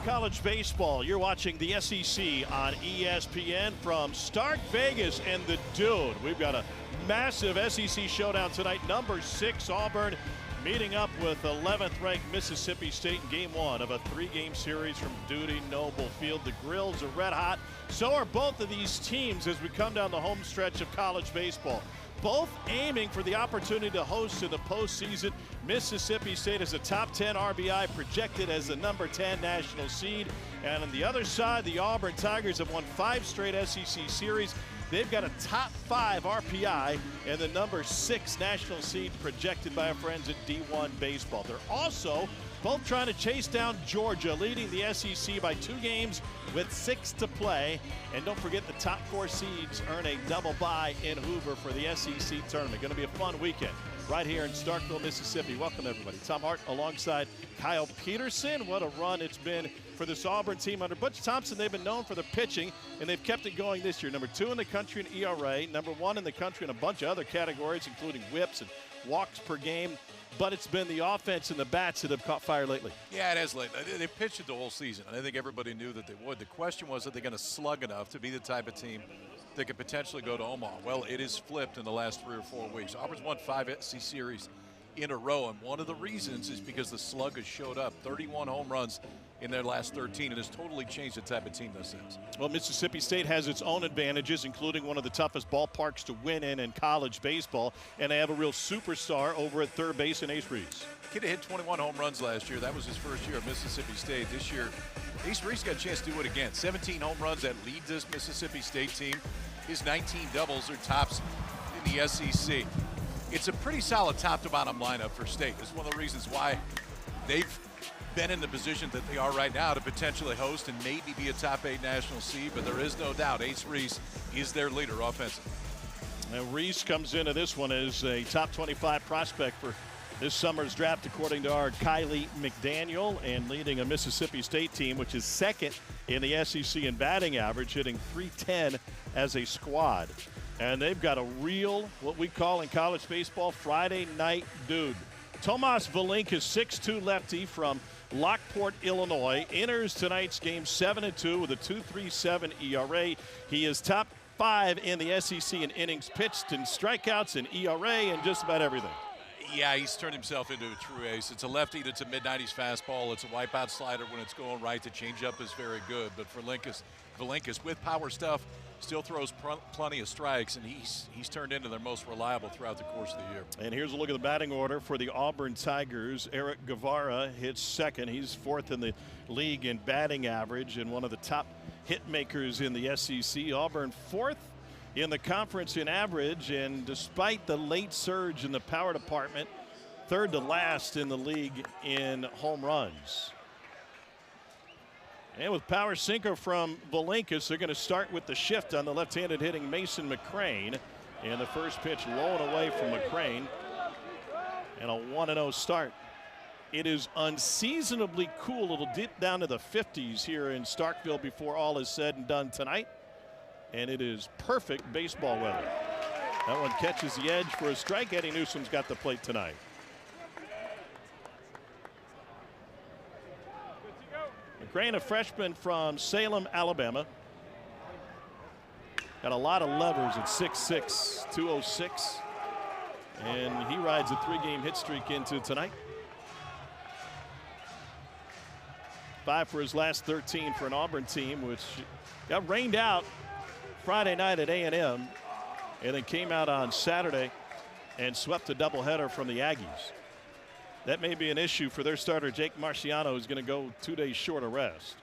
college baseball. You're watching the SEC on ESPN from Stark Vegas and the Dude. We've got a massive SEC showdown tonight. Number 6 Auburn meeting up with 11th ranked Mississippi State in game 1 of a 3-game series from Duty Noble Field. The grills are red hot. So are both of these teams as we come down the home stretch of college baseball. Both aiming for the opportunity to host in the postseason. Mississippi State is a top 10 RBI, projected as the number 10 national seed. And on the other side, the Auburn Tigers have won 5 straight SEC series. They've got a top 5 RPI and the number 6 national seed projected by our friends at D1 Baseball. They're also both trying to chase down Georgia, leading the SEC by 2 games with 6 to play. And don't forget, the top 4 seeds earn a double bye in Hoover for the SEC tournament. Going to be a fun weekend right here in Starkville, Mississippi. Welcome, everybody. Tom Hart alongside Kyle Peterson. What a run it's been for this Auburn team under Butch Thompson. They've been known for their pitching, and they've kept it going this year. Number 2 in the country in ERA, number 1 in the country in a bunch of other categories, including whips and walks per game. But it's been the offense and the bats that have caught fire lately. Yeah, it has lately. They pitched it the whole season, and I think everybody knew that they would. The question was, are they going to slug enough to be the type of team that could potentially go to Omaha? Well, it is flipped in the last 3 or 4 weeks. Auburn's won 5 SEC series in a row, and one of the reasons is because the slug has showed up. 31 home runs in their last 13, and has totally changed the type of team this is. Well, Mississippi State has its own advantages, including one of the toughest ballparks to win in college baseball, and they have a real superstar over at third base in Ace Reese. Kid hit 21 home runs last year. That was his first year at Mississippi State. This year, Ace Reese got a chance to do it again. 17 home runs. That leads this Mississippi State team. His 19 doubles are tops in the SEC. It's a pretty solid top-to-bottom lineup for State. It's one of the reasons why they've been in the position that they are right now to potentially host and maybe be a top 8 national seed, but there is no doubt Ace Reese is their leader offensively. And Reese comes into this one as a top 25 prospect for this summer's draft, according to our Kylie McDaniel, and leading a Mississippi State team, which is second in the SEC in batting average, hitting .310 as a squad. And they've got a real, what we call in college baseball, Friday night dude. Tomas Valinka, 6'2" lefty from Lockport, Illinois, enters tonight's game 7-2 with a 2.37 ERA. He is top 5 in the SEC in innings pitched and strikeouts and ERA and just about everything. Yeah, he's turned himself into a true ace. It's a lefty that's a mid-90s fastball. It's a wipeout slider when it's going right. The changeup is very good. But for Valinkas, with power stuff, still throws plenty of strikes, and he's turned into their most reliable throughout the course of the year. And here's a look at the batting order for the Auburn Tigers. Eric Guevara hits second. He's 4th in the league in batting average and one of the top hit makers in the SEC. Auburn 4th in the conference in average, and despite the late surge in the power department, 3rd to last in the league in home runs. And with power sinker from Valinkas, they're going to start with the shift on the left-handed hitting Mason McCrane. And the first pitch low and away from McCrane. And a 1-0 start. It is unseasonably cool. It'll dip down to the 50s here in Starkville before all is said and done tonight. And it is perfect baseball weather. That one catches the edge for a strike. Eddie Newsom's got the plate tonight. McCrane, a freshman from Salem, Alabama. Got a lot of levers at 6'6", 206. And he rides a 3-game hit streak into tonight. 5 for his last 13 for an Auburn team, which got rained out Friday night at A&M, and then came out on Saturday and swept a doubleheader from the Aggies. That may be an issue for their starter, Jake Marciano, who's going to go 2 days short of rest.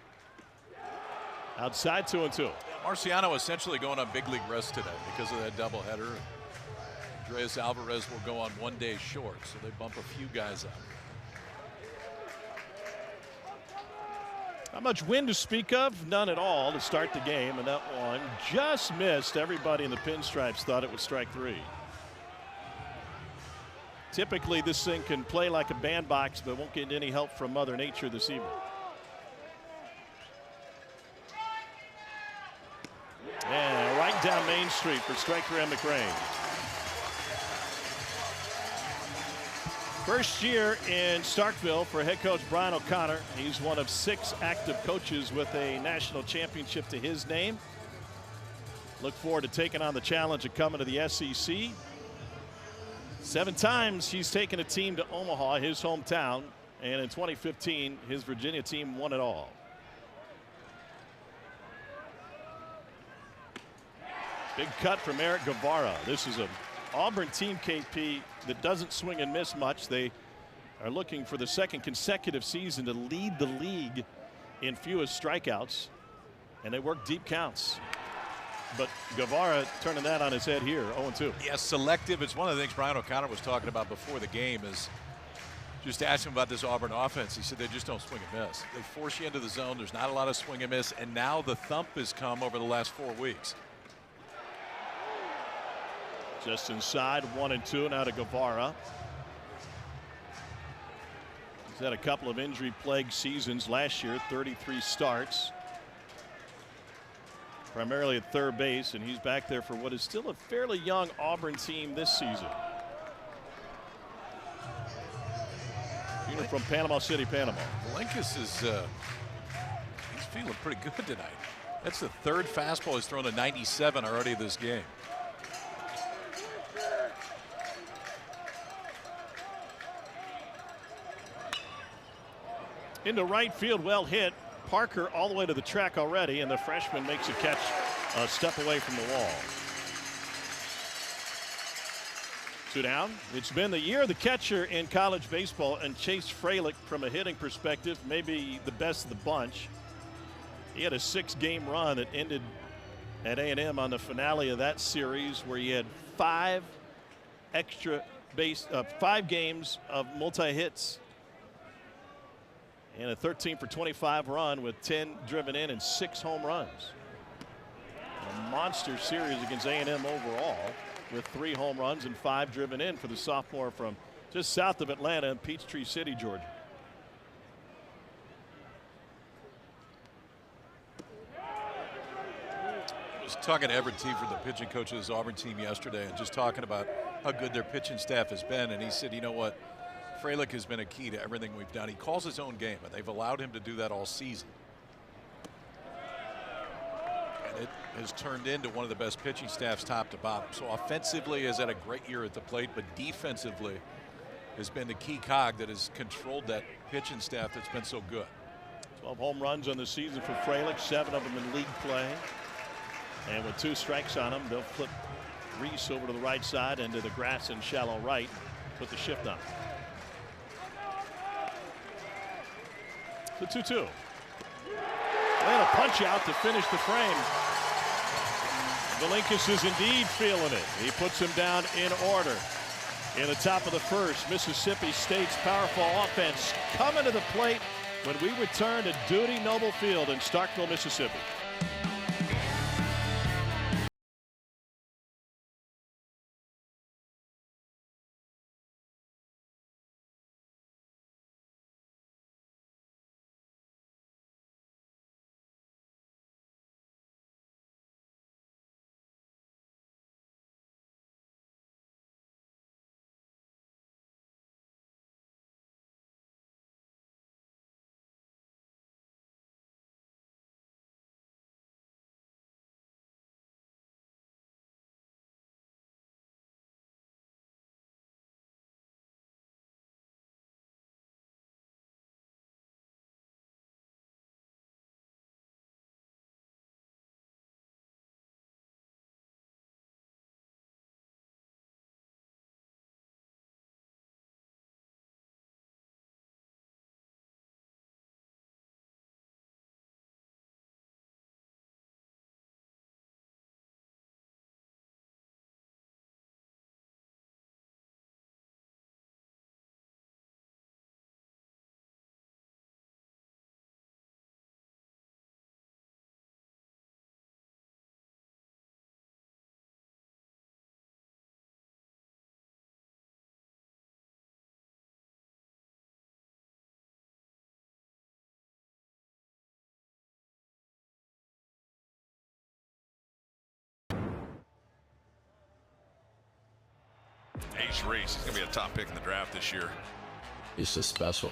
Outside 2-2. Marciano essentially going on big league rest today because of that doubleheader. Andreas Alvarez will go on 1 day short, so they bump a few guys up. Not much wind to speak of, none at all to start the game, and that one just missed. Everybody in the pinstripes thought it was strike 3. Typically, this thing can play like a bandbox, but won't get any help from Mother Nature this evening. And right down Main Street for strike 3 on McCrane. First year in Starkville for head coach Brian O'Connor. He's one of 6 active coaches with a national championship to his name. Look forward to taking on the challenge of coming to the SEC. 7 times he's taken a team to Omaha, his hometown, and in 2015 his Virginia team won it all. Big cut from Eric Guevara. This is an Auburn team, KP, that doesn't swing and miss much. They are looking for the 2nd consecutive season to lead the league in fewest strikeouts, and they work deep counts. But Guevara turning that on his head here, 0-2. Yeah, selective. It's one of the things Brian O'Connor was talking about before the game. Is just ask him about this Auburn offense. He said they just don't swing and miss. They force you into the zone. There's not a lot of swing and miss, and now the thump has come over the last 4 weeks. Just inside, 1-2 now to Guevara. He's had a couple of injury-plagued seasons last year, 33 starts. Primarily at third base, and he's back there for what is still a fairly young Auburn team this season. Unit from Panama City, Panama. Linkus is he's feeling pretty good tonight. That's the 3rd fastball he's thrown, a 97 already this game. Into right field, well hit. Parker all the way to the track already, and the freshman makes a catch a step away from the wall. 2 down. It's been the year of the catcher in college baseball, and Chase Fralick, from a hitting perspective, maybe the best of the bunch. He had a 6-game run that ended at A&M on the finale of that series, where he had 5 games of multi-hits. And a 13 for 25 run with 10 driven in and 6 home runs. A monster series against A&M overall, with 3 home runs and 5 driven in for the sophomore from just south of Atlanta in Peachtree City, Georgia. I was talking to Everett T for the pitching coach of his Auburn team yesterday, and just talking about how good their pitching staff has been, and he said, you know what, Fralick has been a key to everything we've done. He calls his own game, and they've allowed him to do that all season. And it has turned into one of the best pitching staffs top to bottom. So offensively has had a great year at the plate, but defensively has been the key cog that has controlled that pitching staff that's been so good. 12 home runs on the season for Fralick, 7 of them in league play. And with 2 strikes on them, they'll flip Reese over to the right side into the grass and shallow right, put the shift on. The 2-2. And a punch out to finish the frame. Valinkus is indeed feeling it. He puts him down in order. In the top of the first, Mississippi State's powerful offense coming to the plate when we return to Dudy Noble Field in Starkville, Mississippi. Ace Reese, he's going to be a top pick in the draft this year. it's just special.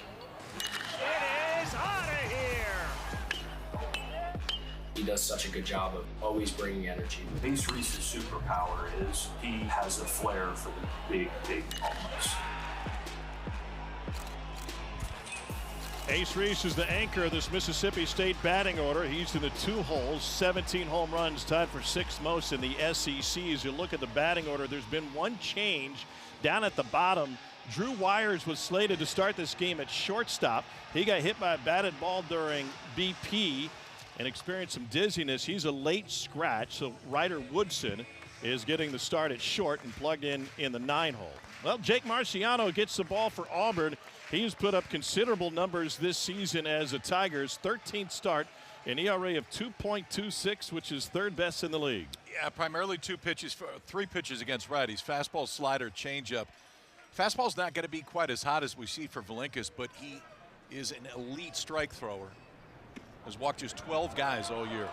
It is out of here. He does such a good job of always bringing energy. Ace Reese's superpower is he has a flair for the big, big moments. Ace Reese is the anchor of this Mississippi State batting order. He's in the 2 holes, 17 home runs, tied for 6th most in the SEC. As you look at the batting order, there's been one change down at the bottom. Drew Wires was slated to start this game at shortstop. He got hit by a batted ball during BP and experienced some dizziness. He's a late scratch, so Ryder Woodson is getting the start at short and plugged in the 9 hole. Well, Jake Marciano gets the ball for Auburn. He's put up considerable numbers this season as a Tigers. 13th start, an ERA of 2.26, which is 3rd best in the league. Yeah, primarily 3 pitches against righties. Fastball, slider, changeup. Fastball's not going to be quite as hot as we see for Valinkas, but he is an elite strike thrower. Has walked just 12 guys all year.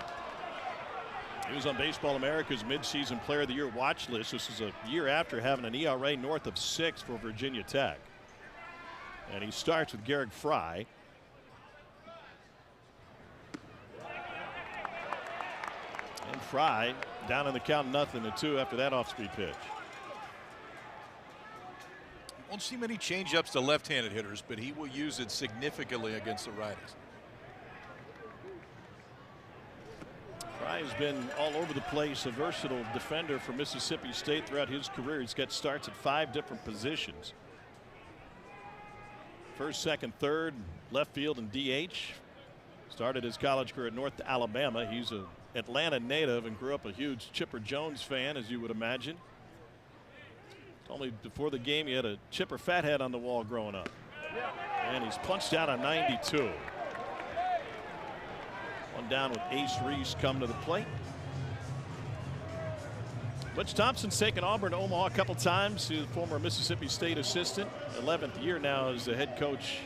He was on Baseball America's midseason player of the year watch list. This is a year after having an ERA north of 6 for Virginia Tech. And he starts with Garrick Fry. And Fry down in the count 0-2 after that off-speed pitch. Won't see many changeups to left-handed hitters, but he will use it significantly against the righties. Fry has been all over the place, a versatile defender for Mississippi State throughout his career. He's got starts at 5 different positions. First, second, third, left field, and DH. Started his college career at North Alabama. He's an Atlanta native and grew up a huge Chipper Jones fan, as you would imagine. Told me before the game he had a Chipper Fathead on the wall growing up. And he's punched out on 92. One down with Ace Reese coming to the plate. Butch Thompson's taken Auburn to Omaha a couple times. He's a former Mississippi State assistant. 11th year now as the head coach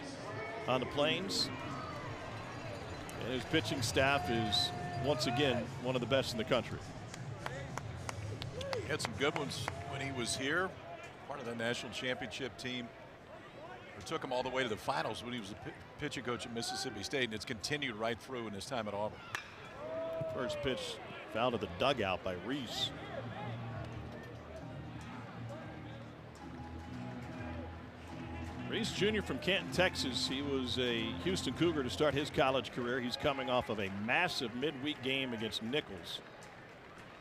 on the Plains. And his pitching staff is once again one of the best in the country. He had some good ones when he was here. Part of the national championship team. It took him all the way to the finals when he was a pitching coach at Mississippi State, and it's continued right through in his time at Auburn. First pitch fouled to the dugout by Reese. Reese Jr. from Canton, Texas. He was a Houston Cougar to start his college career. He's coming off of a massive midweek game against Nichols.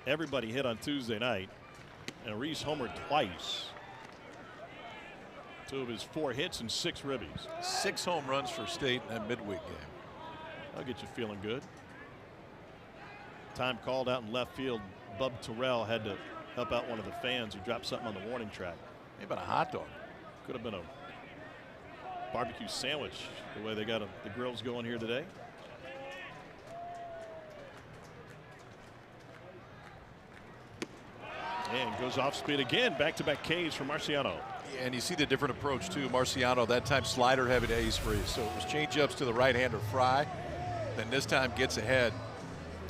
Everybody hit on Tuesday night, and Reese homered twice. 2 of his 4 hits and 6 ribbies. 6 home runs for State in that midweek game. That'll get you feeling good. Time called out in left field. Bub Terrell had to help out one of the fans who dropped something on the warning track. Maybe about a hot dog. Could have been a barbecue sandwich, the way they got the grills going here today. And goes off speed again. Back-to-back Ks for Marciano. Yeah, and you see the different approach too. Marciano, that time slider heavy to Ace Reese. So it was change-ups to the right-hander Fry. Then this time gets ahead.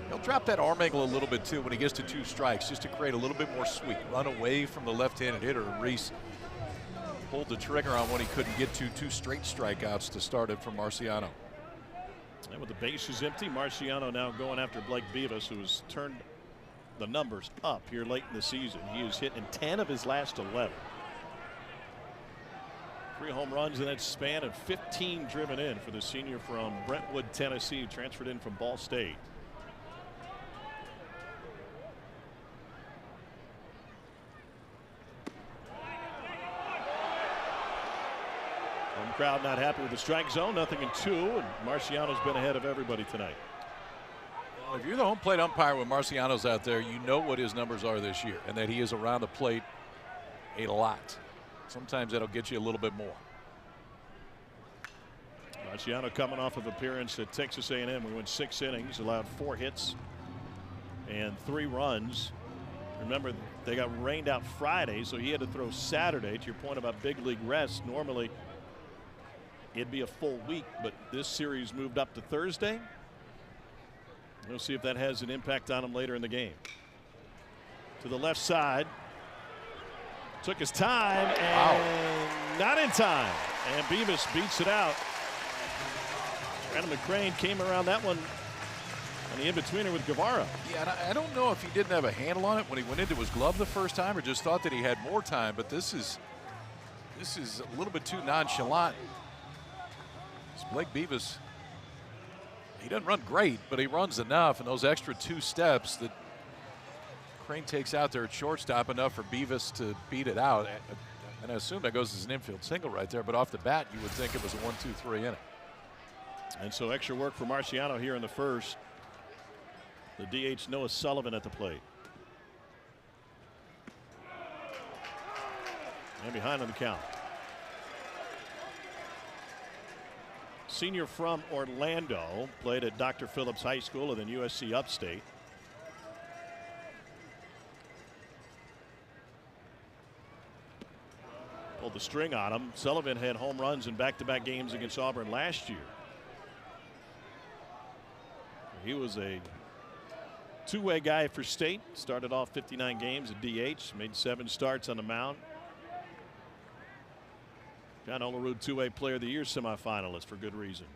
He'll drop that arm angle a little bit too when he gets to 2 strikes, just to create a little bit more sweep. Run away from the left-handed hitter. And Reese pulled the trigger on when he couldn't get to 2 straight strikeouts to start it from Marciano. And with the bases empty, Marciano now going after Blake Beavis, who has turned the numbers up here late in the season. He has hit in 10 of his last 11. 3 home runs in that span and 15 driven in for the senior from Brentwood, Tennessee, who transferred in from Ball State. Home crowd not happy with the strike zone. 0-2, and Marciano's been ahead of everybody tonight. Well, if you're the home plate umpire when Marciano's out there, you know what his numbers are this year, and that he is around the plate a lot. Sometimes that'll get you a little bit more. Marciano coming off of appearance at Texas A&M. We went 6 innings, allowed 4 hits and 3 runs. Remember, they got rained out Friday, so he had to throw Saturday. To your point about big league rest, normally it'd be a full week, but this series moved up to Thursday. We'll see if that has an impact on him later in the game. To the left side. Took his time and not in time. And Beavis beats it out. Brandon McCrane came around that one on the in-betweener with Guevara. Yeah, and I don't know if he didn't have a handle on it when he went into his glove the first time or just thought that he had more time, but this is a little bit too nonchalant. It's Blake Beavis. He doesn't run great, but he runs enough, and those extra 2 steps that Crane takes out there at shortstop enough for Beavis to beat it out. And I assume that goes as an infield single right there, but off the bat, you would think it was a 1-2-3 inning. And so extra work for Marciano here in the first. The DH Noah Sullivan at the plate. And behind on the count. Senior from Orlando, played at Dr. Phillips High School and then USC Upstate. Pulled the string on him. Sullivan had home runs in back-to-back games against Auburn last year. He was a two-way guy for state. Started off 59 games at DH, made 7 starts on the mound. John Olerud, two-way player of the year semifinalist for good reason.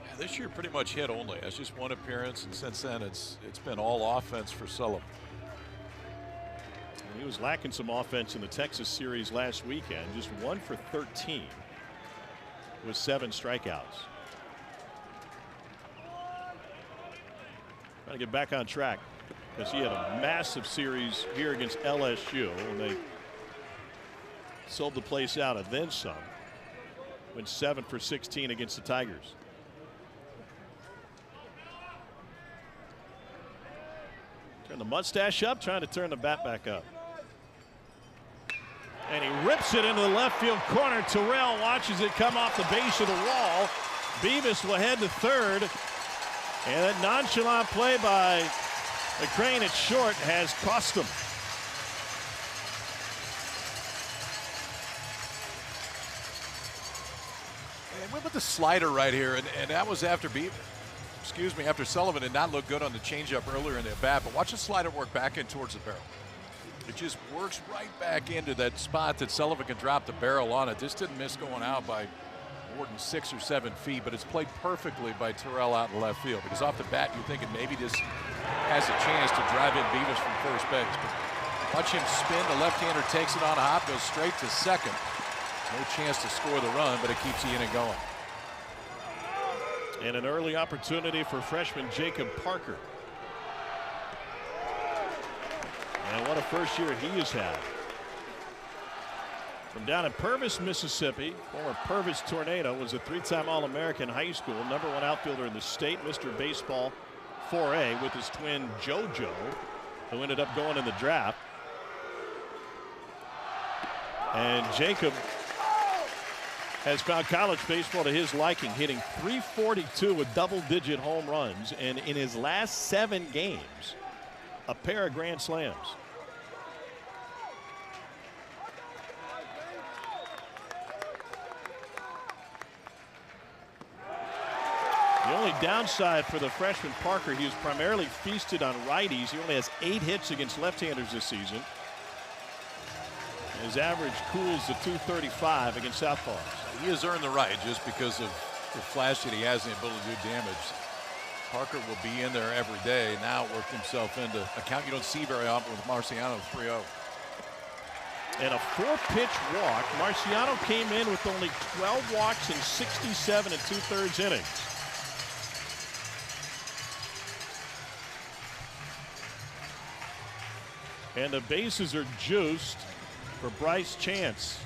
Yeah, this year pretty much hit only. That's just 1 appearance, and since then it's been all offense for Sullivan. He was lacking some offense in the Texas series last weekend. Just 1 for 13 with 7 strikeouts. Trying to get back on track because he had a massive series here against LSU and they sold the place out and then some. Went 7 for 16 against the Tigers. Turn the mustache up, trying to turn the bat back up. And he rips it into the left field corner. Terrell watches it come off the base of the wall. Beavis will head to third. And that nonchalant play by McCrane at short has cost him. And went with the slider right here, and that was after after Sullivan did not look good on the changeup earlier in the at-bat. But watch the slider work back in towards the barrel. It just works right back into that spot that Sullivan can drop the barrel on it. This didn't miss going out by more than 6 or 7 feet, but it's played perfectly by Terrell out in left field. Because off the bat, you're thinking maybe this has a chance to drive in Beavis from first base. But watch him spin. The left-hander takes it on a hop, goes straight to second. No chance to score the run, but it keeps the inning going. And an early opportunity for freshman Jacob Parker. And what a first year he has had. From down in Purvis, Mississippi, former Purvis Tornado, was a 3-time All-American high school, #1 outfielder in the state, Mr. Baseball 4A with his twin JoJo, who ended up going in the draft. And Jacob has found college baseball to his liking, hitting .342 with double-digit home runs, and in his last 7 games, a pair of grand slams. The only downside for the freshman Parker, he was primarily feasted on righties. He only has 8 hits against left-handers this season. His average cools to .235 against southpaws. He has earned the right just because of the flash that he has and the ability to do damage. Parker will be in there every day. Now worked himself into a count you don't see very often with Marciano 3-0. And a 4-pitch walk. Marciano came in with only 12 walks in 67 2/3 innings. And the bases are juiced for Bryce Chance.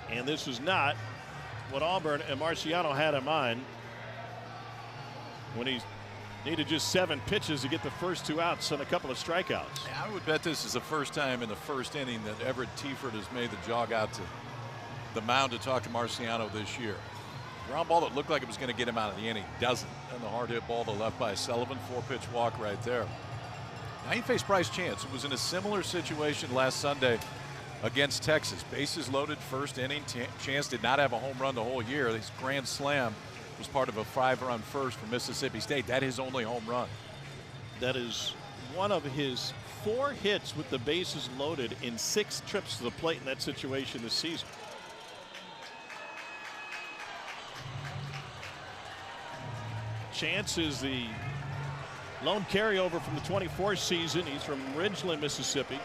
And this is not what Auburn and Marciano had in mind when he needed just 7 pitches to get the first 2 outs and a couple of strikeouts. I would bet this is the first time in the first inning that Everett Tiefert has made the jog out to the mound to talk to Marciano this year. Ground ball that looked like it was going to get him out of the inning doesn't. And the hard hit ball to left by Sullivan, 4-pitch walk right there. Now he faced Bryce Chance, who was in a similar situation last Sunday against Texas. Bases loaded, first inning. Chance did not have a home run the whole year. This grand slam was part of a 5-run first for Mississippi State. That is only home run. That is one of his 4 hits with the bases loaded in 6 trips to the plate in that situation this season. Chance is the lone carryover from the 24 season. He's from Ridgeland, Mississippi.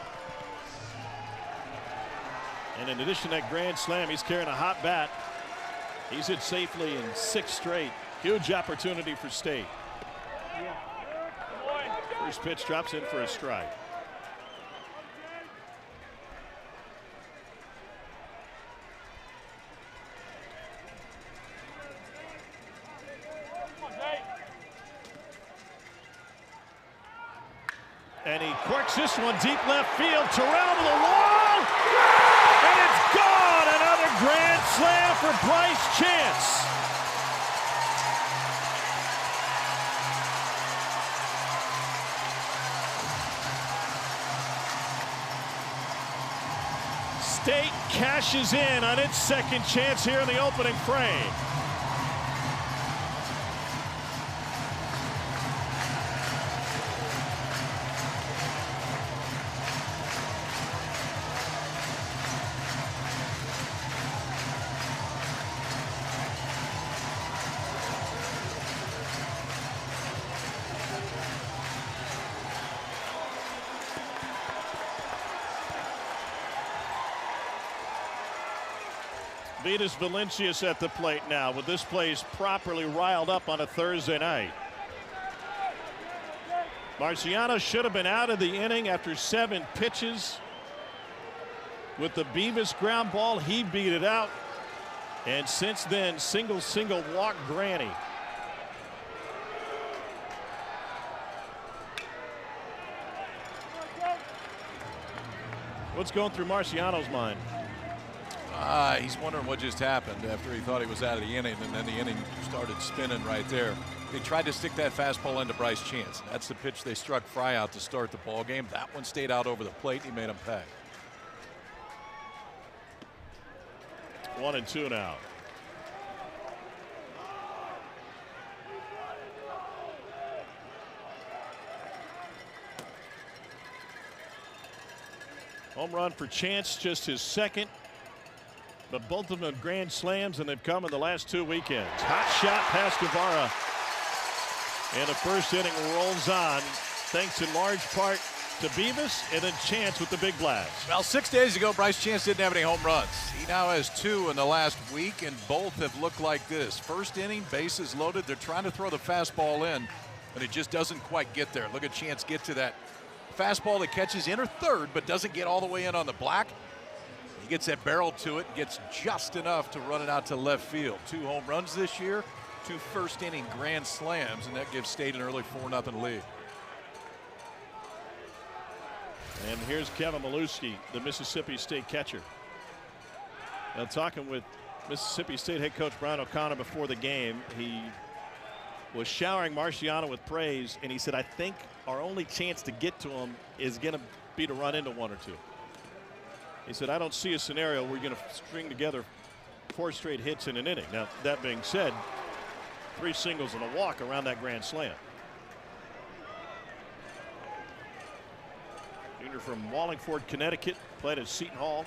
And in addition to that grand slam, he's carrying a hot bat. He's hit safely in 6 straight. Huge opportunity for State. First pitch drops in for a strike. And he corks this one deep left field. Terrell to the wall. And it's gone. Another grand slam for Bryce Chance. State cashes in on its second chance here in the opening frame. Vitas Valencius at the plate now, with this place properly riled up on a Thursday night. Marciano should have been out of the inning after 7 pitches. With the Beavis ground ball, he beat it out. And since then, single walk granny. What's going through Marciano's mind? He's wondering what just happened after he thought he was out of the inning, and then the inning started spinning right there. They tried to stick that fastball into Bryce Chance. That's the pitch they struck Fry out to start the ball game. That one stayed out over the plate. He made him pay. 1-2 now. Home run for Chance, just his second. But both of them have grand slams, and they've come in the last 2 weekends. Hot shot past Guevara. And the first inning rolls on, thanks in large part to Beavis, and then Chance with the big blast. Well, 6 days ago, Bryce Chance didn't have any home runs. He now has 2 in the last week, and both have looked like this. First inning, bases loaded. They're trying to throw the fastball in, and it just doesn't quite get there. Look at Chance get to that fastball that catches inner third, but doesn't get all the way in on the black. He gets that barrel to it, gets just enough to run it out to left field. 2 home runs this year, 2 first-inning grand slams, and that gives State an early 4-0 lead. And here's Kevin Maluski, the Mississippi State catcher. Now, talking with Mississippi State head coach Brian O'Connor before the game, he was showering Marciano with praise, and he said, I think our only chance to get to him is going to be to run into 1 or 2. He said, I don't see a scenario where you're going to string together 4 straight hits in an inning. Now, that being said, 3 singles and a walk around that grand slam. Junior from Wallingford, Connecticut, played at Seton Hall.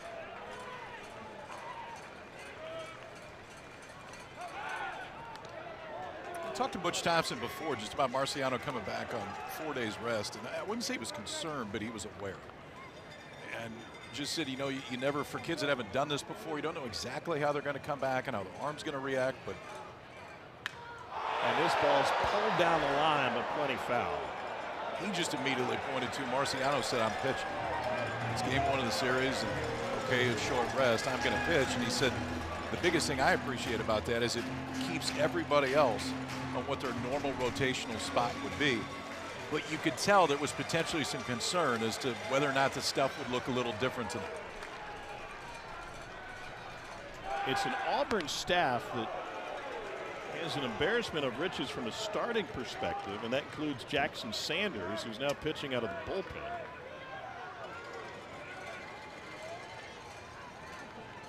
I talked to Butch Thompson before just about Marciano coming back on 4 days rest, and I wouldn't say he was concerned, but he was aware. And just said, you know, you never, for kids that haven't done this before, you don't know exactly how they're going to come back and how the arm's going to react. But and this ball's pulled down the line, but plenty foul. He just immediately pointed to Marciano, said, I'm pitching. It's game 1 of the series, and okay, it's short rest, I'm going to pitch. And he said, the biggest thing I appreciate about that is it keeps everybody else on what their normal rotational spot would be. But you could tell there was potentially some concern as to whether or not the stuff would look a little different to them. It's an Auburn staff that has an embarrassment of riches from a starting perspective, and that includes Jackson Sanders, who's now pitching out of the bullpen.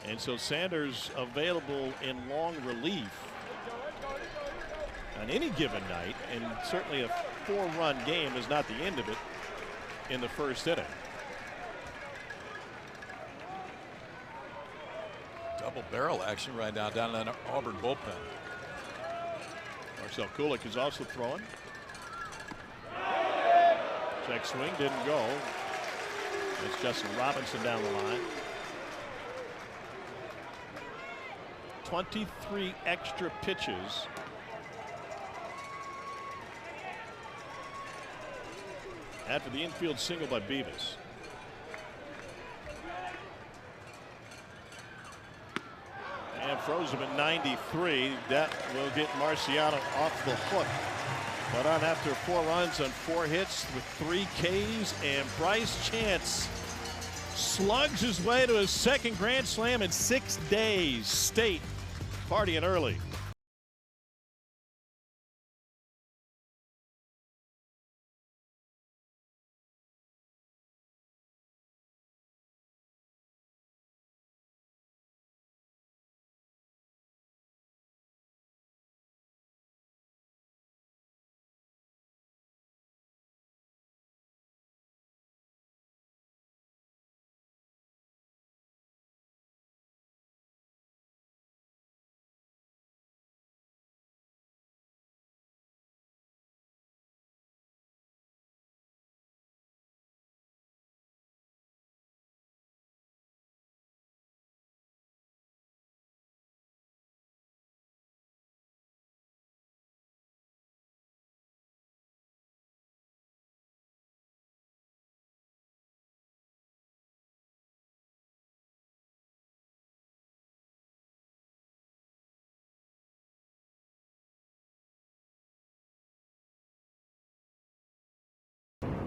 And so Sanders available in long relief. on any given night, and certainly a 4-run game is not the end of it in the first inning. Double barrel action right now down in the Auburn bullpen. Marcel Kulik is also throwing. Check swing didn't go. It's Justin Robinson down the line. 23 extra pitches. After the infield single by Beavis. And froze him at 93. That will get Marciano off the hook. But on after 4 runs on 4 hits with 3 Ks, and Bryce Chance slugs his way to his second grand slam in 6 days. State partying early.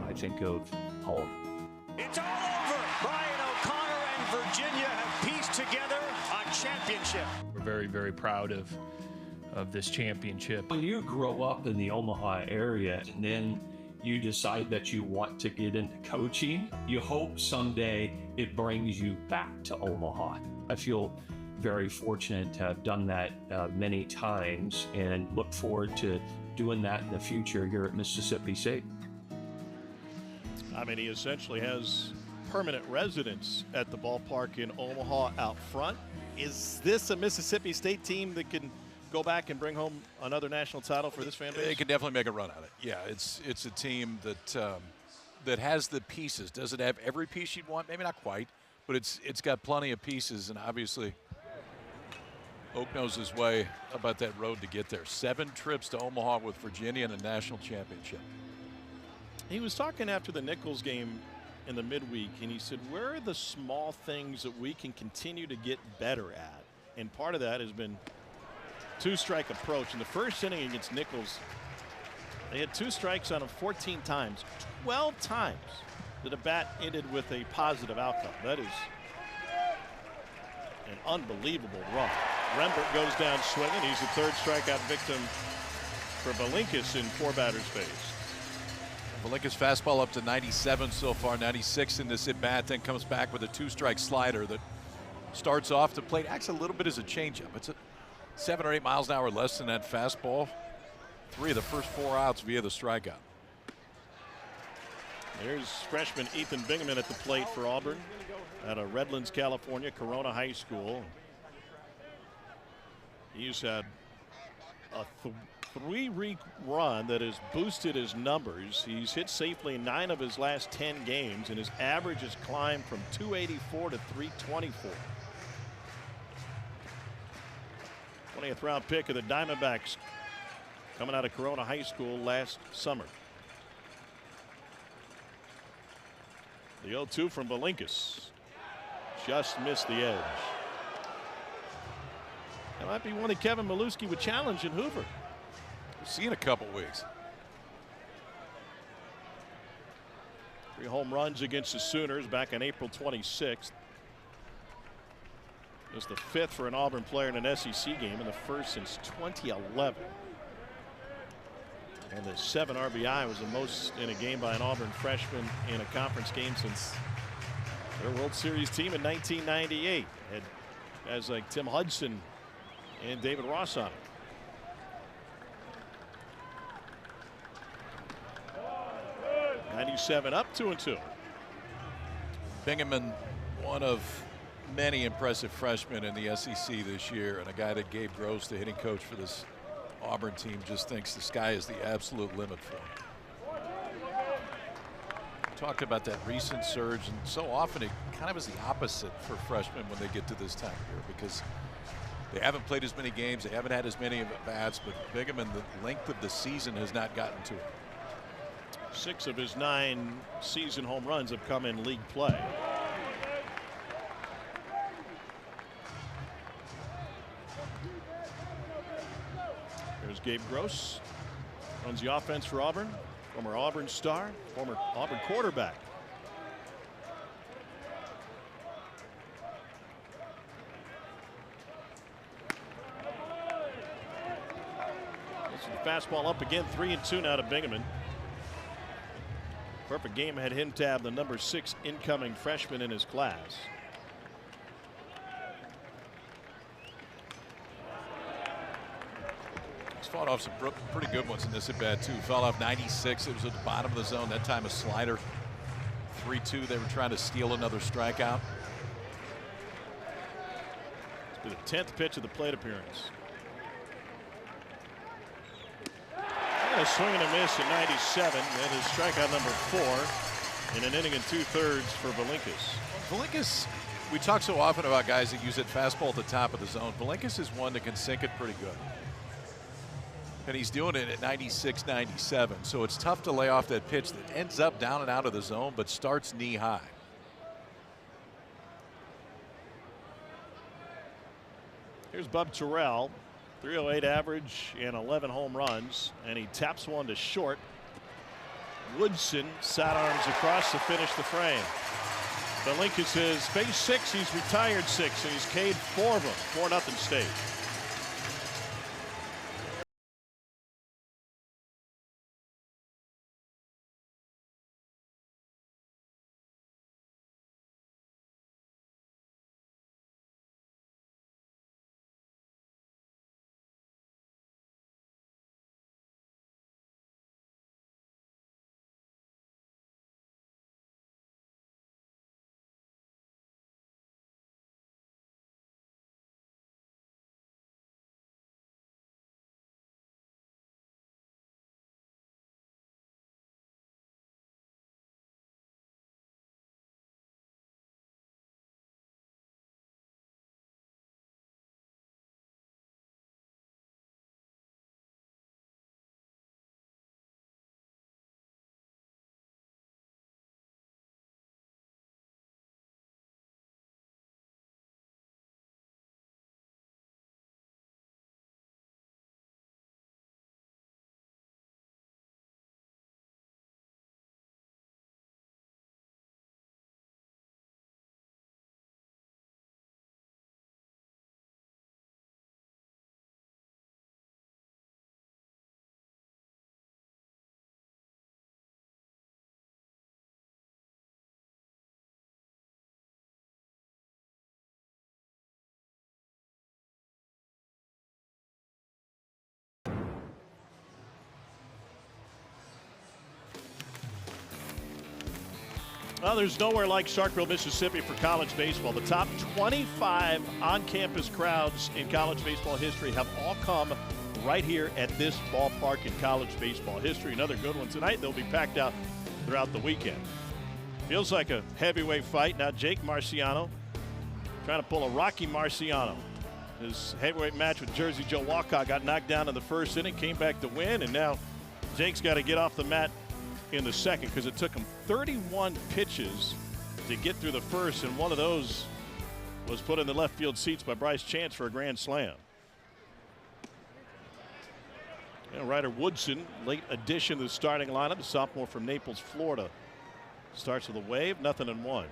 I think of home. It's all over. Brian O'Connor and Virginia have pieced together a championship. We're very, very proud of this championship. When you grow up in the Omaha area and then you decide that you want to get into coaching, you hope someday it brings you back to Omaha. I feel very fortunate to have done that many times and look forward to doing that in the future here at Mississippi State. I mean, he essentially has permanent residence at the ballpark in Omaha out front. Is this a Mississippi State team that can go back and bring home another national title for this fan base? They can definitely make a run at it. Yeah, it's a team that that has the pieces. Does it have every piece you'd want? Maybe not quite, but it's got plenty of pieces, and obviously Oak knows his way about that road to get there. 7 trips to Omaha with Virginia in a national championship. He was talking after the Nichols game in the midweek, and he said, where are the small things that we can continue to get better at? And part of that has been 2-strike approach. In the first inning against Nichols, they had 2 strikes on him 14 times. 12 times that a bat ended with a positive outcome. That is an unbelievable run. Rembert goes down swinging. He's the 3rd strikeout victim for Belinkus in 4 batters faced. Belinkus fastball up to 97 so far, 96 in this at-bat, then comes back with a 2-strike slider that starts off the plate, acts a little bit as a changeup. It's 7 or 8 miles an hour less than that fastball. 3 of the first 4 outs via the strikeout. There's freshman Ethan Bingaman at the plate for Auburn out of Redlands, California, Corona High School. He's had a 3-week run that has boosted his numbers. He's hit safely in 9 of his last 10 games, and his average has climbed from 284 to 324. 20th round pick of the Diamondbacks coming out of Corona High School last summer. The 0-2 from Belinkus. Just missed the edge. That might be one that Kevin Milewski would challenge in Hoover. We'll see in a couple weeks. 3 home runs against the Sooners back on April 26th. It was the 5th for an Auburn player in an SEC game and the 1st since 2011. And the 7 RBI was the most in a game by an Auburn freshman in a conference game since their World Series team in 1998. Had guys like Tim Hudson and David Ross on it. 27 up 2-2. Bingaman, one of many impressive freshmen in the SEC this year, and a guy that Gabe Gross, the hitting coach for this Auburn team, just thinks the sky is the absolute limit for him. Talked about that recent surge, and so often it kind of is the opposite for freshmen when they get to this time of year, because they haven't played as many games, they haven't had as many at-bats, but Bingaman, the length of the season has not gotten to it. 6 of his 9 season home runs have come in league play. There's Gabe Gross, runs the offense for Auburn, former Auburn star, former Auburn quarterback. Fastball up again, 3-2 now to Bingaman. Perfect game had him tab the number 6 incoming freshman in his class. He's fought off some pretty good ones in this at bat too. Fell off 96. It was at the bottom of the zone. That time a slider. 3-2. They were trying to steal another strikeout. It's been the 10th pitch of the plate appearance. A swing and a miss at 97. That is strikeout number 4 in an inning and 2/3 for Valinkas. Valinkas, we talk so often about guys that use that fastball at the top of the zone. Valinkas is one that can sink it pretty good. And he's doing it at 96, 97. So it's tough to lay off that pitch that ends up down and out of the zone but starts knee high. Here's Bub Terrell. 308 average and 11 home runs, and he taps one to short. Woodson sidearms across to finish the frame. Valinkas is phase 6. He's retired 6, and he's K'd 4 of them. 4-0 State. Well, there's nowhere like Starkville, Mississippi for college baseball. The top 25 on-campus crowds in college baseball history have all come right here at this ballpark in college baseball history. Another good one tonight. They'll be packed out throughout the weekend. Feels like a heavyweight fight. Now Jake Marciano trying to pull a Rocky Marciano. His heavyweight match with Jersey Joe Walcott got knocked down in the first inning, came back to win, and now Jake's got to get off the mat in the second because it took him 31 pitches to get through the first, and one of those was put in the left field seats by Bryce Chance for a grand slam. And Ryder Woodson, late addition to the starting lineup, the sophomore from Naples, Florida, starts with a wave, 0-1.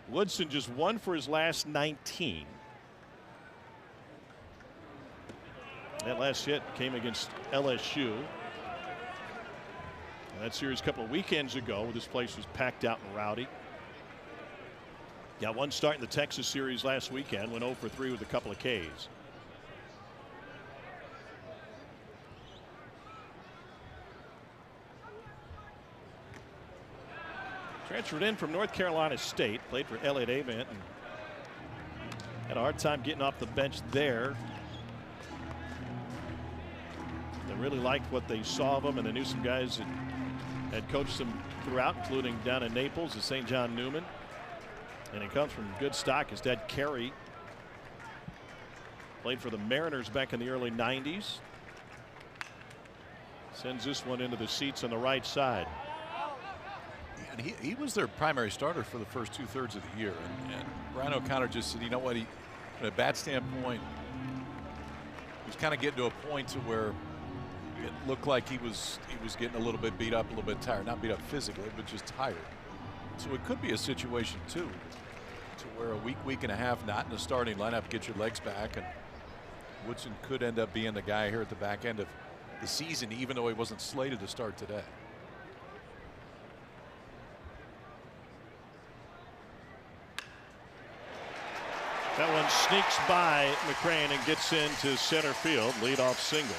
Woodson just 1 for his last 19. That last hit came against LSU. And that series a couple of weekends ago, this place was packed out and rowdy. Got one start in the Texas series last weekend, went 0 for 3 with a couple of Ks. Transferred in from North Carolina State, played for Elliott Avent, and had a hard time getting off the bench there. They really liked what they saw of him, and they knew some guys that had coached them throughout, including down in Naples at St. John Newman. And he comes from good stock. His dad, Kerry, played for the Mariners back in the early 90s. Sends this one into the seats on the right side. And he was their primary starter for the first 2/3 of the year. And Brian O'Connor just said, you know what, from a bat standpoint, he was kind of getting to a point to where it looked like he was getting a little bit beat up, a little bit tired. Not beat up physically, but just tired. So it could be a situation, too, to where a week and a half not in the starting lineup, get your legs back. And Woodson could end up being the guy here at the back end of the season, even though he wasn't slated to start today. That one sneaks by McCrane and gets into center field. Leadoff single.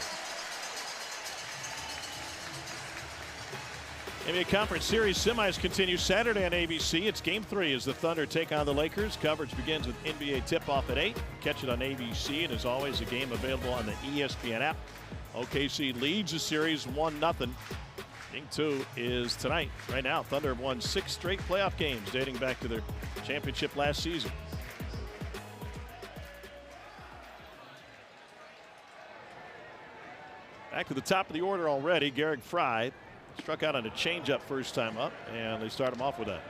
NBA Conference Series semis continue Saturday on ABC. It's Game 3 as the Thunder take on the Lakers. Coverage begins with NBA tip-off at 8. Catch it on ABC, and as always, a game available on the ESPN app. OKC leads the series 1-0. Game 2 is tonight. Right now, Thunder have won 6 straight playoff games dating back to their championship last season. Back to the top of the order already. Garrick Fry struck out on a changeup first time up, and they start him off with that.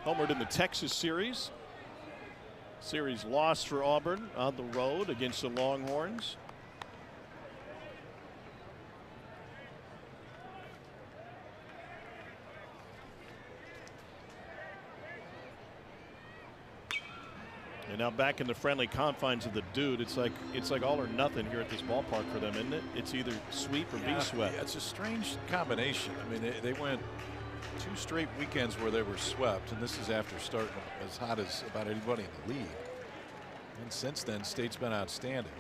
Homered in the Texas series. Series lost for Auburn on the road against the Longhorns. And now back in the friendly confines of the dude. It's like all or nothing here at this ballpark for them, isn't it? It's either sweep or be swept. Yeah, it's a strange combination. I mean, they went 2 straight weekends where they were swept, and this is after starting as hot as about anybody in the league. And since then, State's been outstanding.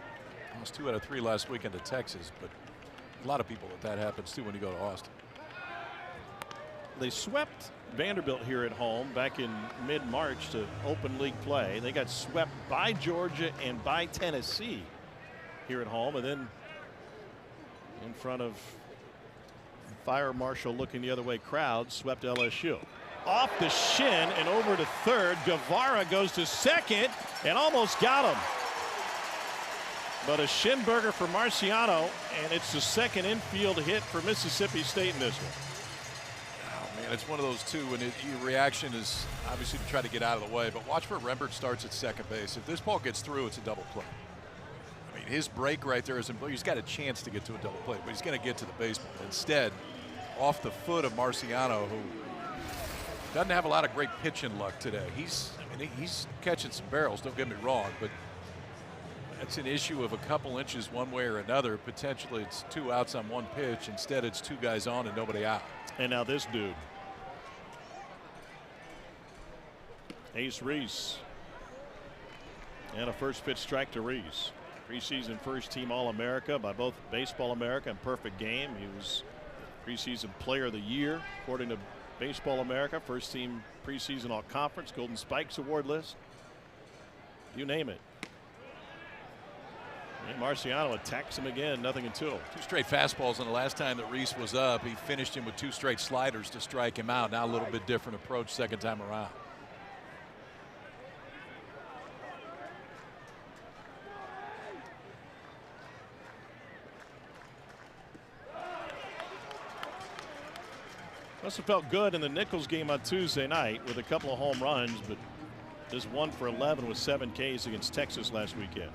Lost 2 out of 3 last weekend to Texas, but a lot of people that happens too when you go to Austin. They swept Vanderbilt here at home back in mid-March to open league play. They got swept by Georgia and by Tennessee here at home, and then in front of fire marshal looking the other way crowd, swept LSU. Off the shin and over to third. Guevara goes to second and almost got him. But a shin burger for Marciano, and it's the second infield hit for Mississippi State in this one. It's one of those two, and your reaction is obviously to try to get out of the way, but watch where Rembert starts at second base. If this ball gets through, it's a double play. I mean, his break right there is, he's got a chance to get to a double play, but he's going to get to the baseball. Instead, off the foot of Marciano, who doesn't have a lot of great pitching luck today. He's catching some barrels, don't get me wrong, but that's an issue of a couple inches one way or another. Potentially it's 2 outs on 1 pitch. Instead, it's 2 guys on and nobody out. And now this dude. Ace Reese. And a first pitch strike to Reese. Preseason first team All-America by both Baseball America and Perfect Game. He was preseason player of the year according to Baseball America. First team preseason All Conference, Golden Spikes award list. You name it. And Marciano attacks him again, 0-2. 2 straight fastballs, and the last time that Reese was up, he finished him with 2 straight sliders to strike him out. Now a little bit different approach second time around. Must have felt good in the Nichols game on Tuesday night with a couple of home runs, but just 1 for 11 with 7 Ks against Texas last weekend.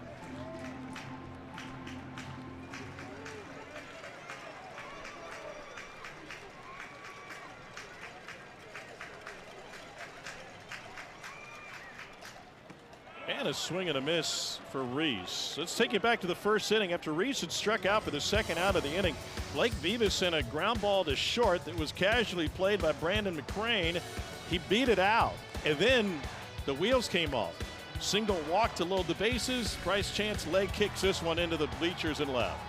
And a swing and a miss for Reese. Let's take you back to the first inning after Reese had struck out for the second out of the inning. Blake Vivas sent a ground ball to short that was casually played by Brandon McCrane. He beat it out, And then the wheels came off. Single walk to load the bases. Bryce Chance leg kicks this one into the bleachers and left.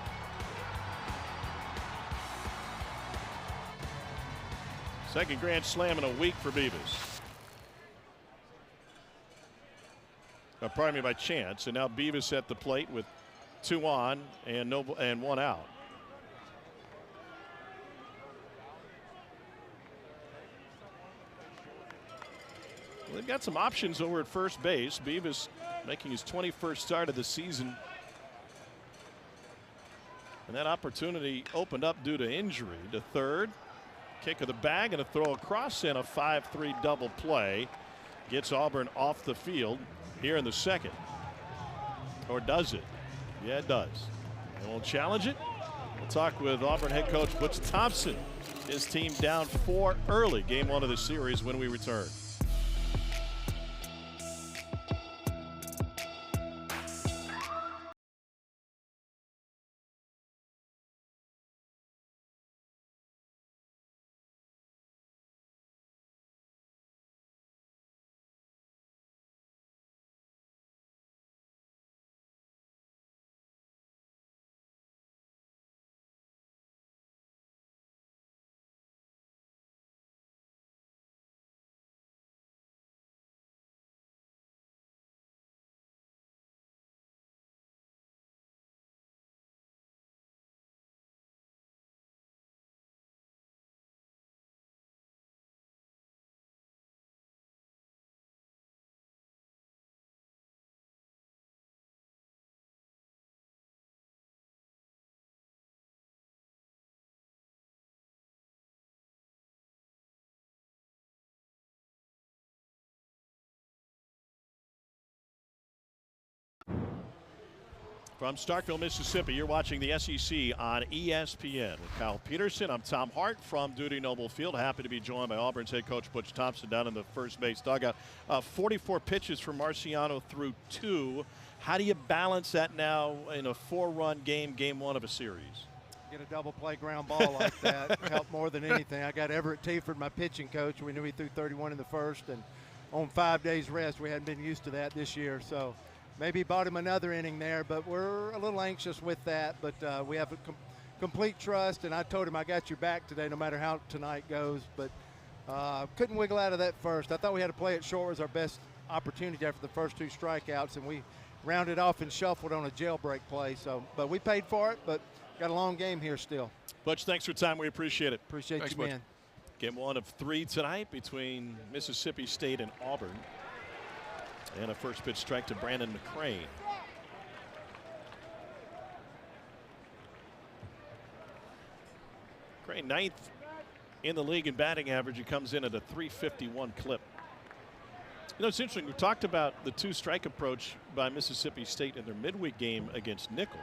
Second grand slam in a week for Beavis. Pardon me, by Chance. And now Beavis at the plate with 2 on and 1 out. Well, they've got some options over at first base. Beavis making his 21st start of the season. And that opportunity opened up due to injury. To third. Kick of the bag and a throw across and a 5-3 double play. Gets Auburn off the field here in the second. Or does it? Yeah, it does. They won't challenge it. We'll talk with Auburn head coach Butch Thompson. His team down 4 early. Game 1 of the series when we return. From Starkville, Mississippi, you're watching the SEC on ESPN. With Kyle Peterson, I'm Tom Hart from Dudy Noble Field. Happy to be joined by Auburn's head coach Butch Thompson down in the first base dugout. 44 pitches for Marciano through 2. How do you balance that now in a 4-run game, game 1 of a series? Get a double play ground ball like that helped more than anything. I got Everett Teaford, my pitching coach. We knew he threw 31 in the first, and on 5 days rest, we hadn't been used to that this year. So maybe bought him another inning there, but we're a little anxious with that. But we have a complete trust, and I told him I got your back today no matter how tonight goes. But couldn't wiggle out of that first. I thought we had to play it short as our best opportunity after the first 2 strikeouts, and we rounded off and shuffled on a jailbreak play. So, but we paid for it, but got a long game here still. Butch, thanks for your time. We appreciate it. Appreciate Thanks, you, man. Game 1 of 3 tonight between Mississippi State and Auburn. And a first pitch strike to Brandon McCrane. McCrane 9th in the league in batting average. He comes in at a .351 clip. You know, it's interesting. We talked about the 2-strike approach by Mississippi State in their midweek game against Nichols.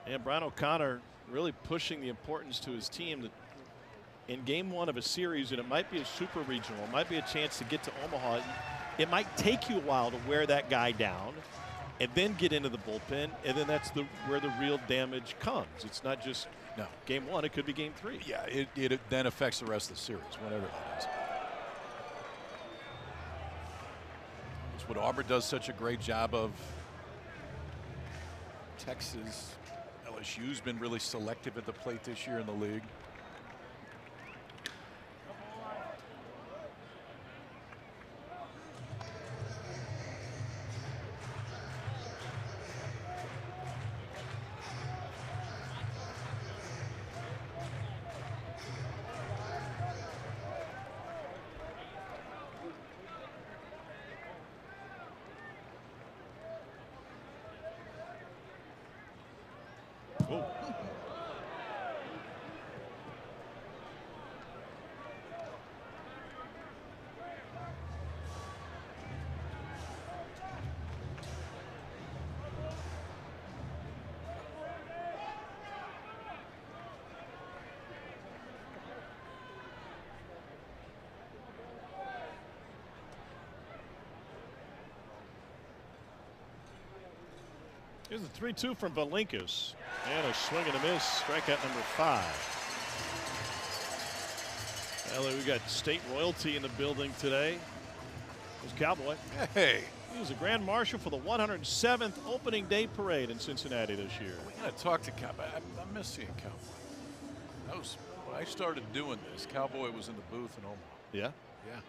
And Brian O'Connor really pushing the importance to his team that in game 1 of a series, and it might be a super regional, it might be a chance to get to Omaha. It might take you a while to wear that guy down and then get into the bullpen, and then that's where the real damage comes. It's not just game 1, it could be game 3. Yeah, it then affects the rest of the series, whatever that is. It's what Auburn does such a great job of. Texas, LSU's been really selective at the plate this year in the league. Oh. Here's the 3-2 from Valinkas. And a swing and a miss. Strikeout number 5. Well, we got state royalty in the building today. was Cowboy. Hey. He was a Grand Marshal for the 107th opening day parade in Cincinnati this year. We got to talk to Cowboy. I miss seeing Cowboy. That was when I started doing this. Cowboy was in the booth in Omaha. Yeah? Yeah.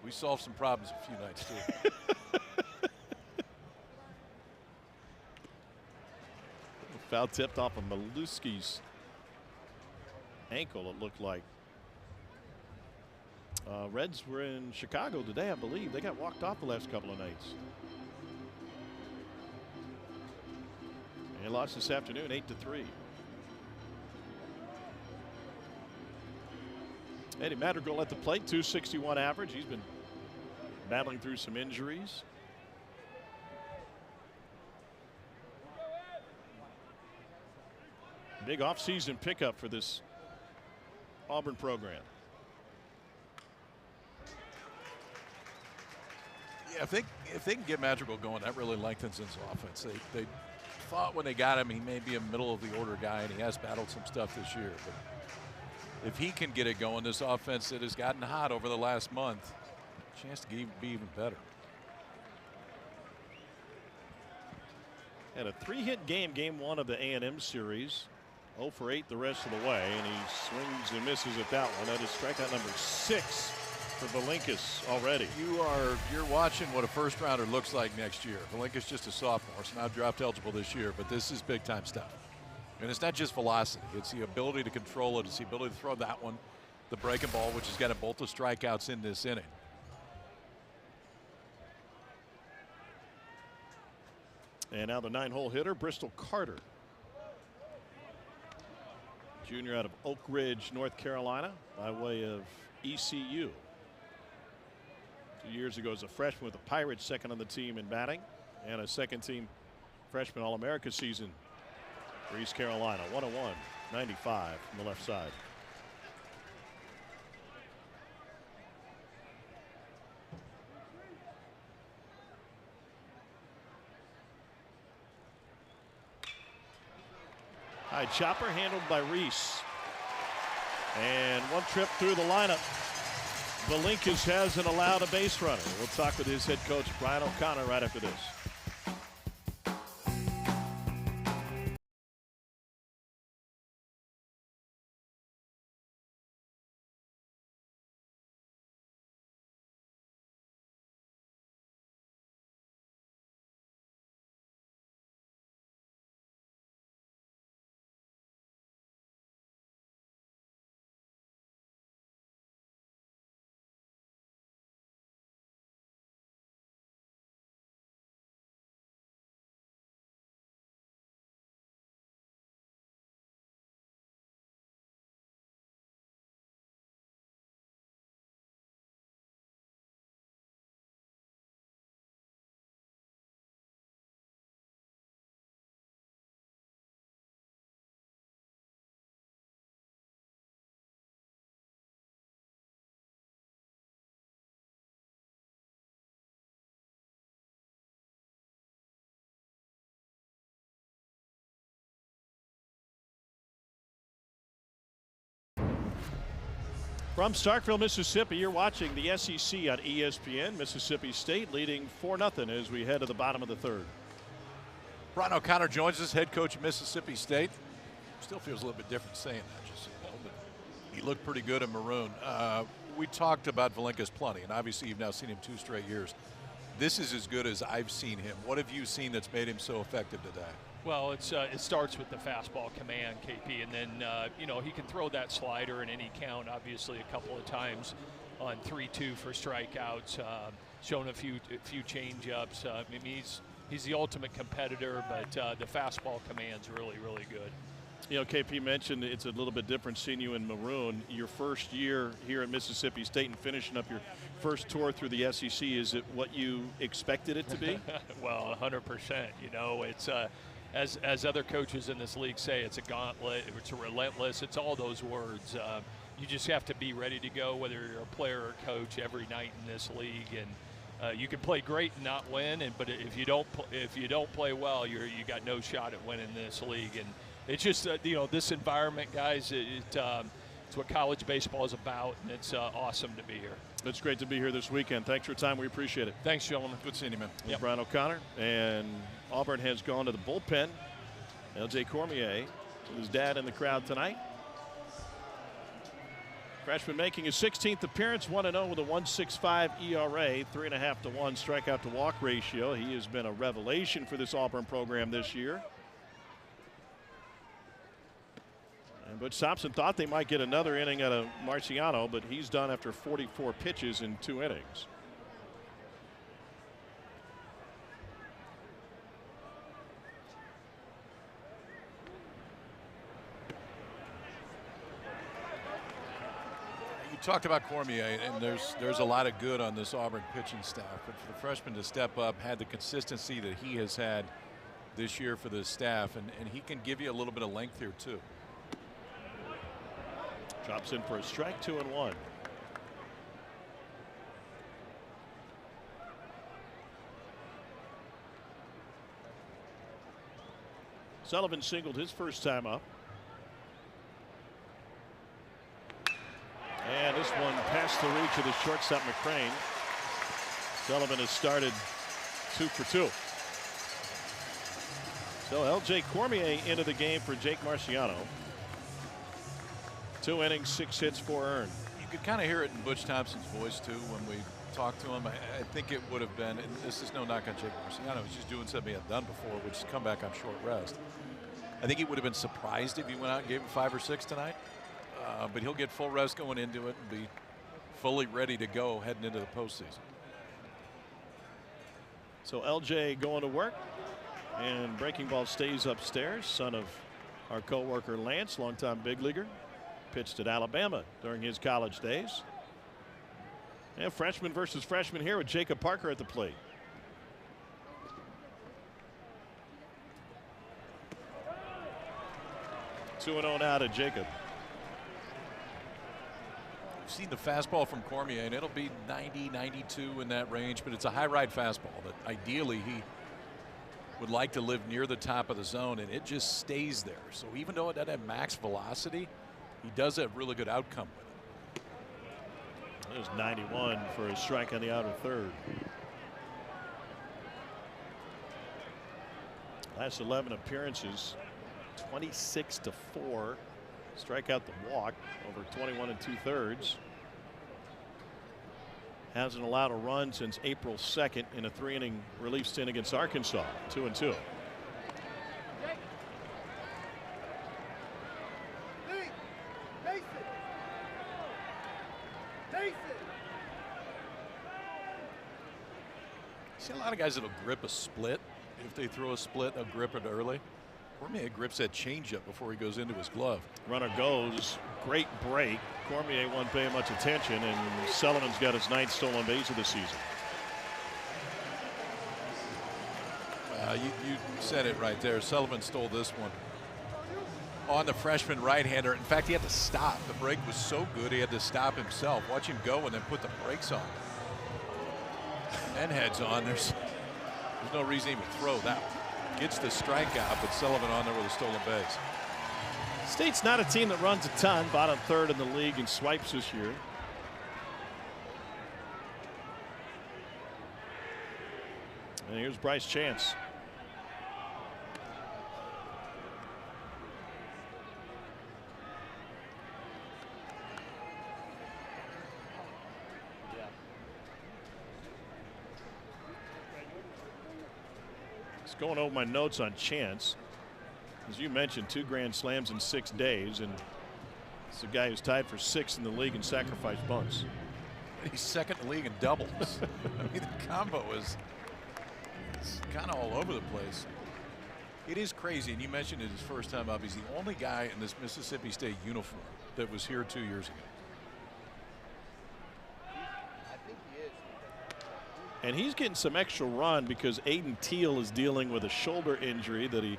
We solved some problems a few nights, too. Foul tipped off of Maluski's ankle, it looked like. Reds were in Chicago today, I believe. They got walked off the last couple of nights. And they lost this afternoon 8-3. Eddie Madrigal at the plate, 261 average. He's been battling through some injuries. Big offseason pickup for this Auburn program. Yeah, if they can get Madrigal going, that really lengthens his offense. They thought when they got him he may be a middle of the order guy, and he has battled some stuff this year. But if he can get it going, this offense that has gotten hot over the last month, chance to be even better. Had a 3-hit game one of the A&M series. 0 for 8 the rest of the way, and he swings and misses at that one. That is strikeout number 6 for Belinkus already. You're watching what a first rounder looks like next year. Belinkus just a sophomore, so not draft eligible this year, but this is big time stuff. And it's not just velocity, it's the ability to control it, it's the ability to throw that one, the breaking ball, which has got a bolt of strikeouts in this inning. And now the 9-hole hitter, Bristol Carter. Junior out of Oak Ridge, North Carolina, by way of ECU. 2 years ago as a freshman with the Pirates, second on the team in batting, and a second-team freshman All-America season for East Carolina. 101, 95 from the left side. High chopper handled by Reese. And one trip through the lineup. Belinkus hasn't allowed a base runner. We'll talk with his head coach, Brian O'Connor, right after this. From Starkville, Mississippi, you're watching the SEC on ESPN. Mississippi State leading 4-0 as we head to the bottom of the third. Brian O'Connor joins us, head coach of Mississippi State. Still feels a little bit different saying that, just but he looked pretty good in maroon. We talked about Belinkus plenty, and obviously you've now seen him 2 straight years. This is as good as I've seen him. What have you seen that's made him so effective today? Well, it starts with the fastball command, KP, and then he can throw that slider in any count. Obviously, a couple of times on 3-2 for strikeouts, shown a few change-ups. I mean, he's the ultimate competitor, but the fastball command's really good. You know, KP mentioned it's a little bit different seeing you in maroon. Your first year here at Mississippi State and finishing up your first tour through the SEC, is it what you expected it to be? Well, 100%. You know, it's as other coaches in this league say, it's a gauntlet, it's a relentless, it's all those words. You just have to be ready to go, whether you're a player or coach, every night in this league. And you can play great and not win, but if you don't play well, you got no shot at winning this league. And it's just this environment, guys. It's what college baseball is about, and it's awesome to be here. It's great to be here this weekend. Thanks for your time. We appreciate it. Thanks, gentlemen. Good seeing you, man. Yep. Brian O'Connor. And Auburn has gone to the bullpen. L.J. Cormier with his dad in the crowd tonight. Freshman making his 16th appearance, 1-0 with a 1.65 ERA, 3.5 to 1 strikeout to walk ratio. He has been a revelation for this Auburn program this year. And Butch Thompson thought they might get another inning out of Marciano, but he's done after 44 pitches in 2 innings. Talked about Cormier, and there's a lot of good on this Auburn pitching staff, but for the freshman to step up, had the consistency that he has had this year for the staff, and he can give you a little bit of length here too. Drops in for a strike, 2-1. Sullivan singled his first time up. And this one past the reach of the shortstop McCrane. Sullivan has started 2 for 2. So L.J. Cormier into the game for Jake Marciano. 2 innings, 6 hits, 4 earned. You could kind of hear it in Butch Thompson's voice too when we talked to him. I think it would have been, and this is no knock on Jake Marciano, he's just doing something he hadn't done before, which is come back on short rest. I think he would have been surprised if he went out and gave him 5 or 6 tonight. But he'll get full rest going into it and be fully ready to go heading into the postseason. So LJ going to work, and breaking ball stays upstairs. Son of our co-worker Lance, longtime big leaguer, pitched at Alabama during his college days. And freshman versus freshman here with Jacob Parker at the plate. Two and 0 now to Jacob. Seen the fastball from Cormier, and it'll be 90, 92 in that range, but it's a high ride fastball that ideally he would like to live near the top of the zone, and it just stays there. So even though it doesn't have max velocity, he does have really good outcome with it. There's 91 for a strike on the outer third. Last 11 appearances, 26 to 4. Strikeout the walk, over 21 2/3. Hasn't allowed a run since April 2nd in a 3-inning relief stint against Arkansas. 2-2. See a lot of guys that'll grip a split. If they throw a split, they'll grip it early. Cormier grips that changeup before he goes into his glove. Runner goes. Great break. Cormier wasn't paying much attention, and Sullivan's got his 9th stolen base of the season. You said it right there. Sullivan stole this one on the freshman right-hander. In fact, he had to stop. The break was so good he had to stop himself. Watch him go and then put the brakes on. And heads on. There's no reason to even throw that one. Gets the strikeout, but Sullivan on there with a stolen base. State's not a team that runs a ton. Bottom 3rd in the league in swipes this year. And here's Bryce Chance. Going over my notes on Chance. As you mentioned, 2 grand slams in 6 days, and it's a guy who's tied for 6th in the league in sacrifice bunts. He's 2nd in the league in doubles. I mean, the combo is kind of all over the place. It is crazy, and you mentioned it his first time up. He's the only guy in this Mississippi State uniform that was here 2 years ago. And he's getting some extra run because Aiden Teal is dealing with a shoulder injury that he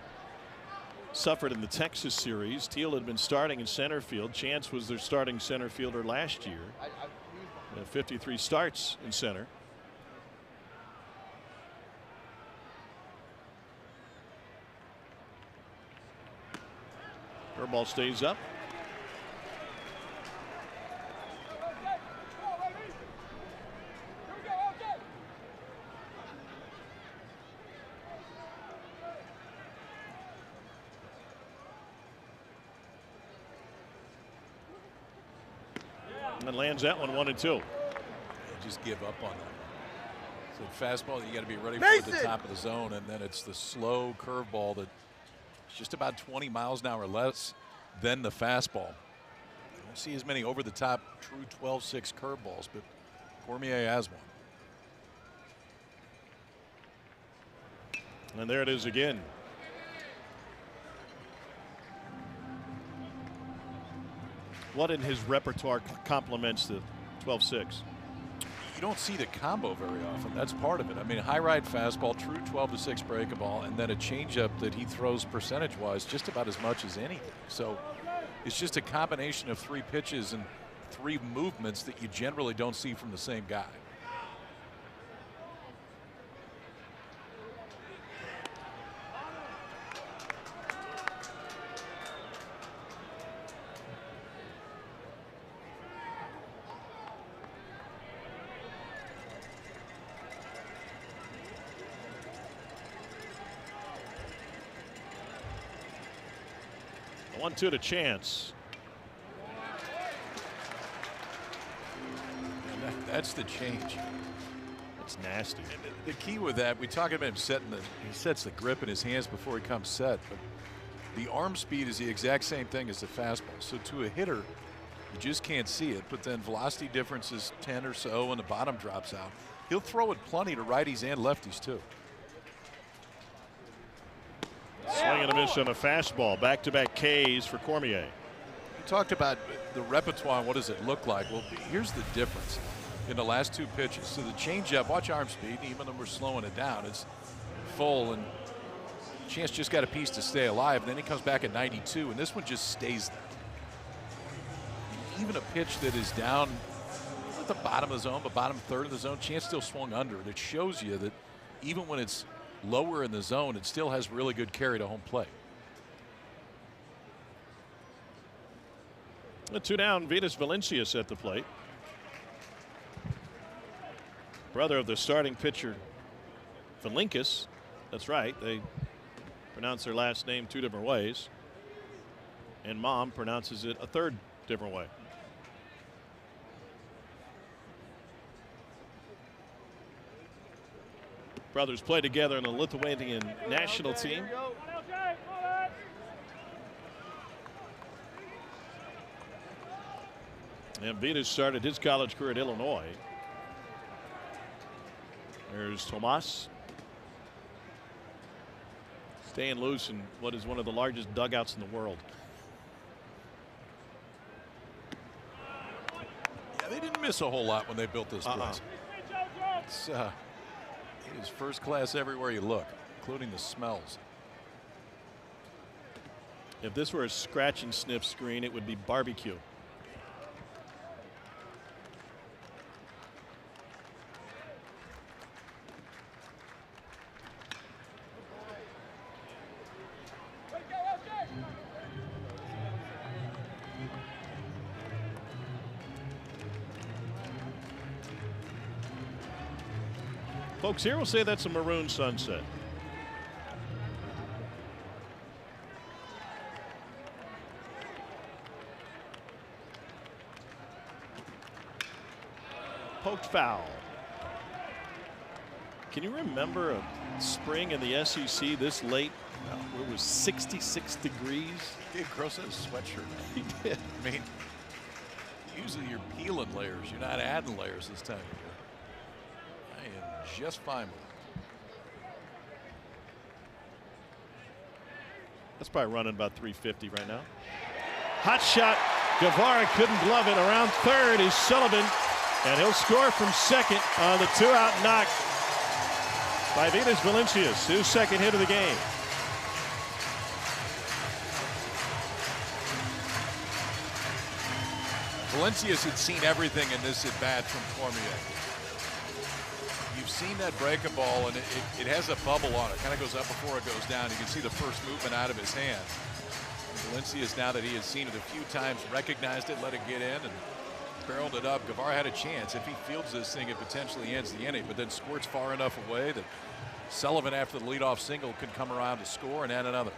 suffered in the Texas series. Teal had been starting in center field. Chance was their starting center fielder last year. 53 starts in center. Curveball stays up. And lands that one 1-2. They just give up on that. So fastball, you got to be ready for at the top of the zone, and then it's the slow curveball that's just about 20 miles an hour less than the fastball. You don't see as many over-the-top true 12-6 curveballs, but Cormier has one. And there it is again. What in his repertoire complements the 12-6? You don't see the combo very often. That's part of it. I mean, high ride fastball, true 12-6 breakable, and then a changeup that he throws percentage-wise just about as much as anything. So it's just a combination of 3 pitches and 3 movements that you generally don't see from the same guy. The 1-2 to Chance. That's the change. It's nasty. And the key with that, we talk about him setting he sets the grip in his hands before he comes set, but the arm speed is the exact same thing as the fastball. So to a hitter, you just can't see it, but then velocity difference is 10 or so and the bottom drops out. He'll throw it plenty to righties and lefties too. Swing and a miss on a fastball. Back-to-back Ks for Cormier. You talked about the repertoire and what does it look like. Well, here's the difference in the last 2 pitches. So the changeup, watch arm speed, even though we're slowing it down, it's full, and Chance just got a piece to stay alive. And then he comes back at 92, and this one just stays there. Even a pitch that is down at the bottom of the zone, but bottom third of the zone, Chance still swung under it. It shows you that even when it's lower in the zone, it still has really good carry to home plate. The 2 down, Vitas Valencias at the plate. Brother of the starting pitcher, Valencias. That's right. They pronounce their last name 2 different ways. And mom pronounces it a 3rd different way. Brothers play together in the Lithuanian national team. And Vitas started his college career at Illinois. There's Tomas. Staying loose in what is one of the largest dugouts in the world. Yeah, they didn't miss a whole lot when they built this place. It's it is first class everywhere you look, including the smells. If this were a scratch and sniff screen, it would be barbecue. Folks here will say that's a maroon sunset. Poked foul. Can you remember a spring in the SEC this late where it was 66 degrees? Dave Gross had a sweatshirt. He did. I mean, usually you're peeling layers. You're not adding layers this time of year. I am just fine with it. That's probably running about 350 right now. Hot shot. Guevara couldn't glove it. Around third is Sullivan, and he'll score from second on the 2-out knock by Vitas Valencias, his second hit of the game. Valencias had seen everything in this at bat from Cormier. You've seen that break a ball, and it has a bubble on it. Kind of goes up before it goes down. You can see the first movement out of his hand. Valencias, now that he has seen it a few times, recognized it, let it get in, and barreled it up. Guevara had a chance. If he fields this thing, it potentially ends the inning, but then squirts far enough away that Sullivan, after the leadoff single, could come around to score and add another.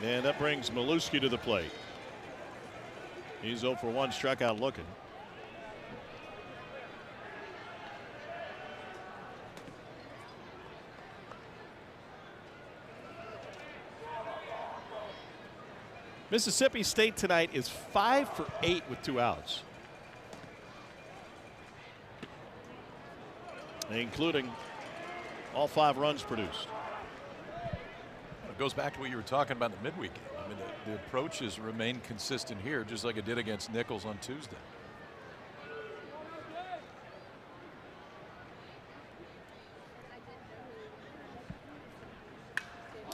And that brings Milewski to the plate. He's 0 for 1, struck out looking. Mississippi State tonight is 5 for 8 with 2 outs, including all 5 runs produced. It goes back to what you were talking about in the midweek game. I mean, the approach has remained consistent here, just like it did against Nichols on Tuesday.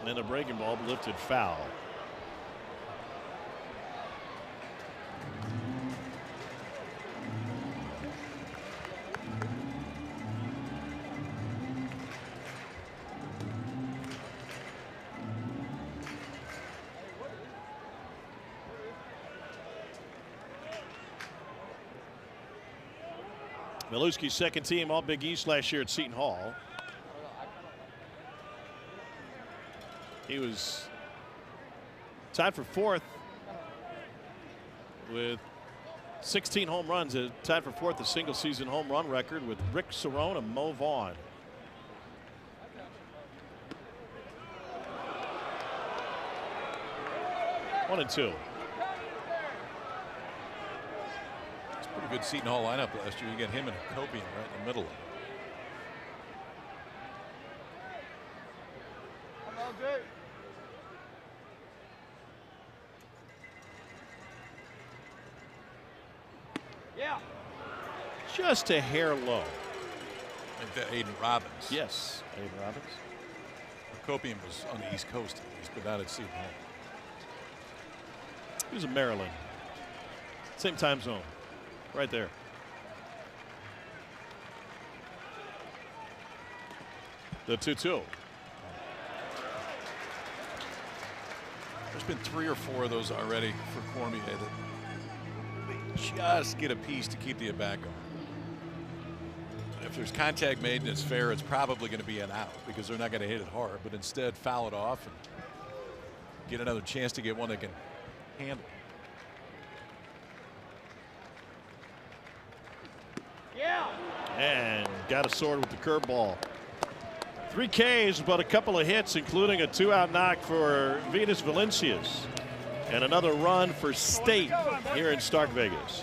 And a breaking ball lifted foul. Milewski's second team All Big East last year at Seton Hall. He was tied for 4th with 16 home runs, tied for 4th, a single season home run record with Rick Cerrone and Mo Vaughn. One and two. Pretty good Seton Hall lineup last year. You get him and Kopian right in the middle of it. Yeah. Just a hair low. And Aiden Robbins. Yes, Aiden Robbins. Kopian was on the East Coast at least, but not at Seton Hall. He was in Maryland. Same time zone. Right there. The 2-2. There's been 3 or 4 of those already for Cormier that they just get a piece to keep the at bat going. If there's contact made and it's fair, it's probably going to be an out because they're not going to hit it hard, but instead foul it off and get another chance to get one that can handle. And got a sword with the curveball. 3 Ks, but a couple of hits, including a 2-out knock for Venus Valencias. And another run for State here in Stark Vegas.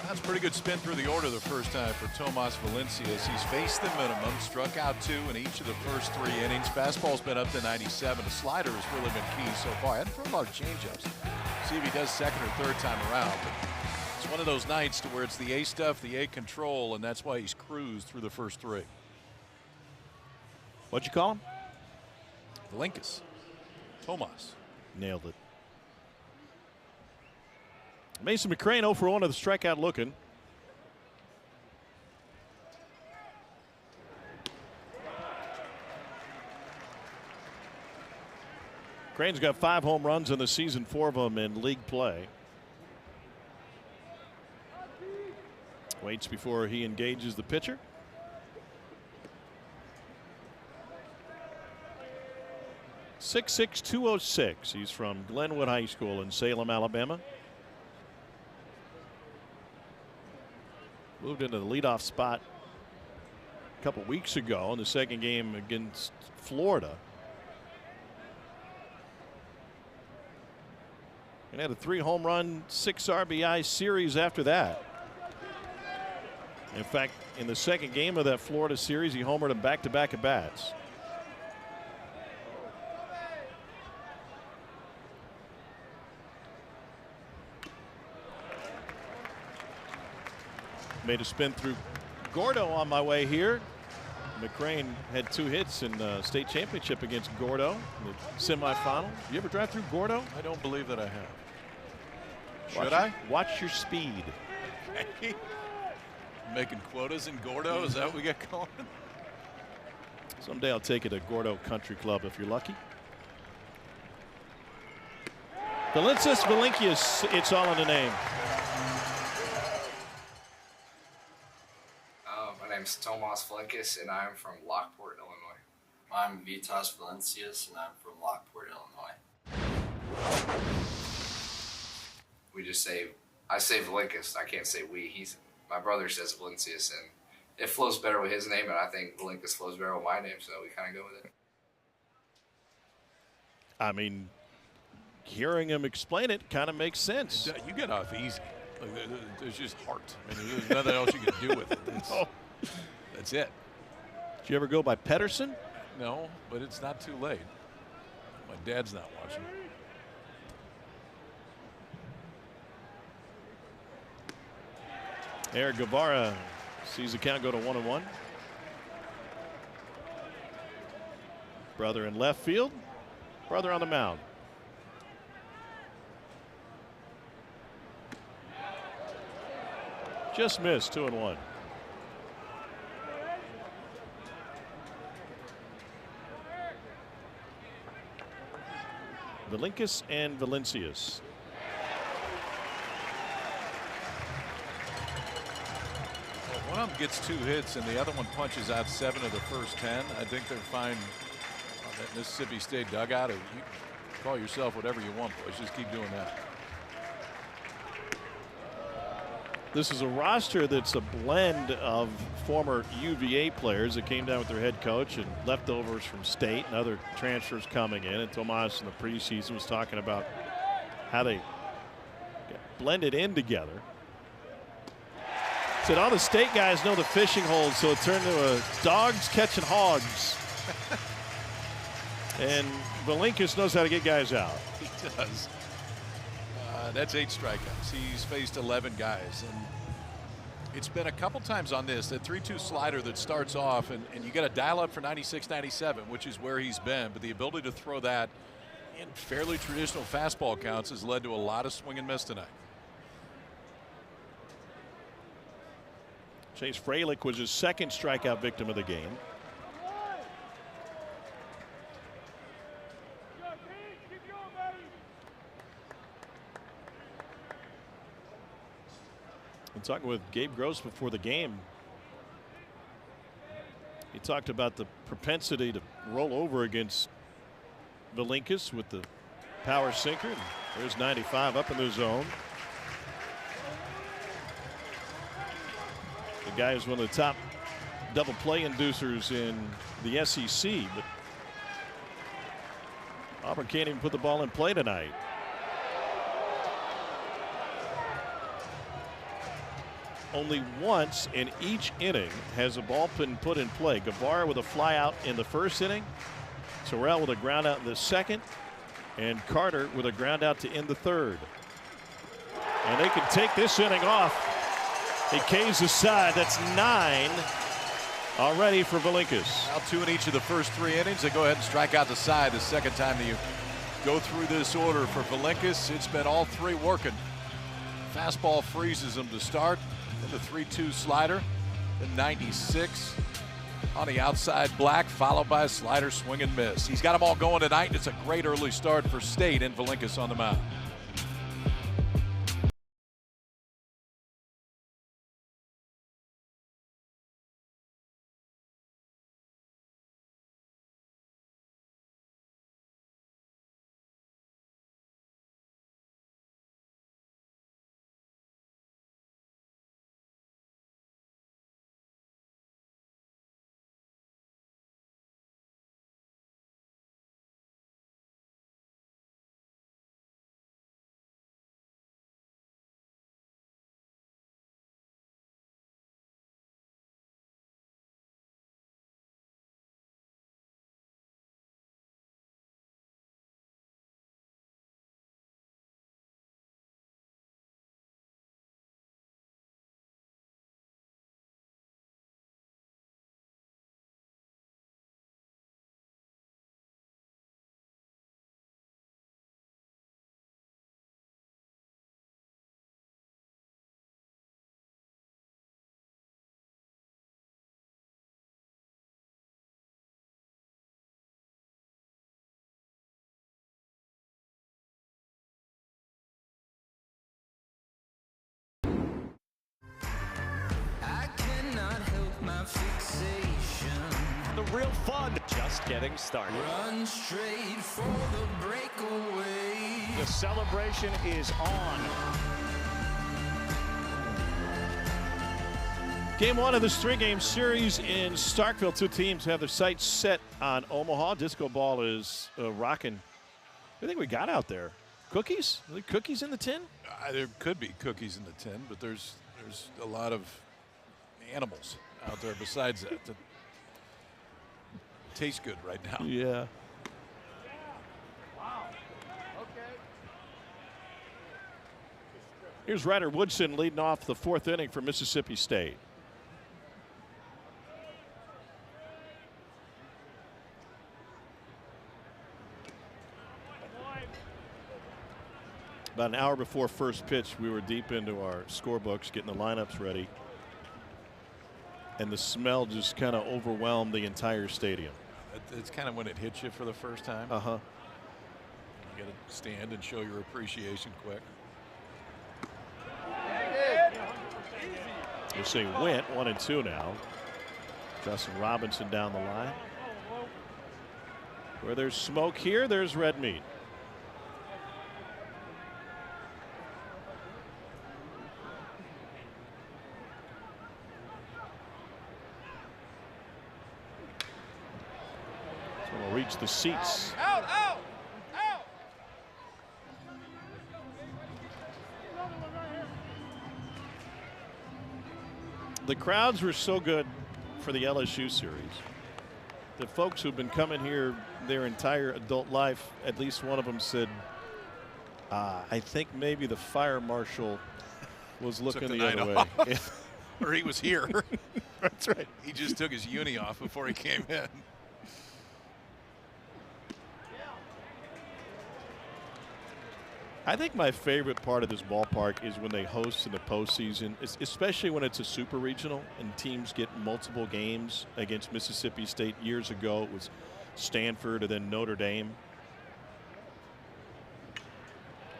That's a pretty good spin through the order the first time for Tomas Valencias. He's faced the minimum, struck out 2 in each of the first 3 innings. Fastball's been up to 97. The slider has really been key so far. I hadn't thrown a lot of changeups. See if he does second or third time around. But it's one of those nights to where it's the A stuff, the A control, and that's why he's cruised through the first 3. What'd you call him? Valencias. Tomas. Nailed it. Mason McCrane 0 for 1 of the strikeout looking. McCrane's got 5 home runs in the season, 4 of them in league play. Waits before he engages the pitcher. .6'6", 206. He's from Glenwood High School in Salem, Alabama. Moved into the leadoff spot a couple weeks ago in the second game against Florida. And had a 3 home run, 6 RBI series after that. In fact, in the second game of that Florida series, he homered him back-to-back at bats. Made a spin through Gordo on my way here. McCrane had 2 hits in the state championship against Gordo in the semifinal. You ever drive through Gordo? I don't believe that I have. Should I? Watch your speed. Okay. Making quotas in Gordo, is that what we got going? Someday I'll take you to Gordo Country Club if you're lucky. Valinkius, it's all in the name. My name's Tomas Valinkius, and I'm from Lockport, Illinois. I'm Vitas Valencius, and I'm from Lockport, Illinois. I say Valinkius. I can't say we. My brother says Valencius, and it flows better with his name, and I think Valinkius flows better with my name, so we kind of go with it. I mean, hearing him explain it kind of makes sense. You get off easy. Like, there's just heart. I mean, there's nothing else you can do with it. That's it. Did you ever go by Pedersen? No, but it's not too late. My dad's not watching. Eric Guevara sees the count go to 1-1. Brother in left field, brother on the mound. Just missed, 2-1. Valinkius and Valencius. One of them gets 2 hits and the other one punches out 7 of the first 10. I think they're fine on that Mississippi State dugout. You call yourself whatever you want, boys. Just keep doing that. This is a roster that's a blend of former UVA players that came down with their head coach and leftovers from state and other transfers coming in. And Tomas in the preseason was talking about how they blended in together. Said all the state guys know the fishing holes, so it turned to a dogs catching hogs. And Valinkius knows how to get guys out. He does. That's 8 strikeouts. He's faced 11 guys, and it's been a couple times on this, that 3-2 slider that starts off, and you got to dial up for 96, 97, which is where he's been, but the ability to throw that in fairly traditional fastball counts has led to a lot of swing and miss tonight. Chase Fralick was his 2nd strikeout victim of the game. I'm talking with Gabe Gross before the game. He talked about the propensity to roll over against Valinkius with the power sinker. And there's 95 up in the zone. The guy is one of the top double play inducers in the SEC, but Auburn can't even put the ball in play tonight. Only once in each inning has a ball been put in play. Guevara with a fly out in the 1st inning, Terrell with a ground out in the 2nd, and Carter with a ground out to end the 3rd. And they can take this inning off. He K's the side. That's 9 already for Valinkius. Now 2 in each of the first 3 innings. They go ahead and strike out the side the second time that you go through this order for Valinkius. It's been all 3 working. Fastball freezes him to start. Then the 3-2 slider, the 96. on the outside black, followed by a slider swing and miss. He's got them all going tonight, and it's a great early start for State, and Valinkas on the mound. The real fun just getting started. Run straight for the breakaway. The celebration is on. Game one of this three-game series in Starkville. Two teams have their sights set on Omaha. Disco ball is rocking. What do you think we got out there? Cookies? Are there cookies in the tin? There could be cookies in the tin, but there's a lot of animals out there besides that taste good right now. Yeah. Wow. Okay. Here's Ryder Woodson leading off the fourth inning for Mississippi State. About an hour before first pitch, we were deep into our scorebooks, getting the lineups ready. And the smell just kind of overwhelmed the entire stadium. It's kind of when it hits you for the first time. Uh-huh. You got to stand and show your appreciation quick. We'll say Went 1-2 now. Justin Robinson down the line. Where there's smoke here, there's red meat. So we'll reach the seats. Out, out, out. The crowds were so good for the LSU series. The folks who've been coming here their entire adult life, at least one of them said, I think maybe the fire marshal was looking the other way. Or he was here. That's right. He just took his uni off before he came in. I think my favorite part of this ballpark is when they host in the postseason, especially when it's a super regional and teams get multiple games against Mississippi State. Years ago, it was Stanford and then Notre Dame.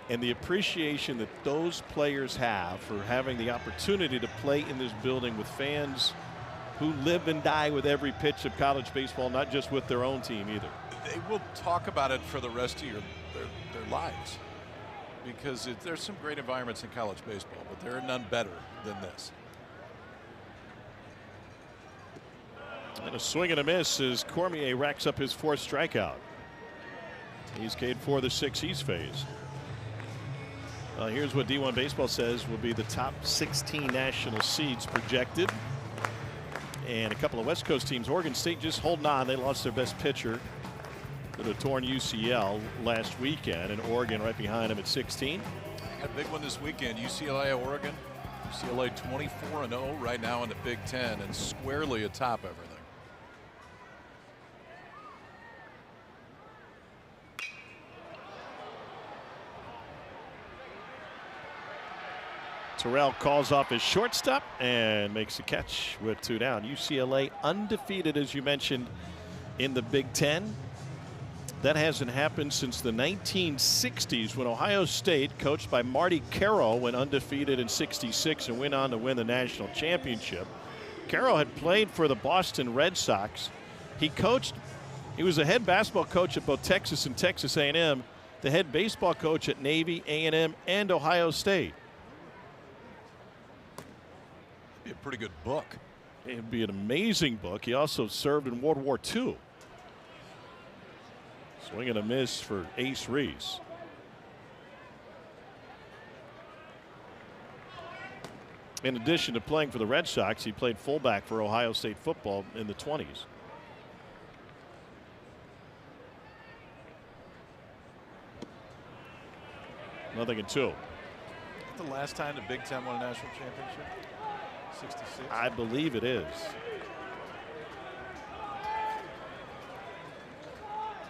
And the appreciation that those players have for having the opportunity to play in this building with fans who live and die with every pitch of college baseball, not just with their own team either. They will talk about it for the rest of their lives. Because there's some great environments in college baseball, but there are none better than this. And a swing and a miss as Cormier racks up his fourth strikeout. He's K'd for the 6 he's phased. Here's what D1 Baseball says will be the top 16 national seeds projected. And a couple of West Coast teams. Oregon State just holding on. They lost their best pitcher to the torn UCL last weekend, and Oregon right behind him at 16. Got a big one this weekend, UCLA, Oregon. UCLA 24-0 right now in the Big Ten and squarely atop everything. Terrell calls off his shortstop and makes a catch with 2 down. UCLA undefeated, as you mentioned, in the Big Ten. That hasn't happened since the 1960s when Ohio State, coached by Marty Carroll, went undefeated in '66 and went on to win the national championship. Carroll had played for the Boston Red Sox. He was a head basketball coach at both Texas and Texas A&M, the head baseball coach at Navy, A&M, and Ohio State. Be a pretty good book. It'd be an amazing book. He also served in World War II. Swing and a miss for Ace Reese. In addition to playing for the Red Sox, he played fullback for Ohio State football in the 20s. Nothing in 2. The last time the Big Ten won a national championship? 66? I believe it is.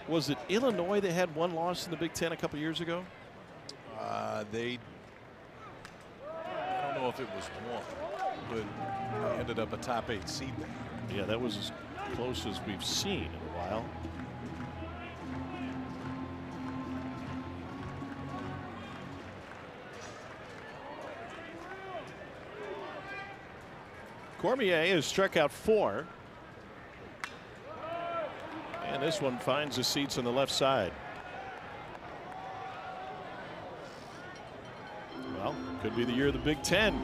Was it Illinois that had one loss in the Big Ten a couple years ago? I don't know if it was one, but they ended up a top 8 seed there. Yeah, that was as close as we've seen in a while. Cormier has struck out 4. And this one finds the seats on the left side. Well, could be the year of the Big Ten.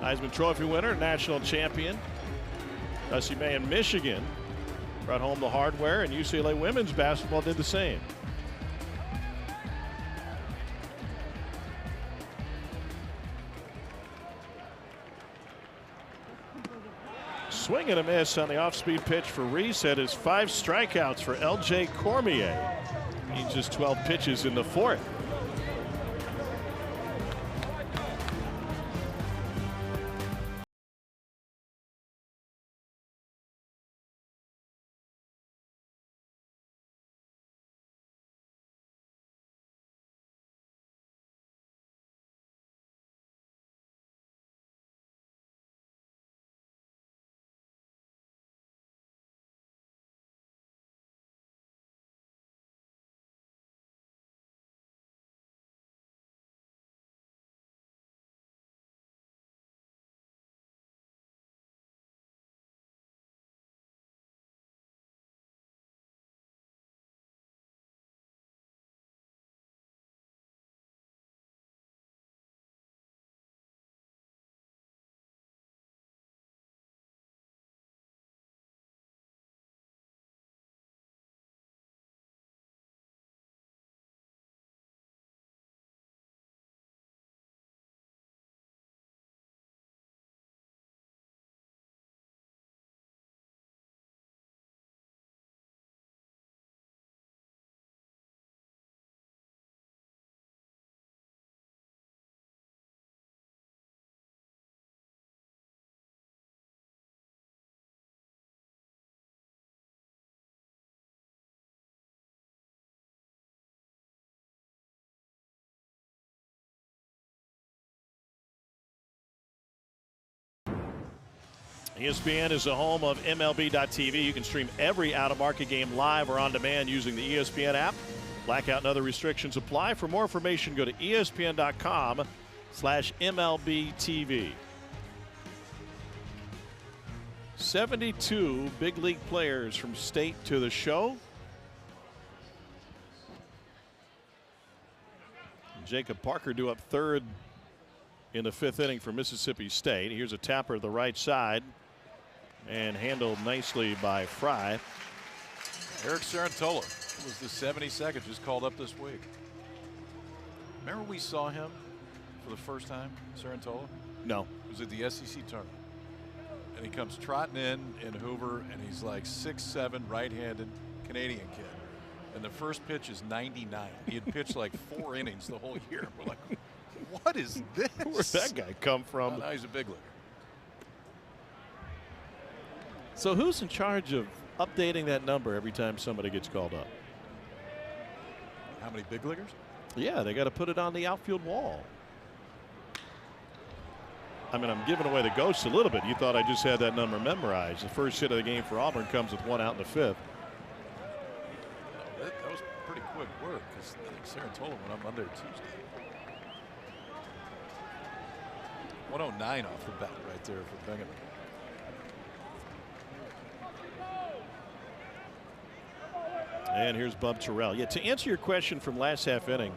Heisman Trophy winner, national champion. Dusty May in Michigan brought home the hardware, and UCLA women's basketball did the same. Swing and a miss on the off-speed pitch for Reese. That is 5 strikeouts for L.J. Cormier. He's just 12 pitches in the 4th. ESPN is the home of MLB.tv. You can stream every out-of-market game live or on demand using the ESPN app. Blackout and other restrictions apply. For more information, go to ESPN.com/MLBTV. 72 big league players from state to the show. Jacob Parker due up 3rd in the 5th inning for Mississippi State. Here's a tapper to the right side and handled nicely by Fry. Eric Sarantola was the 72nd, just called up this week. Remember we saw him for the first time, Sarantola? No. It was at the SEC tournament. And he comes trotting in Hoover, and he's like 6'7", right-handed Canadian kid. And the first pitch is 99. He had pitched like 4 innings the whole year. We're like, what is this? Where'd that guy come from? Now he's a big leaguer. So who's in charge of updating that number every time somebody gets called up? How many big leaguers? Yeah, they got to put it on the outfield wall. I mean, I'm giving away the ghost a little bit. You thought I just had that number memorized. The first hit of the game for Auburn comes with 1 out in the 5th. That was pretty quick work because I think Sarantola went up Monday or Tuesday. 109 off the bat right there for Bingham. And here's Bub Terrell. Yeah, to answer your question from last half inning.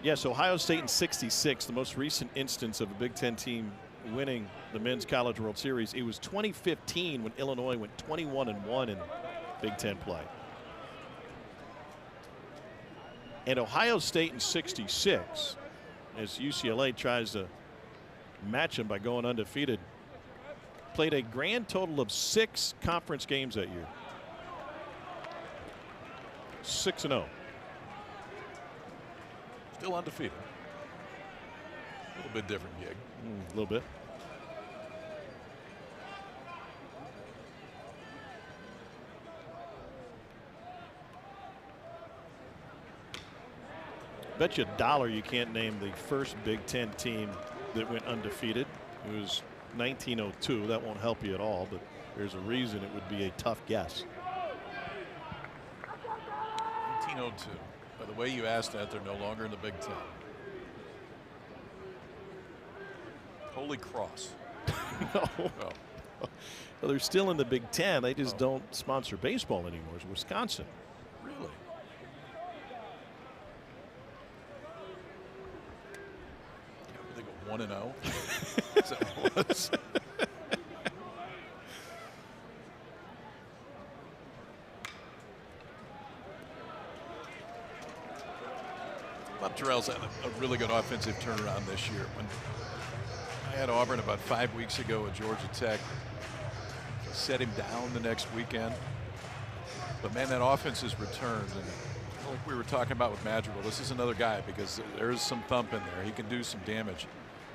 Yes, Ohio State in '66, the most recent instance of a Big Ten team winning the Men's College World Series. It was 2015 when Illinois went 21-1 in Big Ten play. And Ohio State in '66, as UCLA tries to match them by going undefeated, played a grand total of 6 conference games that year. 6-0. Still undefeated. A little bit different gig. A little bit. Bet you $1 you can't name the first Big Ten team that went undefeated. It was 1902. That won't help you at all, but there's a reason it would be a tough guess. 1902. By the way you asked that, they're no longer in the Big Ten. Holy Cross. No. Oh. Well, they're still in the Big Ten. They just don't sponsor baseball anymore. It's Wisconsin. Really? Yeah, they go 1-0. Is that what it was? Bob Terrell's had a really good offensive turnaround this year. When I had Auburn about 5 weeks ago at Georgia Tech, set him down the next weekend. But man, that offense has returned, and like we were talking about with Madrigal, this is another guy because there's some thump in there. He can do some damage.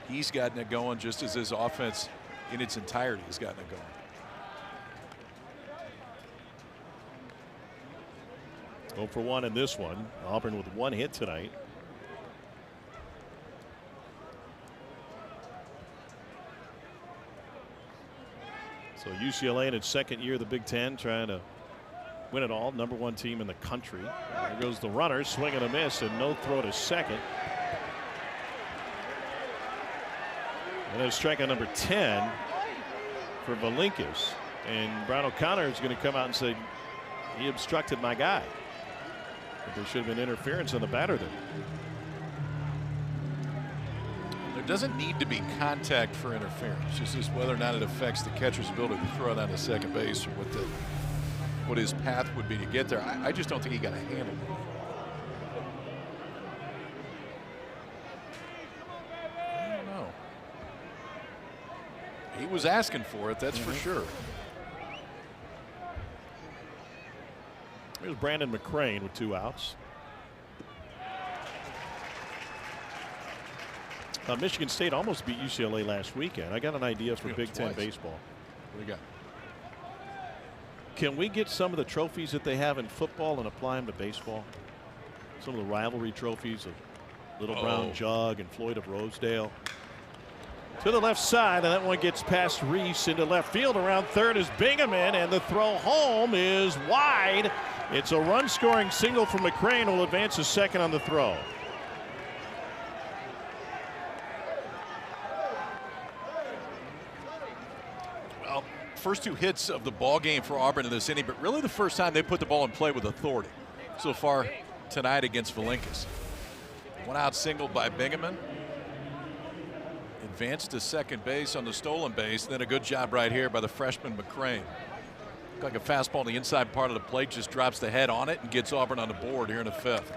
He's gotten it going just as his offense in its entirety has gotten it going. Oh for 1 in this one. Auburn with 1 hit tonight. So UCLA in its second year of the Big Ten, trying to win it all. #1 team in the country. There goes the runner, swing and a miss, and no throw to second. And then strikeout number 10 for Valinkas. And Brown O'Connor is going to come out and say he obstructed my guy. But there should have been interference on the batter there. There doesn't need to be contact for interference. It's just whether or not it affects the catcher's ability to throw it on to second base or what his path would be to get there. I just don't think he got a handle. I don't know. He was asking for it, that's for sure. Here's Brandon McCrane with 2 outs. Michigan State almost beat UCLA last weekend. I got an idea for Big Ten baseball. What do you got? Can we get some of the trophies that they have in football and apply them to baseball? Some of the rivalry trophies of Little Brown Jug and Floyd of Rosedale. To the left side, and that one gets past Reese into left field. Around third is Bingham in, and the throw home is wide. It's a run-scoring single from McCrane, who will advance to second on the throw. Well, first 2 hits of the ball game for Auburn in this inning, but really the first time they put the ball in play with authority so far tonight against Valinkas. 1 out single by Bingham. Advanced to second base on the stolen base. Then a good job right here by the freshman McCrane. Looked like a fastball on the inside part of the plate, just drops the head on it and gets Auburn on the board here in the 5th.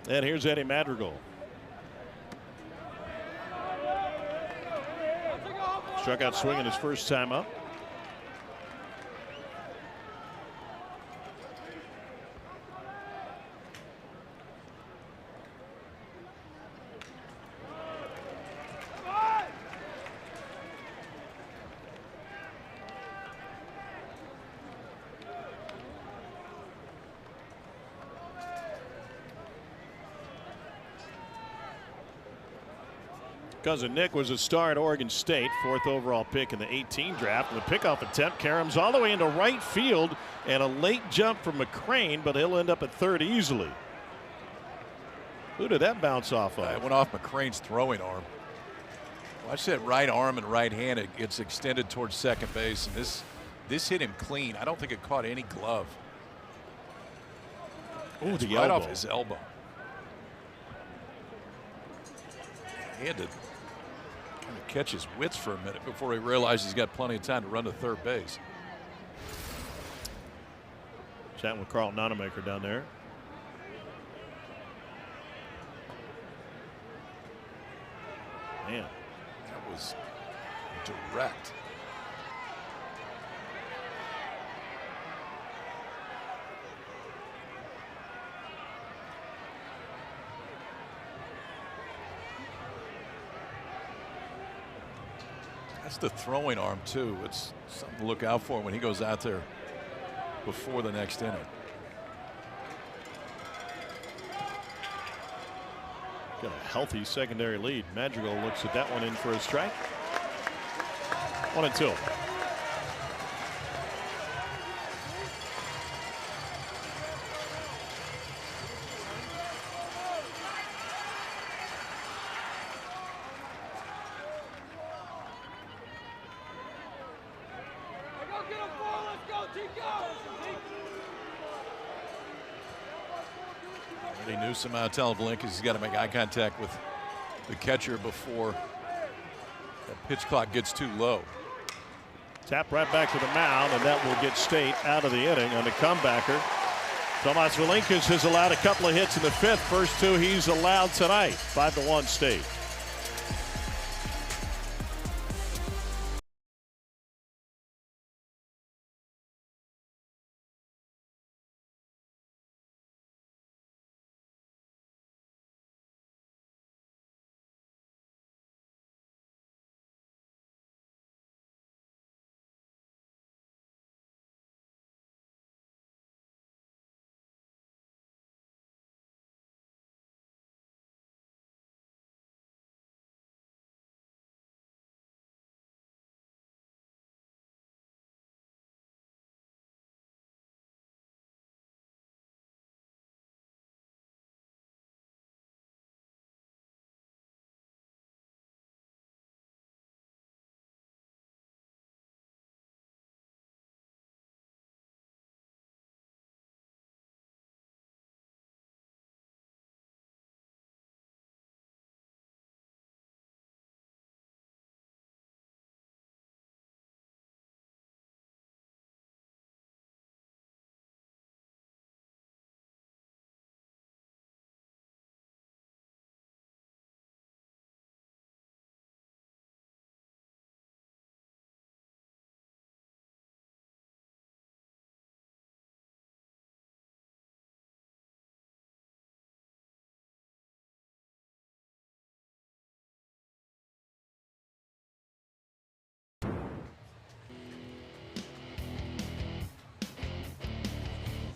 And here's Eddie Madrigal. Struck out swinging his first time up. Cousin Nick was a star at Oregon State, 4th overall pick in the 18 draft. And the pickoff attempt caroms all the way into right field, and a late jump from McCrane, but he'll end up at third easily. Who did that bounce off of? It went off McCrane's throwing arm. Watch that right arm and right hand. It gets extended towards second base, and this hit him clean. I don't think it caught any glove. Oh, the right elbow. off his elbow. He had to kind of catch his wits for a minute before he realized he's got plenty of time to run to third base. Chatting with Carl Nonemaker down there. Man, that was direct. That's the throwing arm too. It's something to look out for when he goes out there before the next inning. Got a healthy secondary lead. Madrigal looks at that one in for a strike. 1-2. Newsom out telling Valinkas he's got to make eye contact with the catcher before that pitch clock gets too low. Tap right back to the mound, and that will get State out of the inning on the comebacker. Tomas Valinkas has allowed a couple of hits in the 5th. First 2 he's allowed tonight. 5-1 State.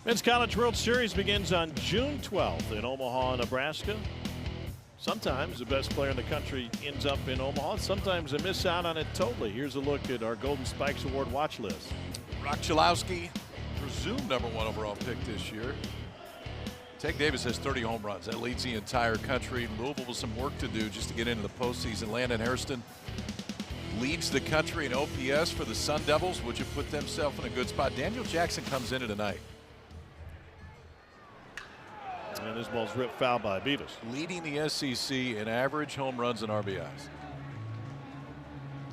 Men's College World Series begins on June 12th in Omaha, Nebraska. Sometimes the best player in the country ends up in Omaha. Sometimes they miss out on it totally. Here's a look at our Golden Spikes Award watch list. Rock Chalowski, presumed #1 overall pick this year. Ted Davis has 30 home runs. That leads the entire country. Louisville with some work to do just to get into the postseason. Landon Hairston leads the country in OPS for the Sun Devils, which have put themselves in a good spot. Daniel Jackson comes into tonight. And this ball's ripped foul by Beavis. Leading the SEC in average home runs and RBIs.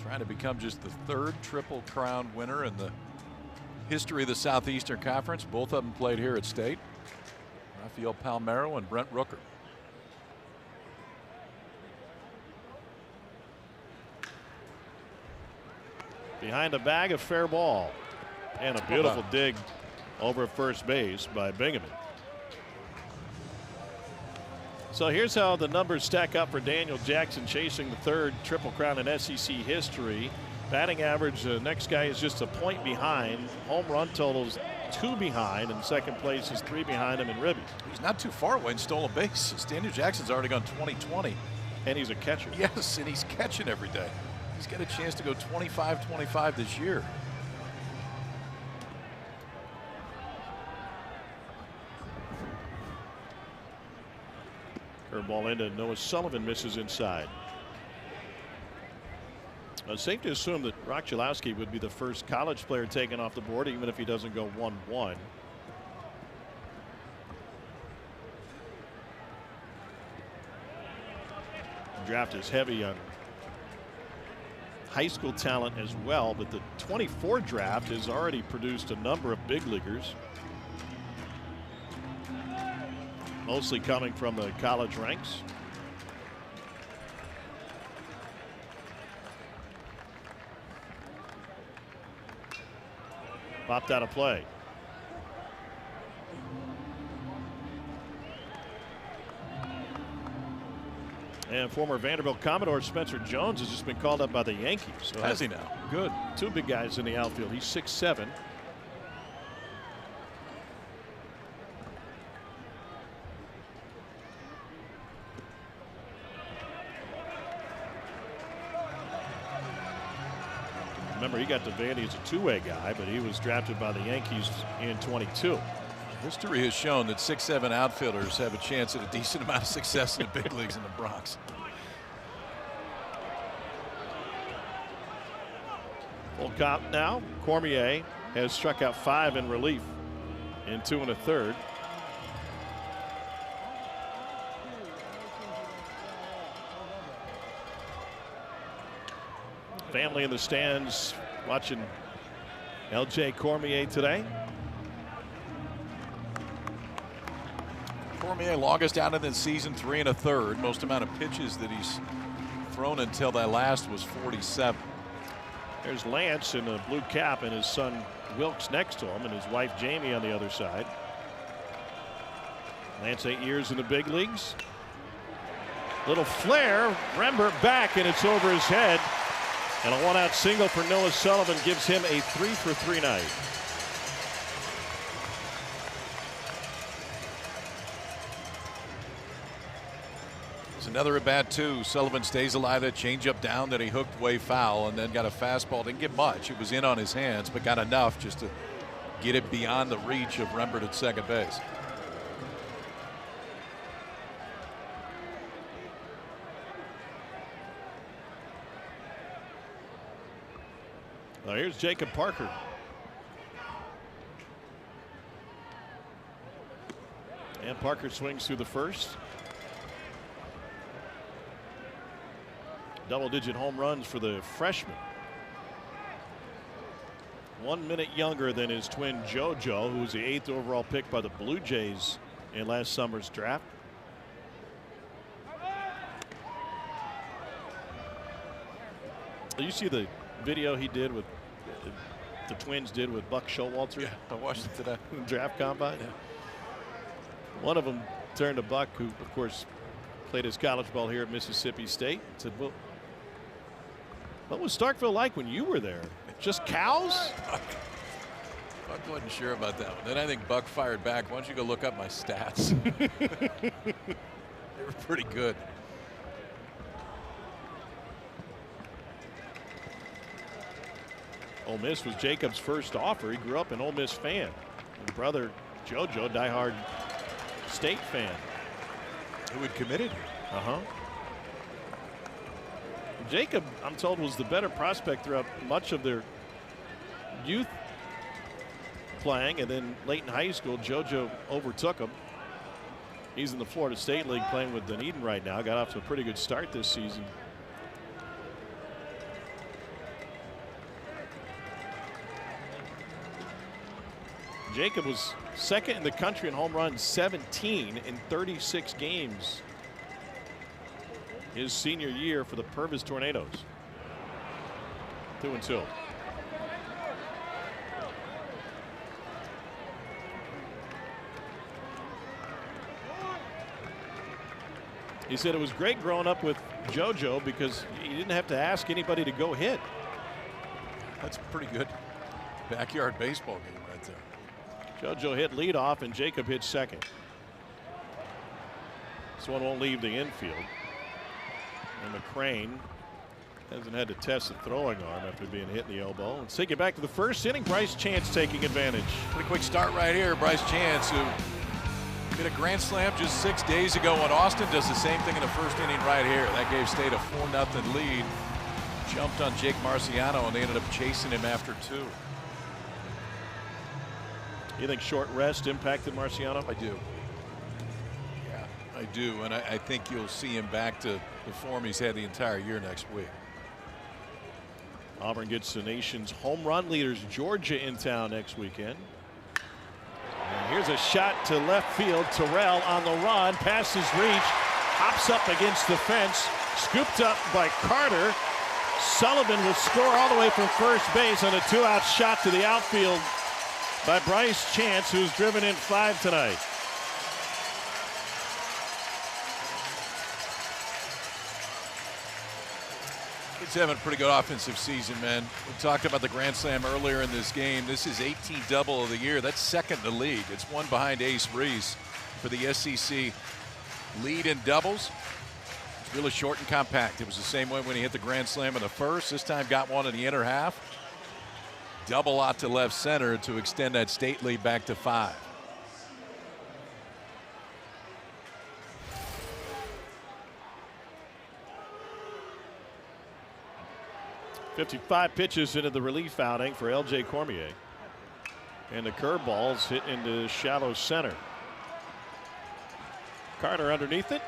Trying to become just the 3rd Triple Crown winner in the history of the Southeastern Conference. Both of them played here at State. Rafael Palmeiro and Brent Rooker. Behind the bag, a fair ball. And a beautiful dig over at first base by Bingaman. So here's how the numbers stack up for Daniel Jackson, chasing the 3rd Triple Crown in SEC history. Batting average, the next guy is just a point behind. Home run totals 2 behind, and second place is 3 behind him in Ribby. He's not too far away in stolen bases. Daniel Jackson's already gone 20-20 And he's a catcher. Yes, and he's catching every day. He's got a chance to go 25-25 this year. Curveball into Noah Sullivan, misses inside. Safe to assume that Rock Chalowski would be the first college player taken off the board, even if he doesn't go 1-1. Draft is heavy on high school talent as well, but the 24 draft has already produced a number of big leaguers, mostly coming from the college ranks. Popped out of play. And former Vanderbilt Commodore Spencer Jones has just been called up by the Yankees. So has he now? Good. Two big guys in the outfield. He's 6'7". Remember, he got to Vandy as a two-way guy, but he was drafted by the Yankees in 22. History has shown that 6'7" outfielders have a chance at a decent amount of success in the big leagues in the Bronx. Full count now. Cormier has struck out 5 in relief in 2 1/3. Family in the stands watching L.J. Cormier today. Cormier longest out of the season, 3 1/3. Most amount of pitches that he's thrown until that last was 47. There's Lance in a blue cap and his son Wilkes next to him and his wife Jamie on the other side. Lance 8 years in the big leagues. Little flare, Rembert back, and it's over his head. And a 1-out single for Noah Sullivan gives him a 3-for-3 night. There's another at bat too. Sullivan stays alive. That changeup down that he hooked way foul, and then got a fastball. Didn't get much. It was in on his hands, but got enough just to get it beyond the reach of Rembert at second base. Now here's Jacob Parker. And Parker swings through the first. Double-digit home runs for the freshman. 1 minute younger than his twin JoJo, who was the 8th overall pick by the Blue Jays in last summer's draft. You see the video he did with the Twins did with Buck Showalter? Yeah, I watched it today. Draft combine. Yeah. One of them turned to Buck, who of course played his college ball here at Mississippi State, and said, "Well, what was Starkville like when you were there? Just cows?" Buck wasn't sure about that one. Then I think Buck fired back. Why don't you go look up my stats? They were pretty good. Ole Miss was Jacob's first offer. He grew up an Ole Miss fan. And brother JoJo, diehard State fan. Who had committed? Jacob, I'm told, was the better prospect throughout much of their youth playing, and then late in high school, JoJo overtook him. He's in the Florida State League playing with Dunedin right now. Got off to a pretty good start this season. Jacob was second in the country in home runs, 17 in 36 games his senior year for the Purvis Tornadoes. 2-2. He said it was great growing up with JoJo because he didn't have to ask anybody to go hit. That's a pretty good backyard baseball game right there. JoJo hit leadoff and Jacob hit second. This one won't leave the infield. And McCrane hasn't had to test the throwing arm after being hit in the elbow. Let's take it back to the first inning. Bryce Chance taking advantage. Pretty quick start right here. Bryce Chance, who hit a grand slam just 6 days ago in Austin, does the same thing in the first inning right here. That gave State a 4-0 lead. Jumped on Jake Marciano, and they ended up chasing him after 2. You think short rest impacted Marciano? I do. Yeah, I do. And I think you'll see him back to the form he's had the entire year next week. Auburn gets the nation's home run leaders, Georgia, in town next weekend. And here's a shot to left field. Terrell on the run, passes reach, hops up against the fence, scooped up by Carter. Sullivan will score all the way from first base on a 2-out shot to the outfield by Bryce Chance, who's driven in 5 tonight. He's having a pretty good offensive season, man. We talked about the grand slam earlier in this game. This is 18th double of the year. That's second in the league. It's one behind Ace Reese for the SEC lead in doubles. It's really short and compact. It was the same way when he hit the grand slam in the first. This time got one in the inner half. Double out to left center to extend that state lead back to 5. .55 pitches into the relief outing for L.J. Cormier. And the curveball's hit into shallow center. Carter underneath it.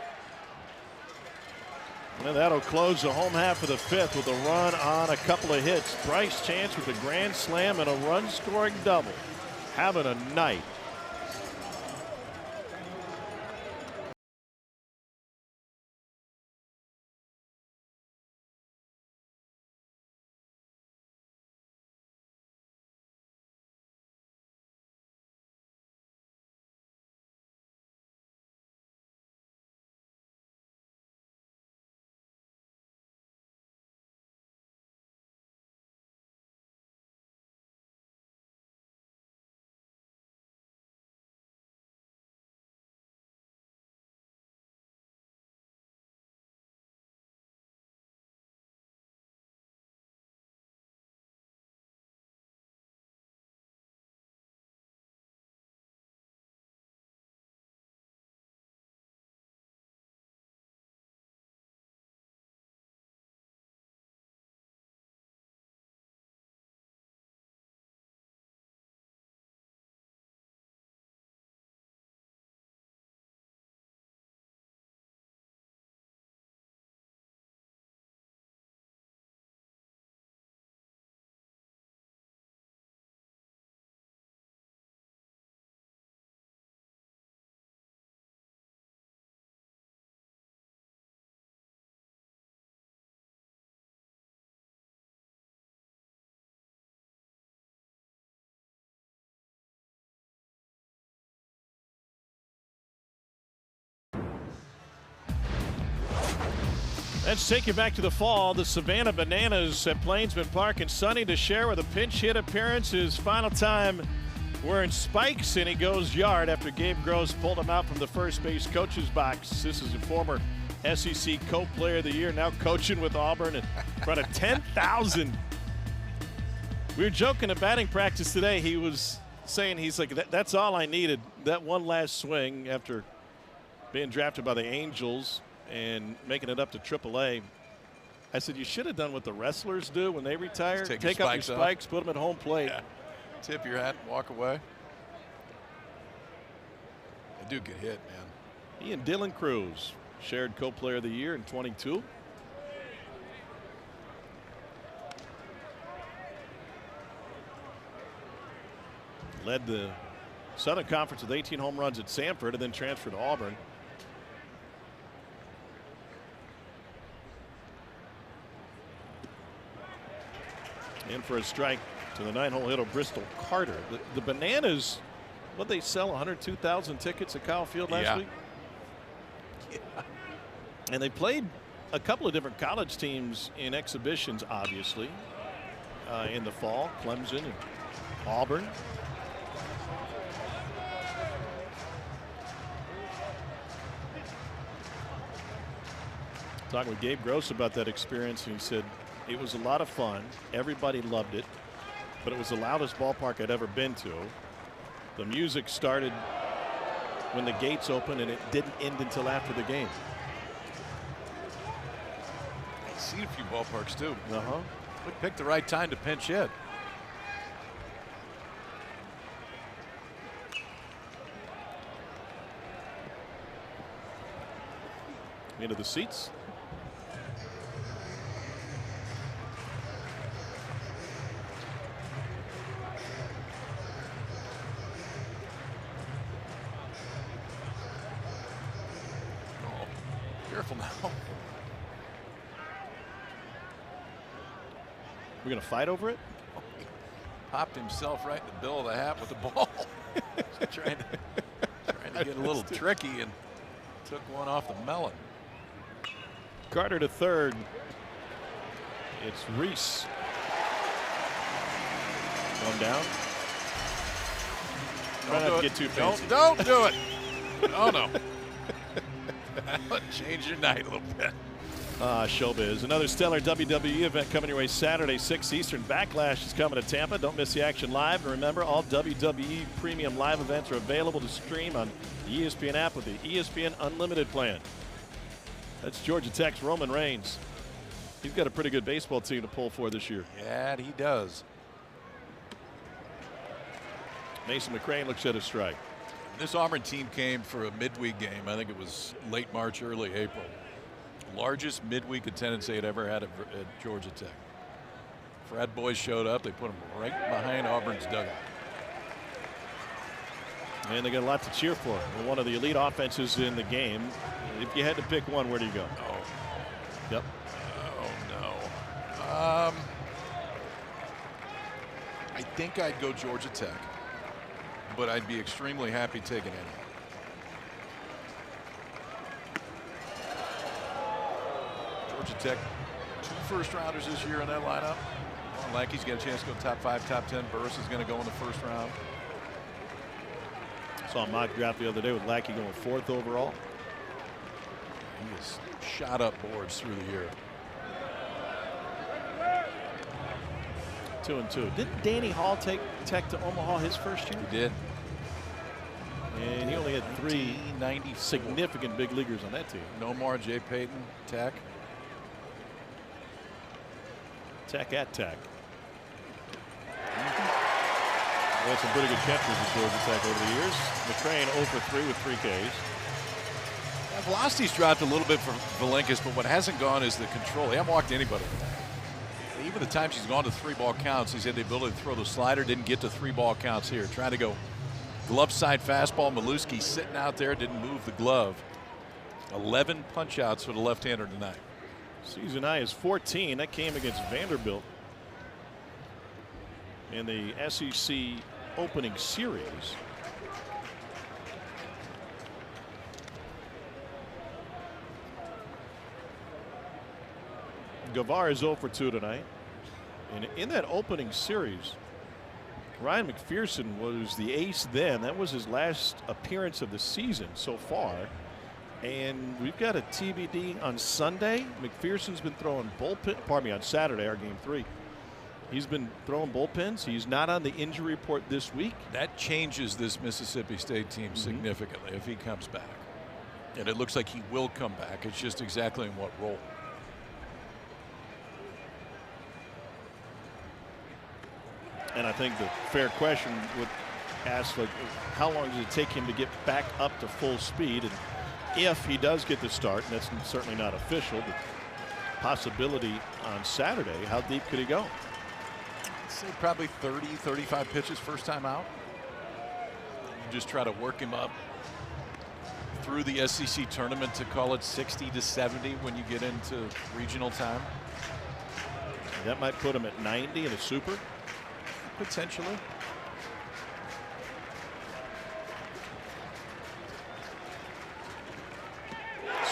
And that'll close the home half of the 5th with a run on a couple of hits. Bryce Chance with a grand slam and a run-scoring double. Having a night. Let's take you back to the fall. The Savannah Bananas at Plainsman Park, and Sonny DeShare with a pinch hit appearance. His final time wearing spikes, and he goes yard after Gabe Gross pulled him out from the first base coach's box. This is a former SEC Co-Player of the Year, now coaching with Auburn in front of 10,000. We were joking at batting practice today. He was saying, he's like, that's all I needed, that one last swing after being drafted by the Angels and making it up to AAA. I said, you should have done what the wrestlers do when they retire. Take up your spikes, put them at home plate. Yeah. Tip your hat and walk away. They do get hit, man. He and Dylan Cruz shared Co-Player of the Year in 22. Led the Southern Conference with 18 home runs at Samford and then transferred to Auburn. In for a strike to the 9-hole hitter Bristol Carter. The Bananas, what they sell 102,000 tickets at Kyle Field last week? Yeah. And they played a couple of different college teams in exhibitions, obviously, in the fall. Clemson and Auburn. Talking with Gabe Gross about that experience, and he said it was a lot of fun. Everybody loved it, but it was the loudest ballpark I'd ever been to. The music started when the gates opened, and it didn't end until after the game. I've seen a few ballparks too. Uh-huh. We picked the right time to pinch hit. Into the seats. Careful now. We're going to fight over it? He popped himself right in the bill of the hat with the ball. trying to get a little tricky and took one off the melon. Carter to third. It's Reese. One down. Try not to get too fancy. Don't do it. Oh no. Change your night a little bit. Showbiz. Another stellar WWE event coming your way Saturday, 6 Eastern. Backlash is coming to Tampa. Don't miss the action live. And remember, all WWE premium live events are available to stream on the ESPN app with the ESPN Unlimited plan. That's Georgia Tech's Roman Reigns. He's got a pretty good baseball team to pull for this year. Yeah, he does. Mason McCrane looks at a strike. This Auburn team came for a midweek game. I think it was late March, early April. Largest midweek attendance they had ever had at Georgia Tech. Frat boys showed up. They put them right behind Auburn's dugout. And they got a lot to cheer for. They're one of the elite offenses in the game. If you had to pick one, where do you go? Oh. Yep. Oh, no. I think I'd go Georgia Tech, but I'd be extremely happy taking any. Georgia Tech, 2 first-rounders this year in that lineup. Lackey's got a chance to go top 5, top 10. Burris is going to go in the first round. Saw a mock draft the other day with Lackey going 4th overall. He has shot up boards through the year. 2-2. Didn't Danny Hall take Tech to Omaha his first year? He did. And he only had 3 significant big leaguers on that team. Nomar, Jay Payton, Tech. Tech at Tech. They had some pretty good catchers at Georgia Tech over the years. McCrane 0 for 3 with 3 Ks. Yeah, velocity's dropped a little bit for Valenkis, but what hasn't gone is the control. He hasn't walked anybody. Even the times he's gone to 3-ball counts, he's had the ability to throw the slider, didn't get to 3-ball counts here. Trying to go glove side fastball. Maluski sitting out there, didn't move the glove. 11 punch outs for the left-hander tonight. Season high is 14. That came against Vanderbilt in the SEC opening series. Guevara is 0 for 2 tonight. And in that opening series, Ryan McPherson was the ace then. That was his last appearance of the season so far. And we've got a TBD on Sunday. McPherson's been throwing on Saturday, our game 3. He's been throwing bullpens. He's not on the injury report this week. That changes this Mississippi State team significantly if he comes back. And it looks like he will come back. It's just exactly in what role. And I think the fair question would ask, like, how long does it take him to get back up to full speed? And if he does get the start, and that's certainly not official, but possibility on Saturday, how deep could he go? I'd say probably 30, 35 pitches first time out. You just try to work him up through the SEC tournament to call it 60 to 70 when you get into regional time. That might put him at 90 in a super. Potentially.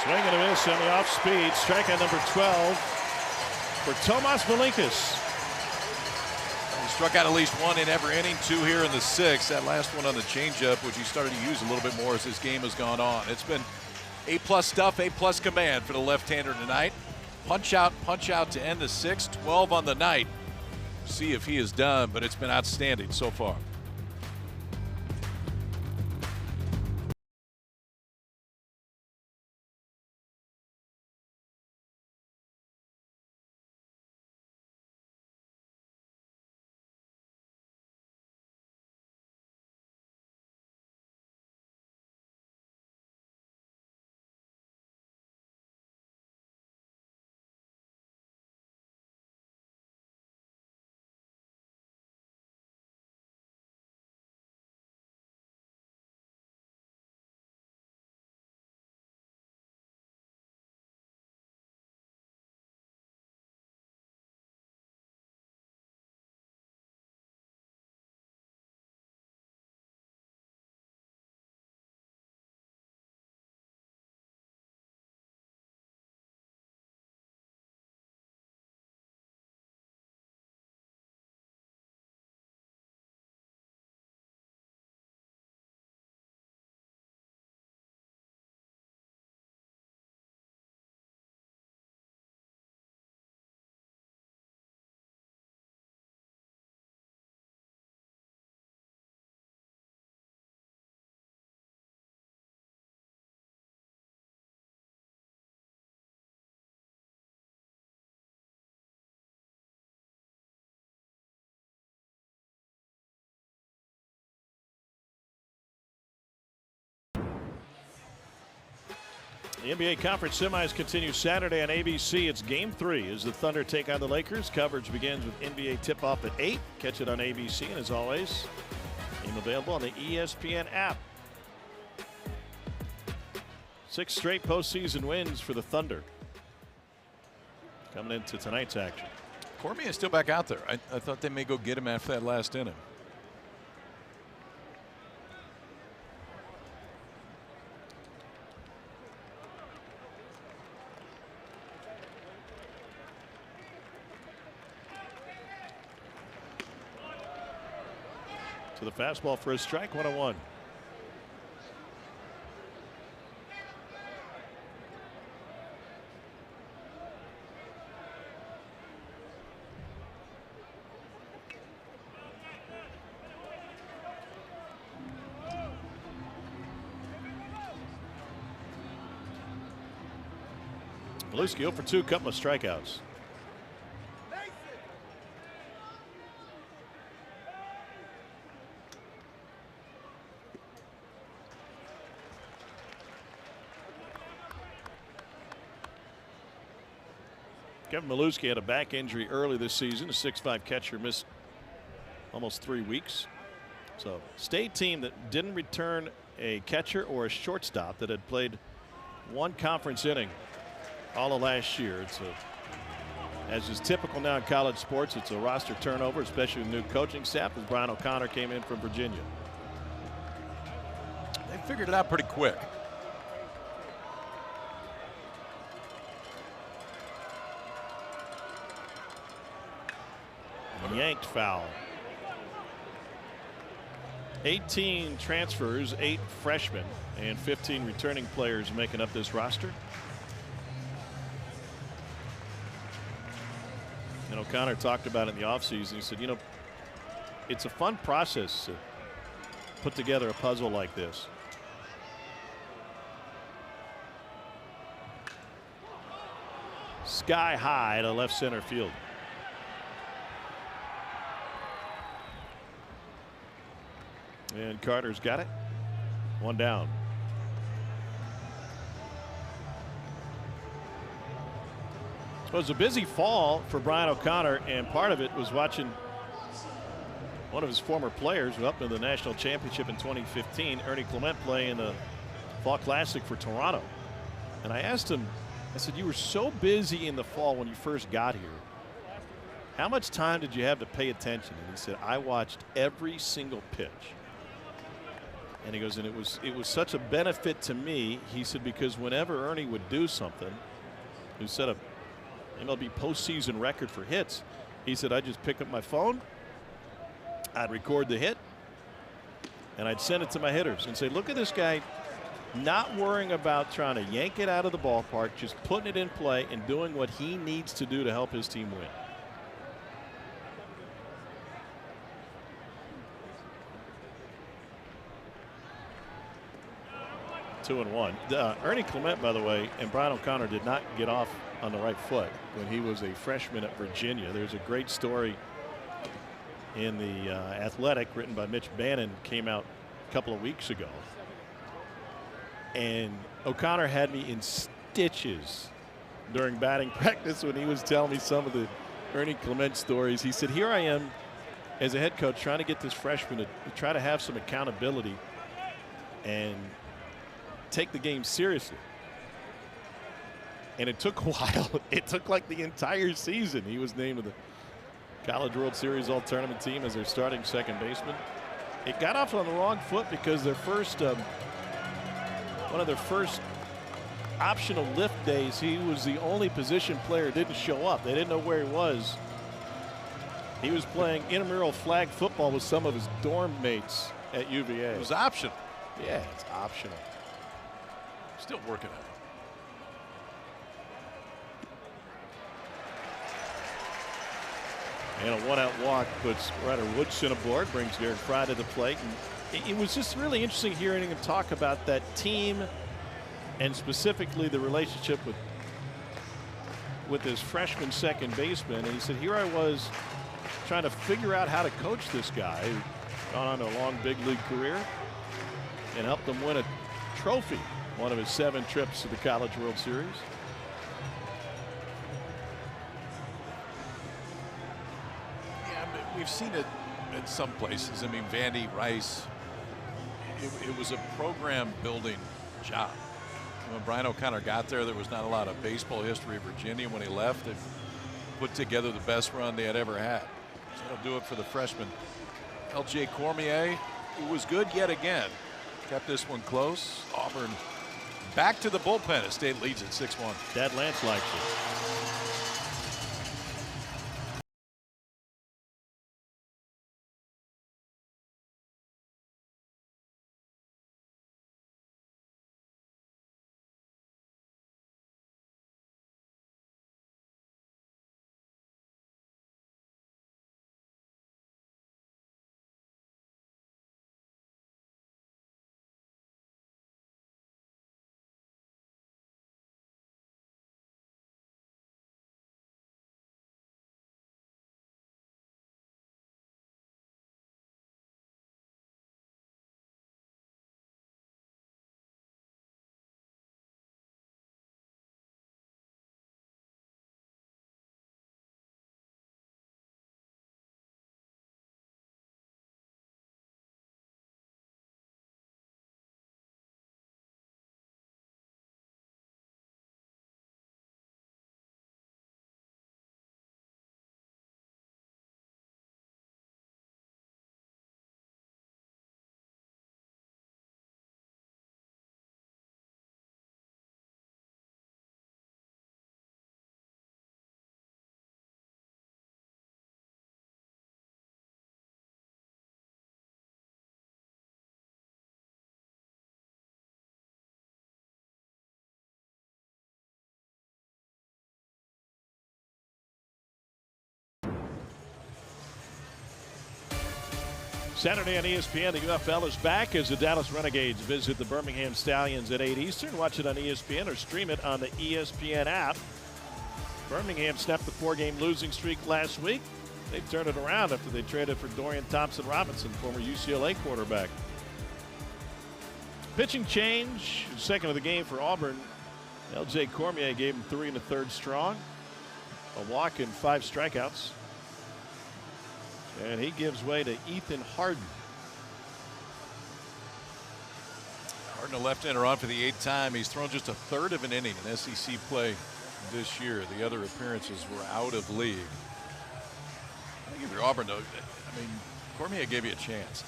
Swing and a miss on the off speed. Strikeout number 12 for Tomas Valenkis. He struck out at least 1 in every inning, 2 here in the 6th. That last one on the changeup, which he started to use a little bit more as this game has gone on. It's been A-plus stuff, A-plus command for the left-hander tonight. Punch out to end the sixth. 12 on the night. See if he is done, but it's been outstanding so far. The NBA Conference Semis continue Saturday on ABC. It's Game 3 as the Thunder take on the Lakers. Coverage begins with NBA tip-off at 8. Catch it on ABC, and as always, game available on the ESPN app. 6 straight postseason wins for the Thunder coming into tonight's action. Cormier is still back out there. I thought they may go get him after that last inning. To the fastball for a strike, 1-1. Maluski 0 for 2, couple of strikeouts. Kevin Maluski had a back injury early this season. A 6'5" catcher missed almost 3 weeks. So state team that didn't return a catcher or a shortstop that had played 1 conference inning all of last year. It's as is typical now in college sports, it's a roster turnover, especially with new coaching staff, as Brian O'Connor came in from Virginia. They figured it out pretty quick. Yanked foul. 18 transfers, 8 freshmen, and 15 returning players making up this roster. And O'Connor talked about it in the offseason. He said, you know, it's a fun process to put together a puzzle like this. Sky high to left center field. And Carter's got it. 1 down. It was a busy fall for Brian O'Connor, and part of it was watching one of his former players who up in the national championship in 2015, Ernie Clement, play in the Fall Classic for Toronto. And I asked him, I said, you were so busy in the fall when you first got here. How much time did you have to pay attention? And he said, I watched every single pitch. And he goes, and it was such a benefit to me. He said, because whenever Ernie would do something, who set a MLB postseason record for hits, he said, I'd just pick up my phone, I'd record the hit, and I'd send it to my hitters and say, look at this guy not worrying about trying to yank it out of the ballpark, just putting it in play and doing what he needs to do to help his team win. Two and one. Ernie Clement, by the way, and Brian O'Connor did not get off on the right foot when he was a freshman at Virginia. There's a great story in the Athletic written by Mitch Bannon, came out a couple of weeks ago. And O'Connor had me in stitches during batting practice when he was telling me some of the Ernie Clement stories. He said, here I am as a head coach trying to get this freshman to try to have some accountability and take the game seriously. And it took a while. It took like the entire season. He was named to the College World Series All-Tournament team as their starting second baseman. It got off on the wrong foot because their first, one of their first optional lift days, he was the only position player who didn't show up. They didn't know where he was. He was playing intramural flag football with some of his dorm mates at UVA. It was optional. Yeah, it's optional. Still working on it. And a one-out walk puts Ryder Woodson aboard, brings Derek Fry to the plate. And it was just really interesting hearing him talk about that team and specifically the relationship with his freshman second baseman. And he said, here I was trying to figure out how to coach this guy who'd gone on a long big league career and helped him win a trophy, one of his 7 trips to the College World Series. We've seen it at some places. I mean, Vandy, Rice, it was a program building job. When Brian O'Connor got there was not a lot of baseball history of Virginia. When he left, they put together the best run they had ever had. So they'll do it for the freshman. L.J. Cormier, who was good yet again, kept this one close. Auburn back to the bullpen as State leads at 6-1. Dad Lance likes it. Saturday on ESPN, the UFL is back as the Dallas Renegades visit the Birmingham Stallions at 8 Eastern. Watch it on ESPN or stream it on the ESPN app. Birmingham snapped the 4-game losing streak last week. They turned it around after they traded for Dorian Thompson-Robinson, former UCLA quarterback. Pitching change, second of the game for Auburn. L.J. Cormier gave him 3 1/3 strong, a walk and 5 strikeouts. And he gives way to Ethan Harden. Harden, a left-hander, on for the 8th time. He's thrown just a third of an inning in SEC play this year. The other appearances were out of league. I give you Auburn, though. I mean, Cormier gave you a chance.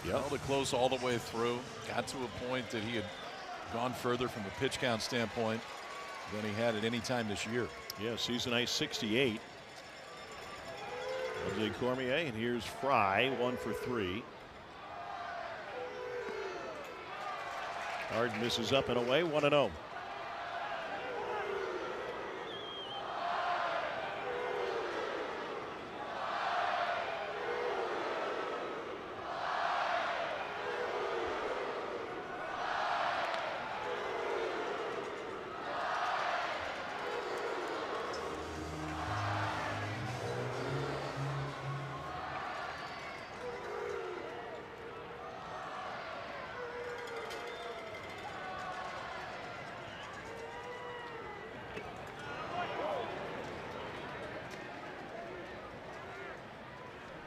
Held it close all the way through. Got to a point that he had gone further from a pitch count standpoint than he had at any time this year. Yeah, season high 68. L.J. Cormier, and here's Fry, 1 for 3. Hard misses up and away, 1-0.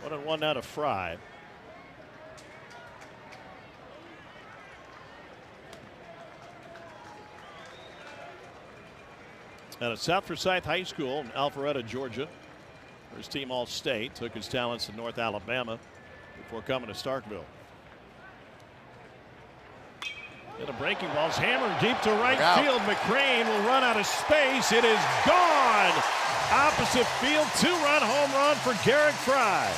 One and one now to Fry. Out of South Forsyth High School in Alpharetta, Georgia. His team All-State, took his talents to North Alabama before coming to Starkville. And a breaking ball's hammered deep to right field. McCrane will run out of space. It is gone. Opposite field, 2-run home run for Garrett Fry.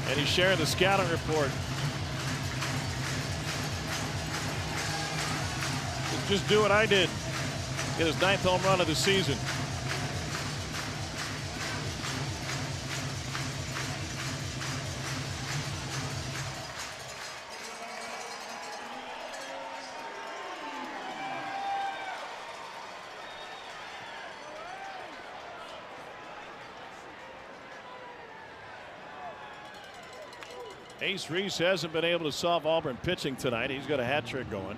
And he's sharing the scouting report. Just do what I did. Get his 9th home run of the season. Ace Reese hasn't been able to solve Auburn pitching tonight. He's got a hat trick going.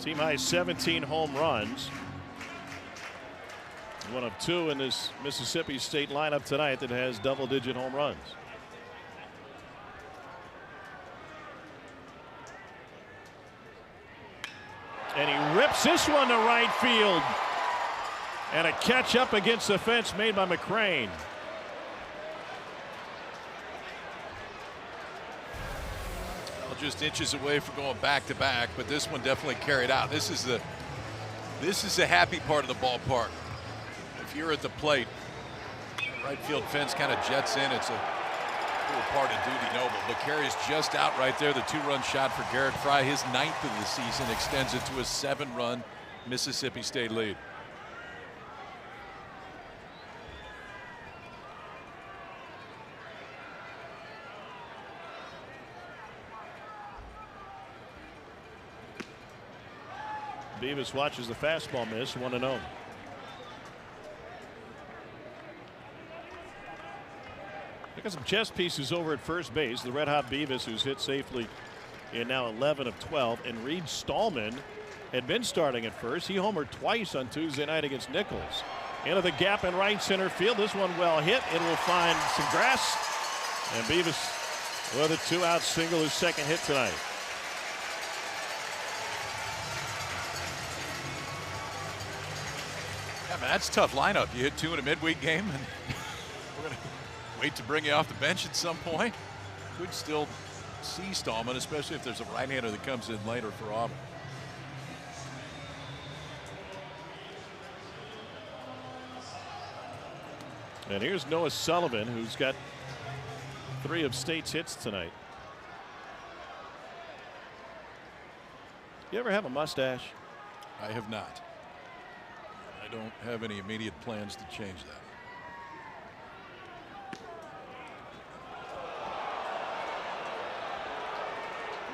Team high 17 home runs. One of 2 in this Mississippi State lineup tonight that has double-digit home runs. And he rips this one to right field. And a catch up against the fence made by McCrane. Well, just inches away from going back to back, but this one definitely carried out. This is the happy part of the ballpark. If you're at the plate, the right field fence kind of jets in. It's a little part of duty noble, but carries just out right there. The 2-run shot for Garrett Fry, his 9th of the season, extends it to a 7-run Mississippi State lead. Beavis watches the fastball miss, 1-0. Look at some chess pieces over at first base. The red hot Beavis, who's hit safely in now 11 of 12. And Reed Stallman had been starting at first. He homered twice on Tuesday night against Nichols. Into the gap in right center field. This one well hit. It will find some grass. And Beavis with a 2-out single, his 2nd hit tonight. Yeah, man, that's a tough lineup. You hit 2 in a midweek game, and we're going to wait to bring you off the bench at some point. Could still see Stallman, especially if there's a right-hander that comes in later for Auburn. And here's Noah Sullivan, who's got 3 of State's hits tonight. You ever have a mustache? I have not. I don't have any immediate plans to change that.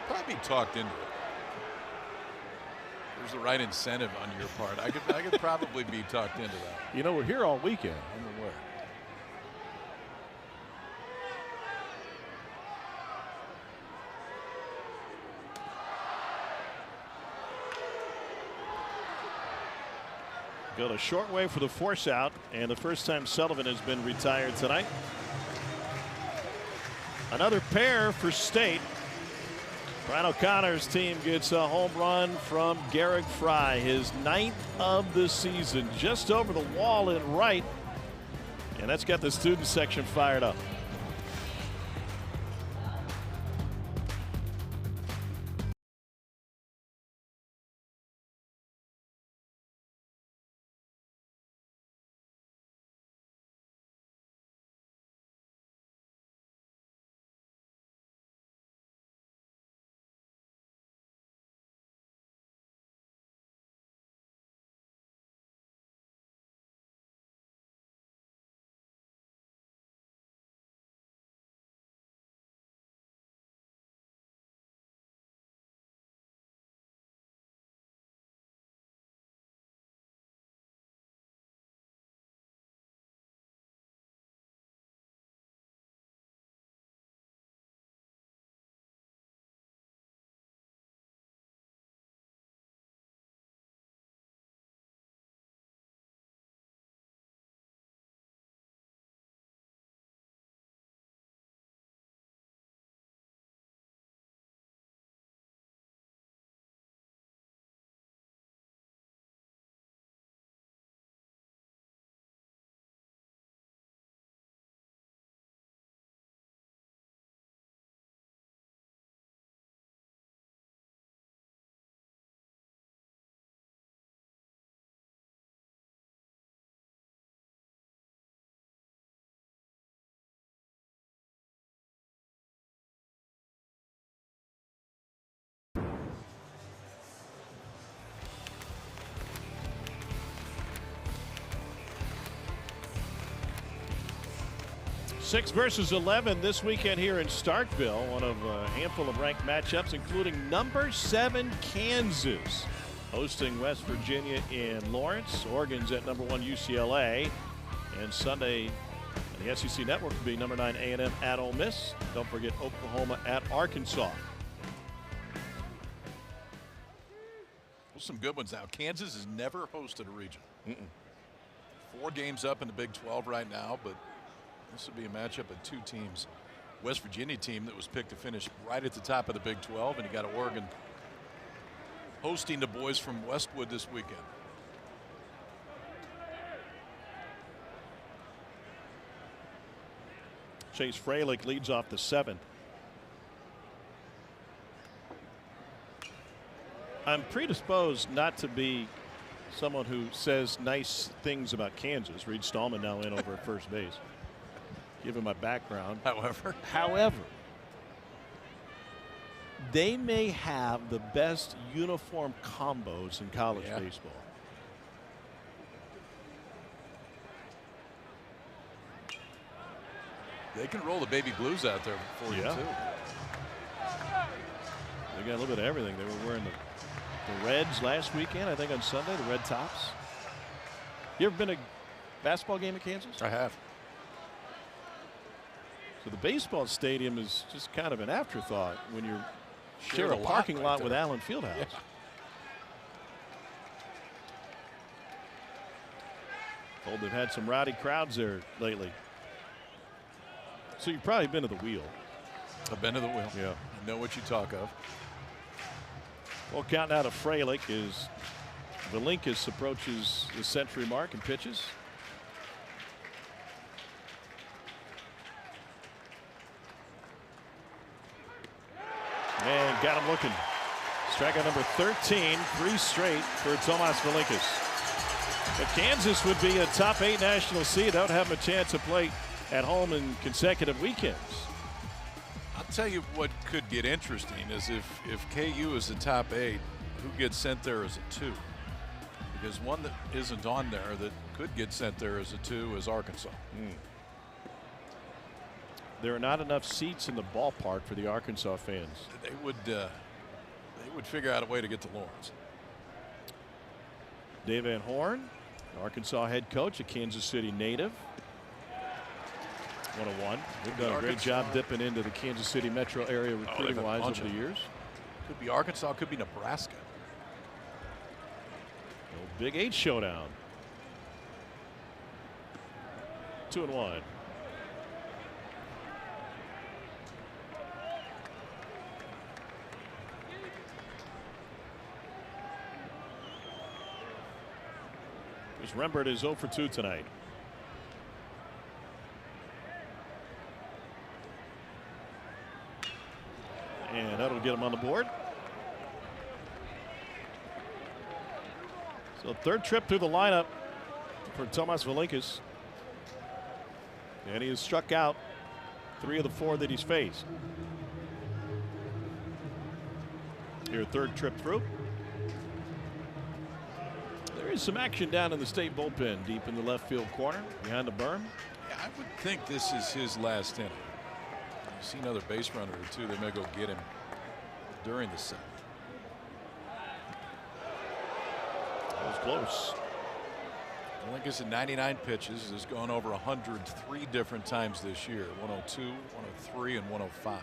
Probably talked into it. There's the right incentive on your part. I could probably be talked into that. You know, we're here all weekend. I'm aware. Got a short way for the force out, and the first time Sullivan has been retired tonight. Another pair for State. Brian O'Connor's team gets a home run from Garrett Fry, his 9th of the season, just over the wall in right. And that's got the student section fired up. Six versus 11 this weekend here in Starkville. One of a handful of ranked matchups, including number 7 Kansas hosting West Virginia in Lawrence. Oregon's at number 1 UCLA. And Sunday, the SEC Network will be number 9 A&M at Ole Miss. Don't forget Oklahoma at Arkansas. Well, some good ones now. Kansas has never hosted a region. 4 games up in the Big 12 right now, but this would be a matchup of 2 teams. West Virginia team that was picked to finish right at the top of the Big 12, and you got Oregon hosting the boys from Westwood this weekend. Chase Freilich leads off the 7th. I'm predisposed not to be someone who says nice things about Kansas. Reed Stallman now in over at first base. Given my background. However, they may have the best uniform combos in college baseball. They can roll the baby blues out there for you, too. They got a little bit of everything. They were wearing the Reds last weekend, I think on Sunday, the red tops. You ever been to a basketball game at Kansas? I have. So the baseball stadium is just kind of an afterthought when you share a parking lot with Allen Fieldhouse. Yeah. Told they've had some rowdy crowds there lately. So you've probably been to the Wheel. I've been to the Wheel. Yeah. I know what you talk of. Well, counting out of Freilich is Velinkis approaches the century mark and pitches. And got him looking. Strikeout number 13, 3 straight for Tomas Velinkis. But Kansas would be a top 8 national seed. They would have a chance to play at home in consecutive weekends. I'll tell you what could get interesting is if KU is the top 8, who gets sent there as a 2? Because one that isn't on there that could get sent there as a 2 is Arkansas. There are not enough seats in the ballpark for the Arkansas fans. They would figure out a way to get to Lawrence. Dave Van Horn, Arkansas head coach, a Kansas City native. 101. They've done a great job dipping into the Kansas City metro area recruiting wise over the years. Could be Arkansas, could be Nebraska. Big 8 showdown. 2-1. Rembert is 0 for 2 tonight. And that'll get him on the board. So third trip through the lineup for Tomas Velikas. And he has struck out 3 of the 4 that he's faced. Your third trip through. There is some action down in the State bullpen, deep in the left field corner, behind the berm. Yeah, I would think this is his last inning. You see another base runner or two, they may go get him during the 7th. That was close. I think it's at 99 pitches. Has gone over 103 different times this year. 102, 103, and 105.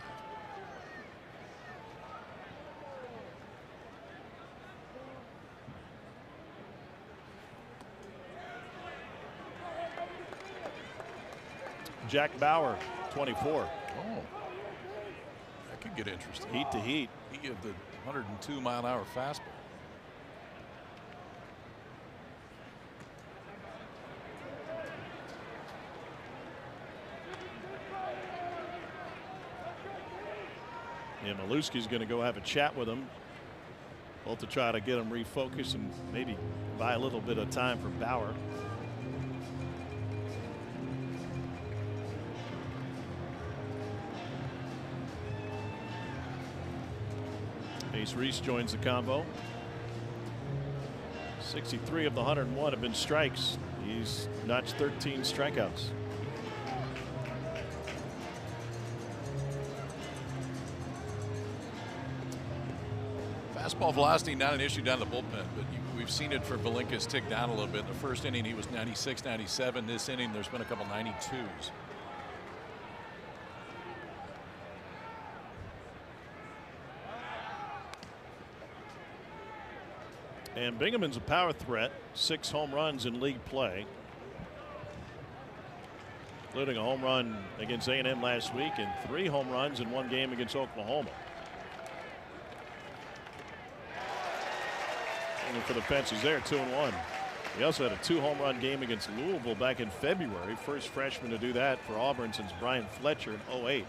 Jack Bauer, 24. Oh, that could get interesting. Heat to heat. He gave the 102-mile-an-hour fastball. And Maluski's going to go have a chat with him, both to try to get him refocused and maybe buy a little bit of time for Bauer. Ace Reese joins the combo. 63 of the 101 have been strikes. He's notched 13 strikeouts. Fastball velocity not an issue down the bullpen, but we've seen it for Velikas tick down a little bit. In the first inning he was 96, 97. This inning there's been a couple 92s. And Bingham's a power threat. 6 home runs in league play, including a home run against A&M last week and 3 home runs in 1 game against Oklahoma. And for the fences there, 2-1. He also had a 2 home run game against Louisville back in February. First freshman to do that for Auburn since Brian Fletcher in 08.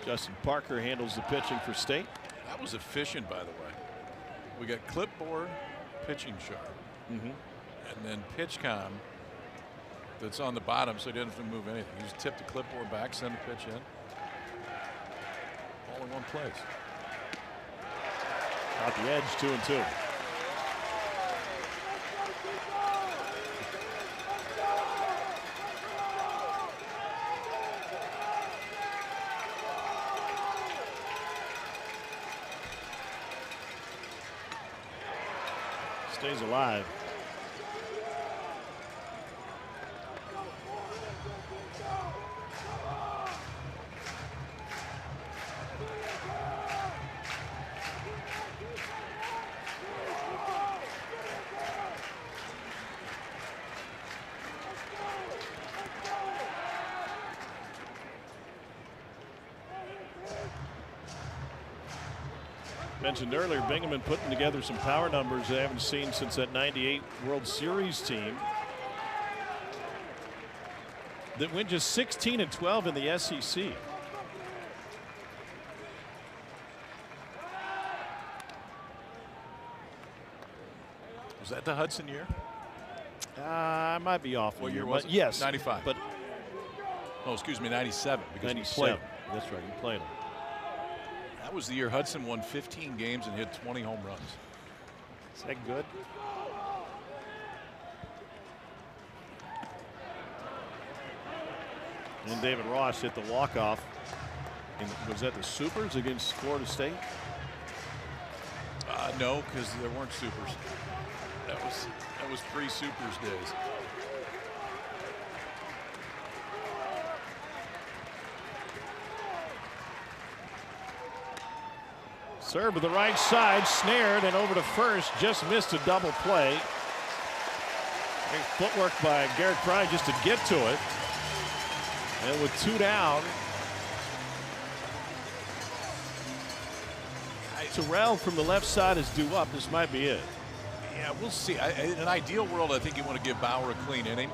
Justin Parker handles the pitching for State. That was efficient, by the way. We got clipboard, pitching chart, and then PitchCom that's on the bottom, so he doesn't have to move anything. You just tip the clipboard back, send the pitch in. All in one place. Out the edge, 2-2. Stays alive. Mentioned earlier, Bingham putting together some power numbers they haven't seen since that '98 World Series team that went just 16-12 in the SEC. Was that the Hudson year? I might be off. What year was it? Yes, 95. But oh, excuse me, 97. Because 97. we played him. That's right, you played him. That was the year Hudson won 15 games and hit 20 home runs. Is that good? And David Ross hit the walk-off. Was that the Supers against Florida State? No, because there weren't Supers. That was pre-Supers days. Serve to the right side, snared and over to first, just missed a double play. Great footwork by Garrett Fry just to get to it. And with 2 down, Terrell from the left side is due up. This might be it. Yeah, we'll see. In an ideal world, I think you want to give Bauer a clean inning.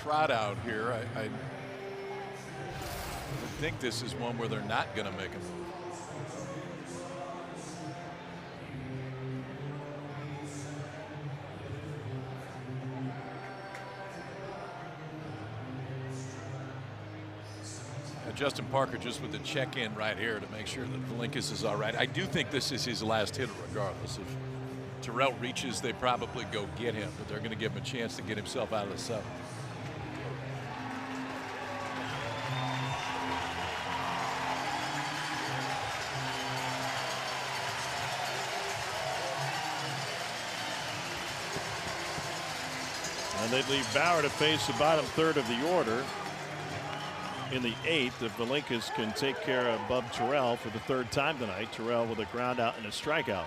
trot out here. I think this is one where they're not going to make a move. Justin Parker just with the check-in right here to make sure that Valinkas is all right. I do think this is his last hitter regardless. If Terrell reaches, they probably go get him, but they're going to give him a chance to get himself out of the seventh. And they'd leave Bauer to face the bottom third of the order in the eighth if Valinkas can take care of Bub Terrell for the third time tonight. Terrell with a ground out and a strikeout.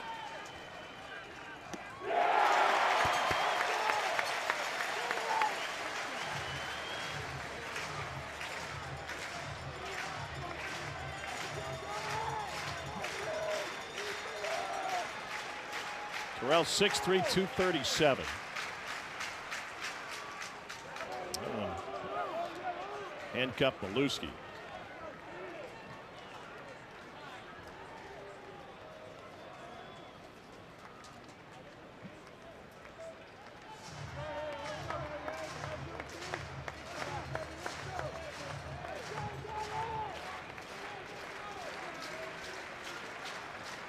Terrell 6'3", 237. Handcuff Maluski.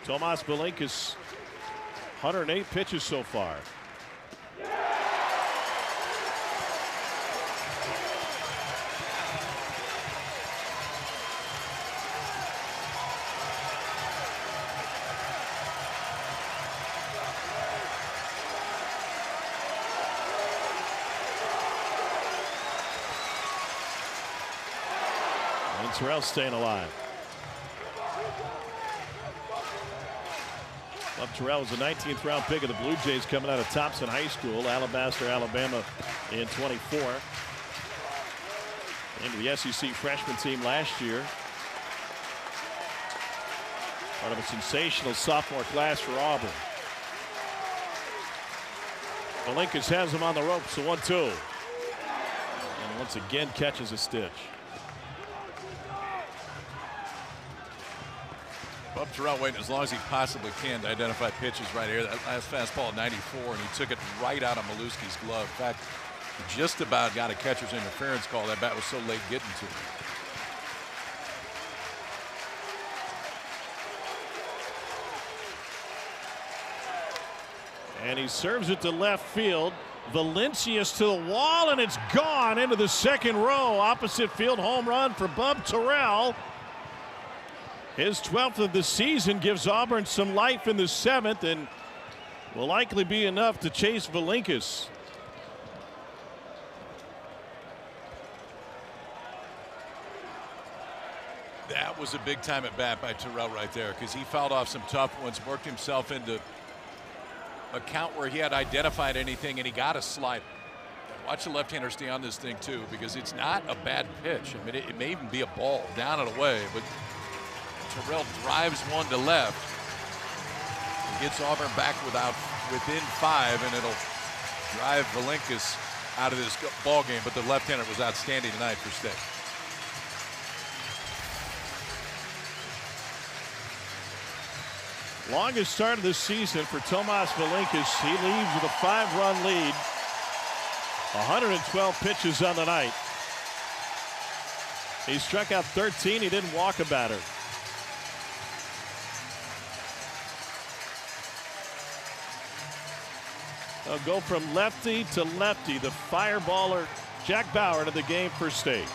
Tomas Valinkas, 108 pitches so far. Terrell staying alive. Bob Terrell was a 19th round pick of the Blue Jays coming out of Thompson High School, Alabaster, Alabama in 24. Into the SEC freshman team last year. Part of a sensational sophomore class for Auburn. Valinkas has him on the ropes, so 1-2. And once again catches a stitch. Bub Terrell waiting as long as he possibly can to identify pitches right here. That last fastball at 94, and he took it right out of Maluski's glove. In fact, he just about got a catcher's interference call. That bat was so late getting to him. And he serves it to left field. Valencius to the wall, and it's gone into the second row. Opposite field home run for Bub Terrell. His 12th of the season gives Auburn some life in the seventh and will likely be enough to chase Valinkas. That was a big time at bat by Terrell right there, because he fouled off some tough ones, worked himself into a count where he had identified anything, and he got a slider. Watch the left-hander stay on this thing too, because it's not a bad pitch. I mean, it may even be a ball down and away, but Terrell drives one to left. He gets Auburn back within 5, and it'll drive Valinkas out of this ball game. But the left-hander was outstanding tonight for State. Longest start of the season for Tomas Valinkas. He leaves with a 5-run lead. 112 pitches on the night. He struck out 13. He didn't walk a batter. They'll go from lefty to lefty. The fireballer Jack Bauer to the game for State.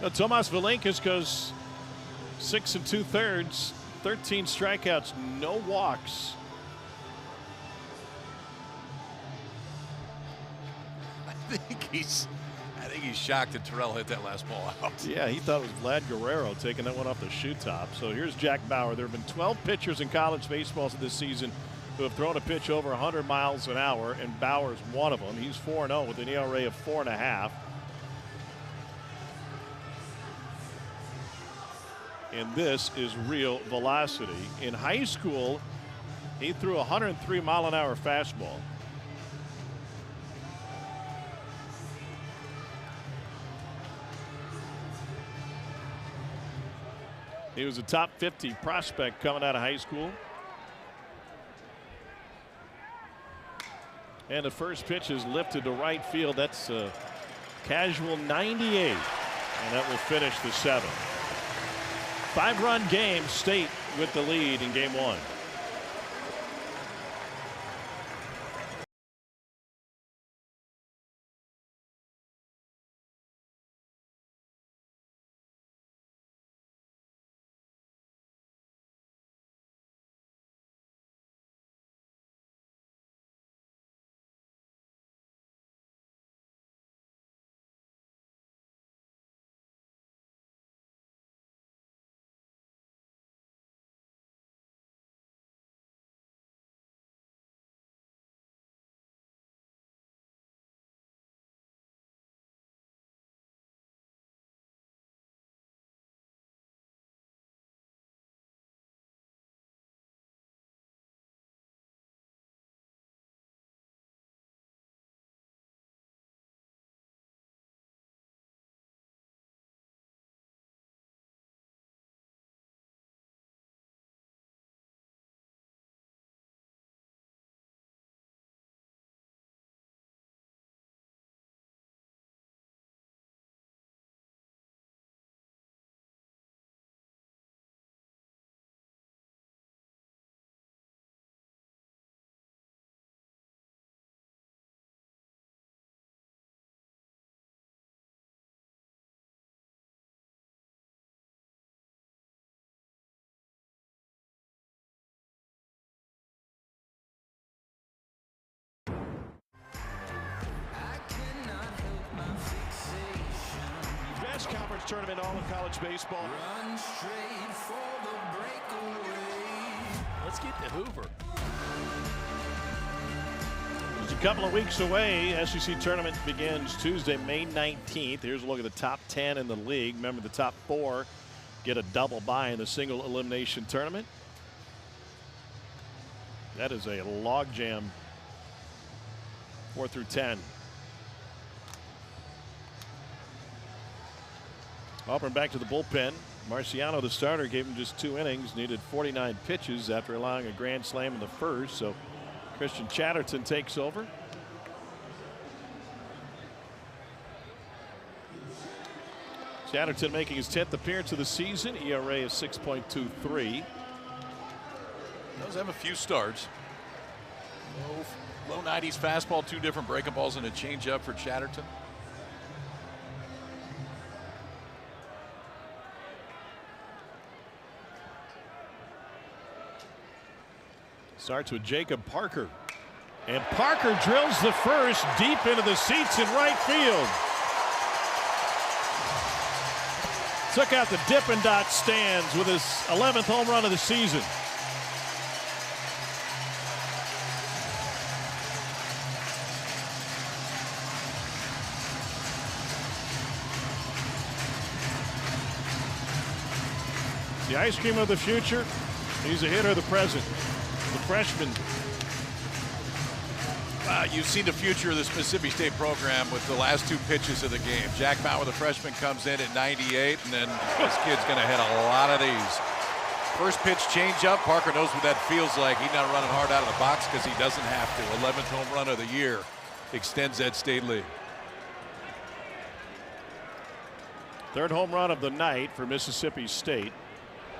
Tomas Valinkas goes 6 2/3, 13 strikeouts, no walks. I think he's shocked that Terrell hit that last ball out. Yeah, he thought it was Vlad Guerrero taking that one off the shoe top. So here's Jack Bauer. There have been 12 pitchers in college baseball this season who have thrown a pitch over 100 miles an hour, and Bauer's one of them. He's 4-0 with an ERA of 4.5. And this is real velocity. In high school, he threw a 103-mile-an-hour fastball. He was a top 50 prospect coming out of high school. And the first pitch is lifted to right field. That's a casual 98. And that will finish the 7th. 5-run game, State with the lead in game 1. Best conference tournament all of college baseball. Run straight for the breakaway. Let's get to Hoover. Just a couple of weeks away. SEC tournament begins Tuesday, May 19th. Here's a look at the top 10 in the league. Remember, the top 4 get a double bye in the single elimination tournament. That is a logjam, 4 through 10. Auburn back to the bullpen. Marciano, the starter, gave him just 2 innings, needed 49 pitches after allowing a grand slam in the first. So Christian Chatterton takes over. Chatterton making his 10th appearance of the season. ERA is 6.23. Does have a few starts. Low 90s fastball, 2 different breaking balls, and a changeup for Chatterton. Starts with Jacob Parker. And Parker drills the first deep into the seats in right field. Took out the Dippin' Dot stands with his 11th home run of the season. The ice cream of the future. He's a hitter of the present. The freshman. You've seen the future of this Mississippi State program with the last 2 pitches of the game. Jack Bauer, the freshman, comes in at 98, and then this kid's going to hit a lot of these. First pitch changeup. Parker knows what that feels like. He's not running hard out of the box because he doesn't have to. 11th home run of the year. Extends that state lead. 3rd home run of the night for Mississippi State.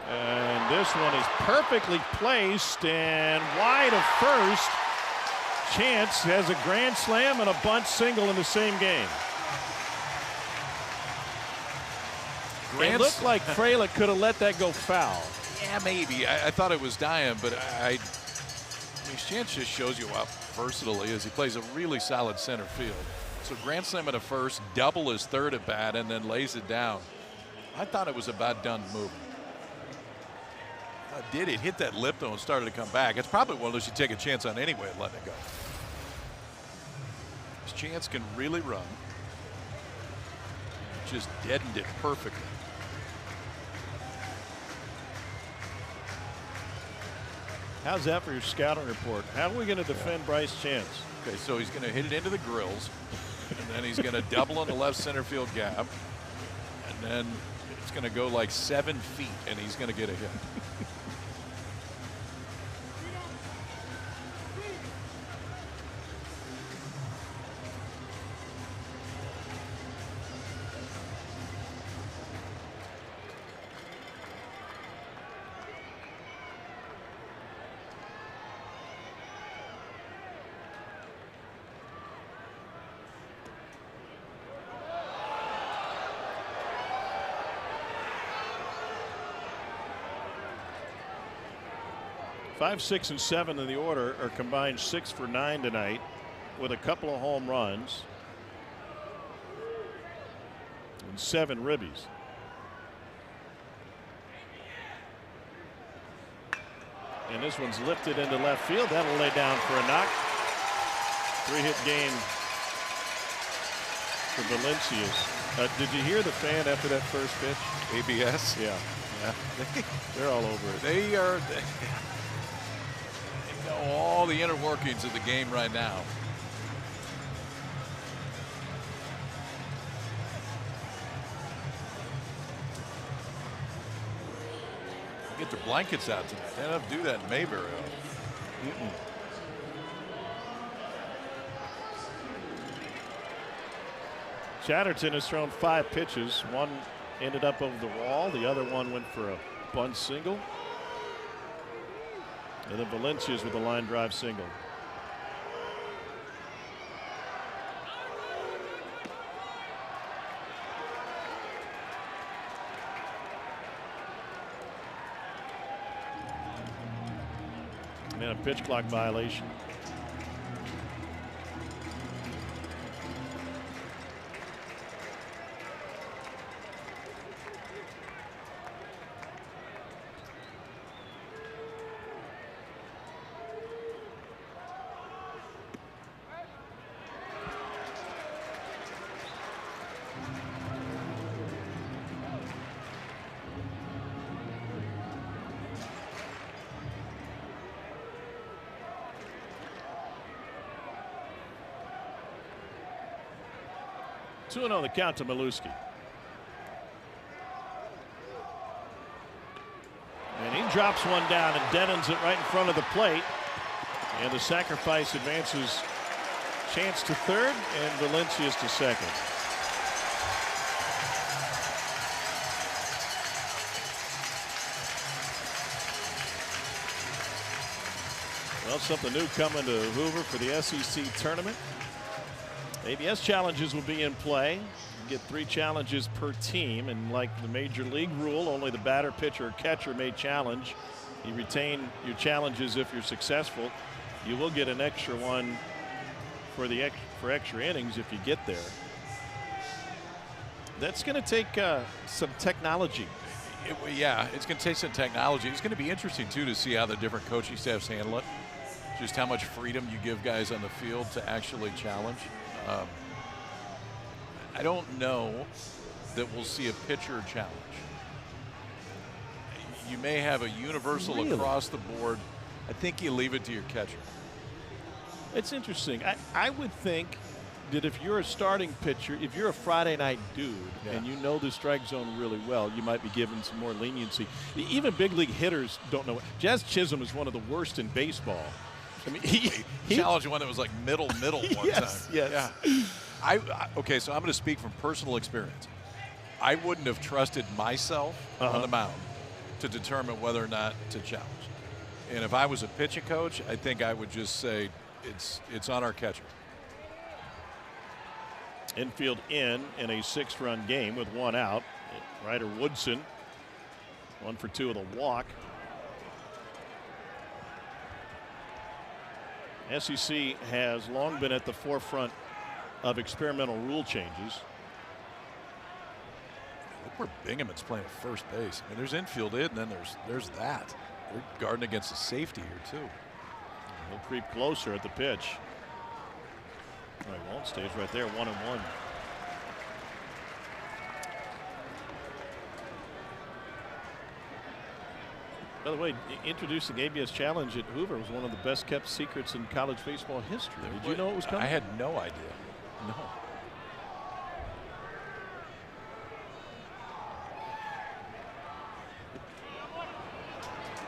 And this one is perfectly placed and wide of first. Chance has a grand slam and a bunt single in the same game. It looked like Frelick could have let that go foul. Yeah, maybe. I thought it was dying, but I mean, Chance just shows you how versatile he is. He plays a really solid center field. So grand slam at a first, double his third at bat, and then lays it down. I thought it was about done moving. Did it hit that lip though and started to come back? It's probably one of those you take a chance on anyway and letting it go. This Chance can really run. Just deadened it perfectly. How's that for your scouting report? How are we going to defend Bryce Chance? Okay, so he's going to hit it into the grills, and then he's going to double in the left center field gap, and then it's going to go like 7 feet, and he's going to get a hit. Five, 6, and 7 in the order are combined 6 for 9 tonight with a couple of home runs and 7 ribbies. And this one's lifted into left field. That'll lay down for a knock. 3-hit game for Valencias. Did you hear the fan after that first pitch? ABS? Yeah. They're all over it. They are. They know all the inner workings of the game right now. Get their blankets out tonight. They don't have to do that in Mayberry. Chatterton has thrown 5 pitches. One ended up over the wall. The other one went for a bunt single. And then Valencia's with a line drive single. And a pitch clock violation. Two on the count to Maluski. And he drops one down and deadens it right in front of the plate. And the sacrifice advances Chance to third and Valencia's to second. Well, something new coming to Hoover for the SEC tournament. ABS challenges will be in play. You get 3 challenges per team, and like the major league rule, only the batter, pitcher, or catcher may challenge. You retain your challenges if you're successful. You will get an extra one for extra innings if you get there. That's going to take some technology. Yeah, it's going to take some technology. It's going to be interesting too to see how the different coaching staffs handle it. Just how much freedom you give guys on the field to actually challenge. I don't know that we'll see a pitcher challenge. You may have a universal across the board. I think you leave it to your catcher. It's interesting. I would think that if you're a starting pitcher, if you're a Friday night dude and you know the strike zone really well, you might be given some more leniency. Even big league hitters don't know. Jazz Chisholm is one of the worst in baseball. I mean, he challenged one that was like middle one yes, time. Yes. Yeah. Okay, so I'm going to speak from personal experience. I wouldn't have trusted myself on the mound to determine whether or not to challenge. And if I was a pitching coach, I think I would just say it's on our catcher. Infield in a 6-run game with 1 out. Ryder Woodson, 1 for 2 with a walk. SEC has long been at the forefront of experimental rule changes. Look where Bingham's playing at first base. I mean, there's infield in, and then there's that. They're guarding against a safety here too. He'll creep closer at the pitch. Oh, he won't. Stays right there, 1-1. By the way, introducing ABS Challenge at Hoover was one of the best kept secrets in college baseball history. Did you know it was coming? I had no idea. No.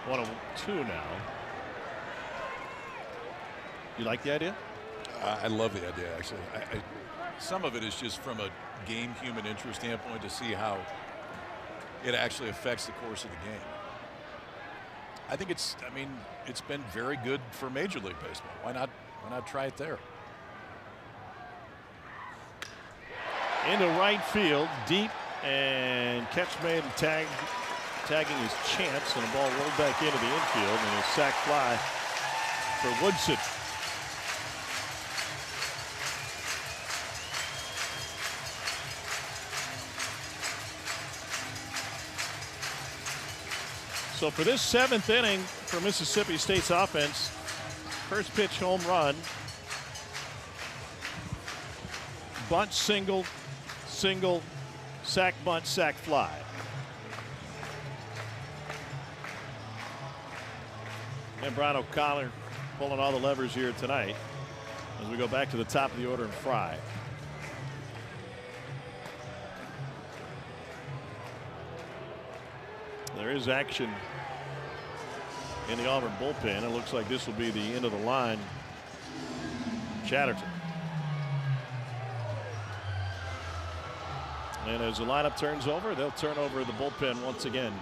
One of 2 now. You like the idea? I love the idea, actually. Some of it is just from a game human interest standpoint to see how it actually affects the course of the game. I think it's been very good for Major League Baseball. Why not try it there? Into right field, deep, and catch made and tagging his chance, and the ball rolled back into the infield, and a sac fly for Woodson. So for this 7th inning for Mississippi State's offense, first pitch home run, bunt, single, single, sac, bunt, sac, fly. And Brian O'Connor pulling all the levers here tonight as we go back to the top of the order and Fry. There is action in the Auburn bullpen. It looks like this will be the end of the line. Chatterton. And as the lineup turns over, they'll turn over the bullpen once again.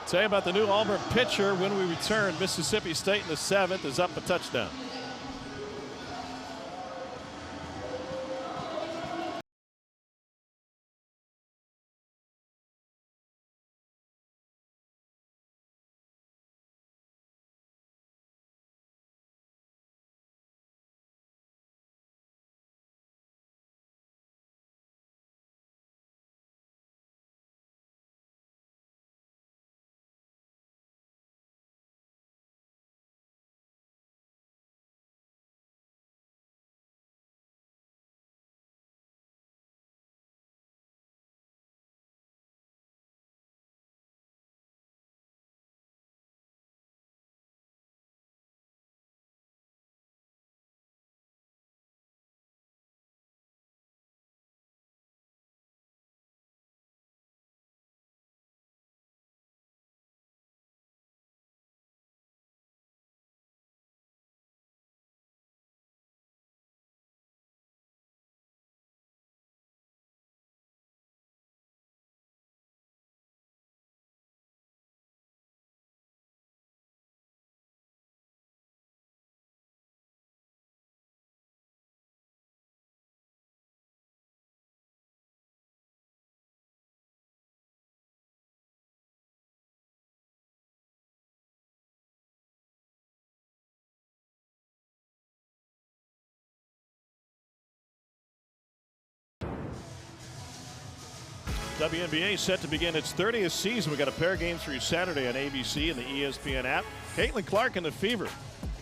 Tell you about the new Auburn pitcher when we return. Mississippi State in the 7th is up a touchdown. WNBA set to begin its 30th season. We got a pair of games for you Saturday on ABC and the ESPN app. Caitlin Clark and the Fever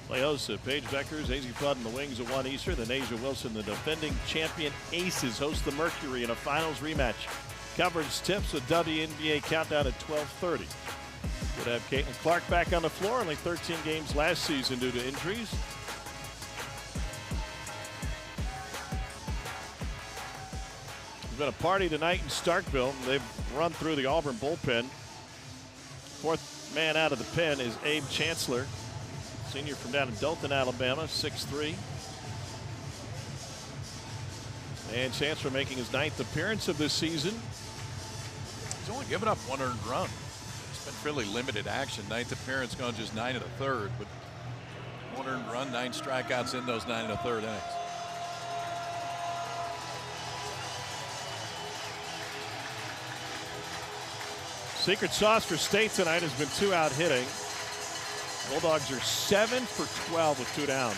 play host at Paige Beckers, AZ Flood and the Wings at 1 Eastern. Then Asia Wilson, the defending champion Aces, host the Mercury in a finals rematch. Coverage tips with WNBA countdown at 12:30. Would have Caitlin Clark back on the floor. Only 13 games last season due to injuries. Been a party tonight in Starkville. They've run through the Auburn bullpen. 4th man out of the pen is Abe Chancellor, senior from down in Dothan, Alabama, 6'3". And Chancellor making his 9th appearance of this season. He's only given up 1 earned run. It's been fairly limited action. 9th appearance, gone just 9 1/3, but 1 earned run, 9 strikeouts in those 9 1/3 innings. Secret sauce for State tonight has been 2-out hitting. Bulldogs are 7 for 12 with 2 down.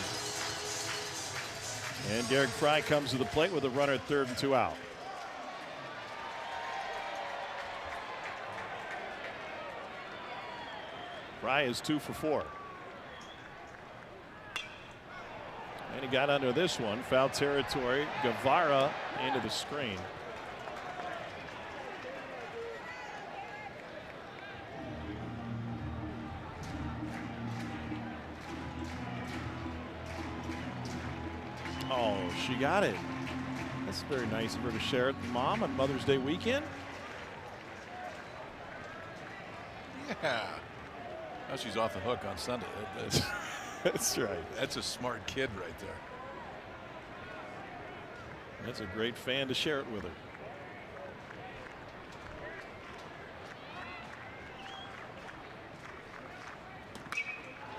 And Derek Fry comes to the plate with a runner at 3rd and 2 out. Fry is 2 for 4. And he got under this one. Foul territory. Guevara into the screen. Oh, she got it. That's very nice of her to share it with Mom on Mother's Day weekend. Yeah. Now she's off the hook on Sunday. That's right. That's a smart kid right there. That's a great fan to share it with her.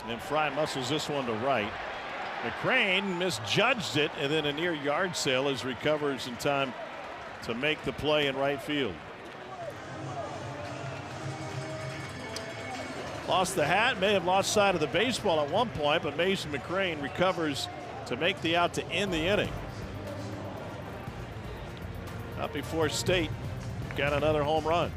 And Fry muscles this one to right. McCrane misjudged it, and then a near yard sale as recovers in time to make the play in right field. Lost the hat, may have lost sight of the baseball at one point, but Mason McCrane recovers to make the out to end the inning. Up before State got another home run.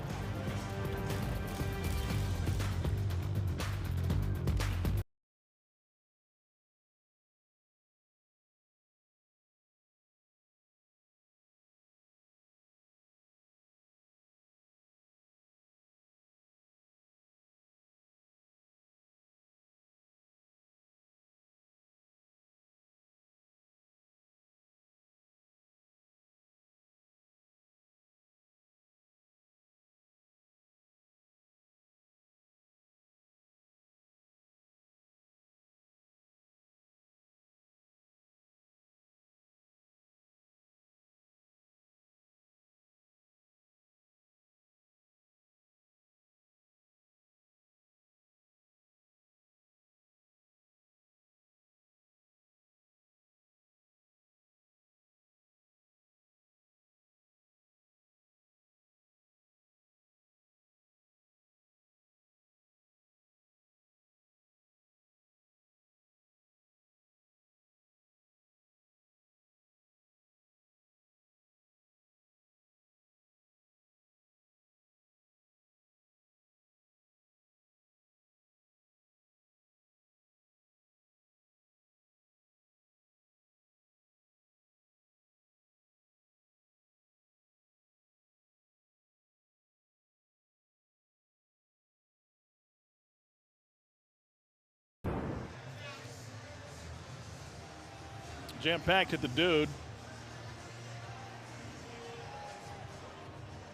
Jam-packed at the Dude.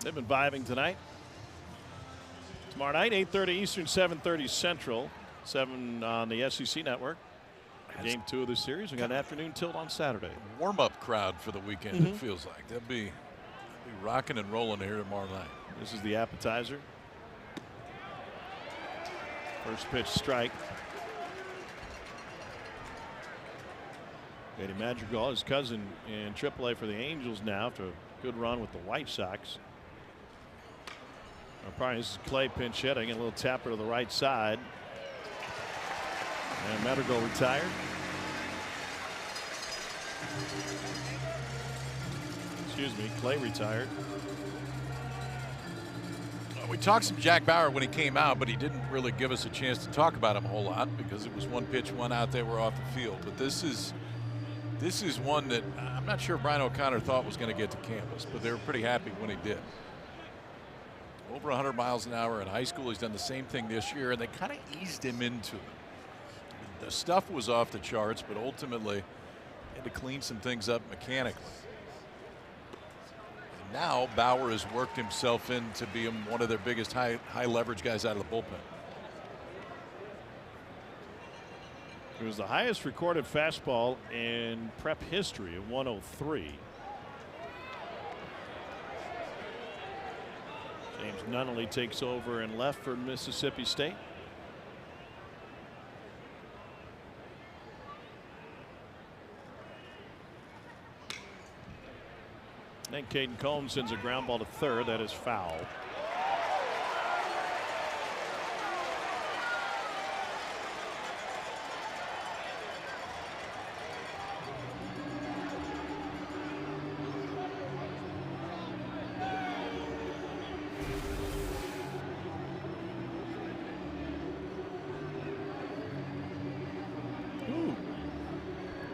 They've been vibing tonight. Tomorrow night, 8:30 Eastern, 7:30 Central. 7 on the SEC Network. Game 2 of the series. We got an afternoon tilt on Saturday. Warm-up crowd for the weekend, it feels like. They'll be rocking and rolling here tomorrow night. This is the appetizer. First pitch strike. Eddie Madrigal, his cousin in AAA for the Angels now after a good run with the White Sox. Probably this is Clay pinch hitting, a little tapper to the right side. And Madrigal retired. Excuse me, Clay retired. We talked some Jack Bauer when he came out, but he didn't really give us a chance to talk about him a whole lot because it was one pitch, one out, they were off the field. But this is one that I'm not sure Brian O'Connor thought was going to get to campus, but they were pretty happy when he did. Over 100 miles an hour in high school. He's done the same thing this year, and they kind of eased him into it. The stuff was off the charts, but ultimately had to clean some things up mechanically. And now Bauer has worked himself into being one of their biggest high leverage guys out of the bullpen. It was the highest recorded fastball in prep history at 103. James Nunnally takes over in left for Mississippi State. Then Caden Combs sends a ground ball to third. That is foul.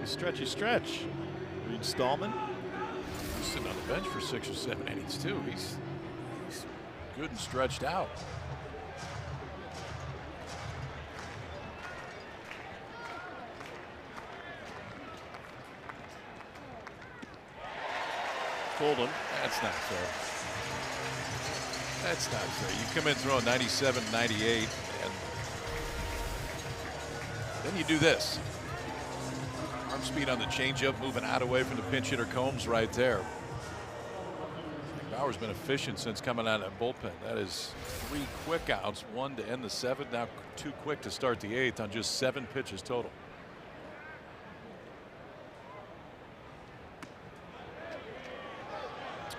Stretch. Reed Stallman. He's sitting on the bench for 6 or 7 innings too. He's good and stretched out. Fulton. That's not fair. That's not fair. You come in throwing 97, 98, and then you do this. Arm speed on the changeup, moving out away from the pinch hitter Combs right there. Bauer's been efficient since coming out of that bullpen. That is 3 quick outs, 1 to end the 7th, now 2 quick to start the 8th on just 7 pitches total.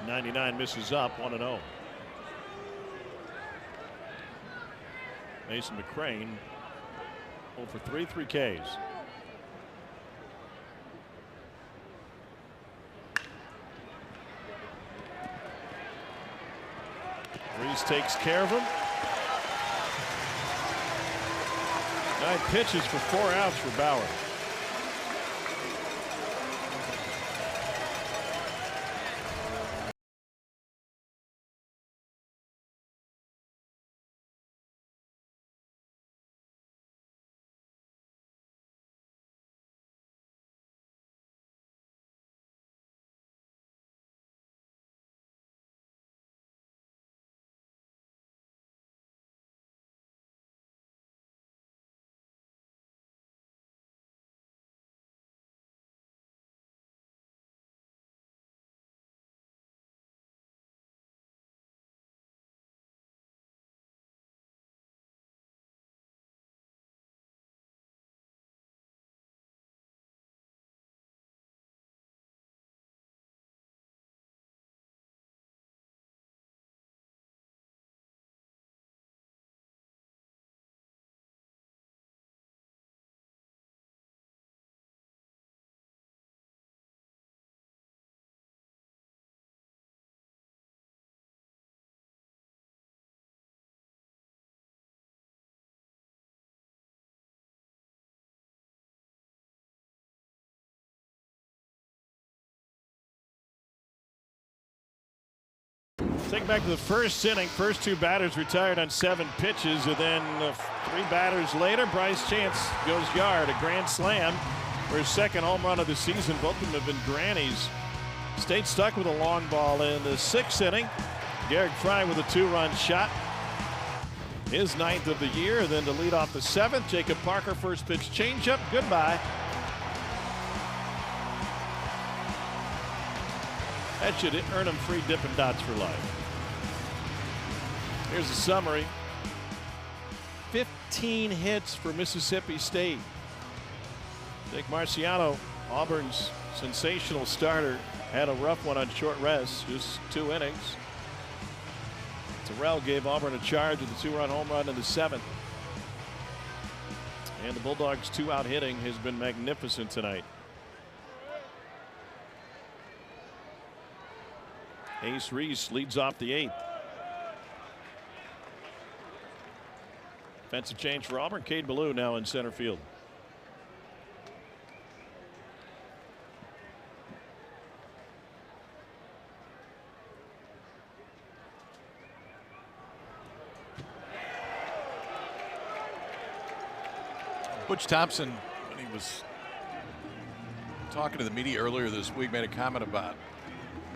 '99 misses up 1-0. Mason McCrane 0 for 3, 3 Ks. Reese takes care of him. 9 pitches for 4 outs for Bauer. Take back to the first inning. First 2 batters retired on 7 pitches, and then 3 batters later, Bryce Chance goes yard, a grand slam for his 2nd home run of the season. Both of them have been grannies. State stuck with a long ball in the 6th inning. Garrick Fry with a 2-run shot, his 9th of the year. Then to lead off the 7th, Jacob Parker, first pitch changeup, goodbye. That should earn him free Dippin' Dots for life. Here's a summary. 15 hits for Mississippi State. Jake Marciano, Auburn's sensational starter, had a rough one on short rest, just 2 innings. Terrell gave Auburn a charge with a 2-run home run in the 7th. And the Bulldogs' 2-out hitting has been magnificent tonight. Ace Reese leads off the 8th. Offensive change for Auburn. Cade Ballou now in center field. Butch Thompson, when he was talking to the media earlier this week, made a comment about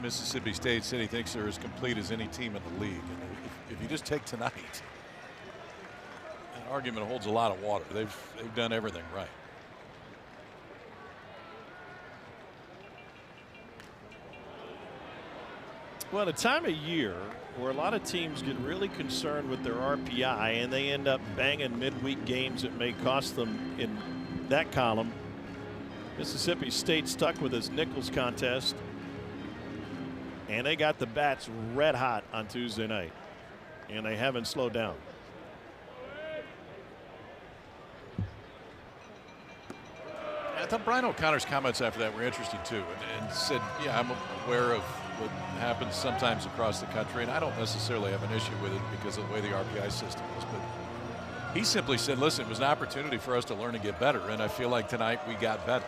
Mississippi State. Said he thinks they're as complete as any team in the league. And if you just take tonight, that argument holds a lot of water. They've done everything right. Well, at a time of year where a lot of teams get really concerned with their RPI and they end up banging midweek games that may cost them in that column, Mississippi State stuck with this Nichols contest. And they got the bats red hot on Tuesday night, and they haven't slowed down. I thought Brian O'Connor's comments after that were interesting too, and said, yeah, I'm aware of what happens sometimes across the country, and I don't necessarily have an issue with it because of the way the RPI system is. But he simply said, listen, it was an opportunity for us to learn and get better, and I feel like tonight we got better.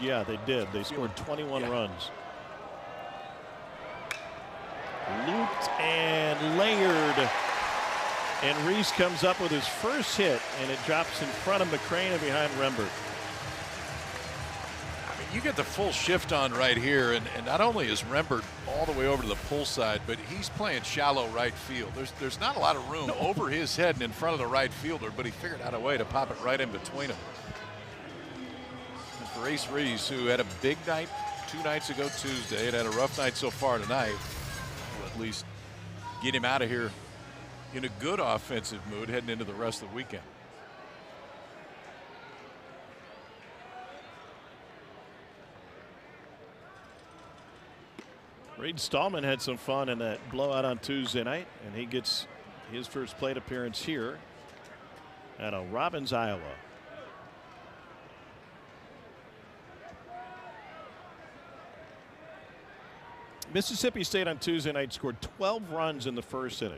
Yeah, they did. They scored 21 runs. Looped and layered. And Reese comes up with his first hit, and it drops in front of McCrane and behind Rembert. I mean, you get the full shift on right here, and not only is Rembert all the way over to the pull side, but he's playing shallow right field. There's not a lot of room over his head and in front of the right fielder, but he figured out a way to pop it right in between them. And for Ace Reese, who had a big night 2 nights ago Tuesday and had a rough night so far tonight, we'll at least get him out of here in a good offensive mood heading into the rest of the weekend. Reed Stallman had some fun in that blowout on Tuesday night, and he gets his first plate appearance here at Robbins, Iowa. Mississippi State on Tuesday night scored 12 runs in the first inning.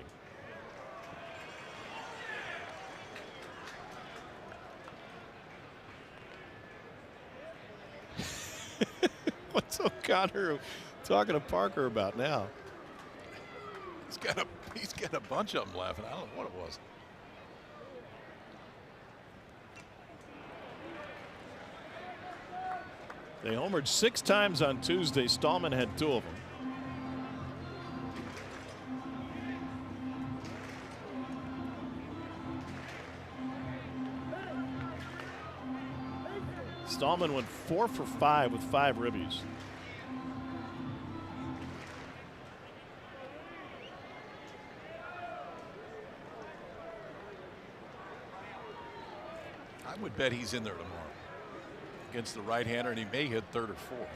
What's O'Connor talking to Parker about now? He's got a bunch of them laughing. I don't know what it was. They homered 6 times on Tuesday. Stallman had 2 of them. Stallman went 4 for 5 with 5 ribbies. I would bet he's in there tomorrow against the right-hander, and he may hit 3rd or 4th.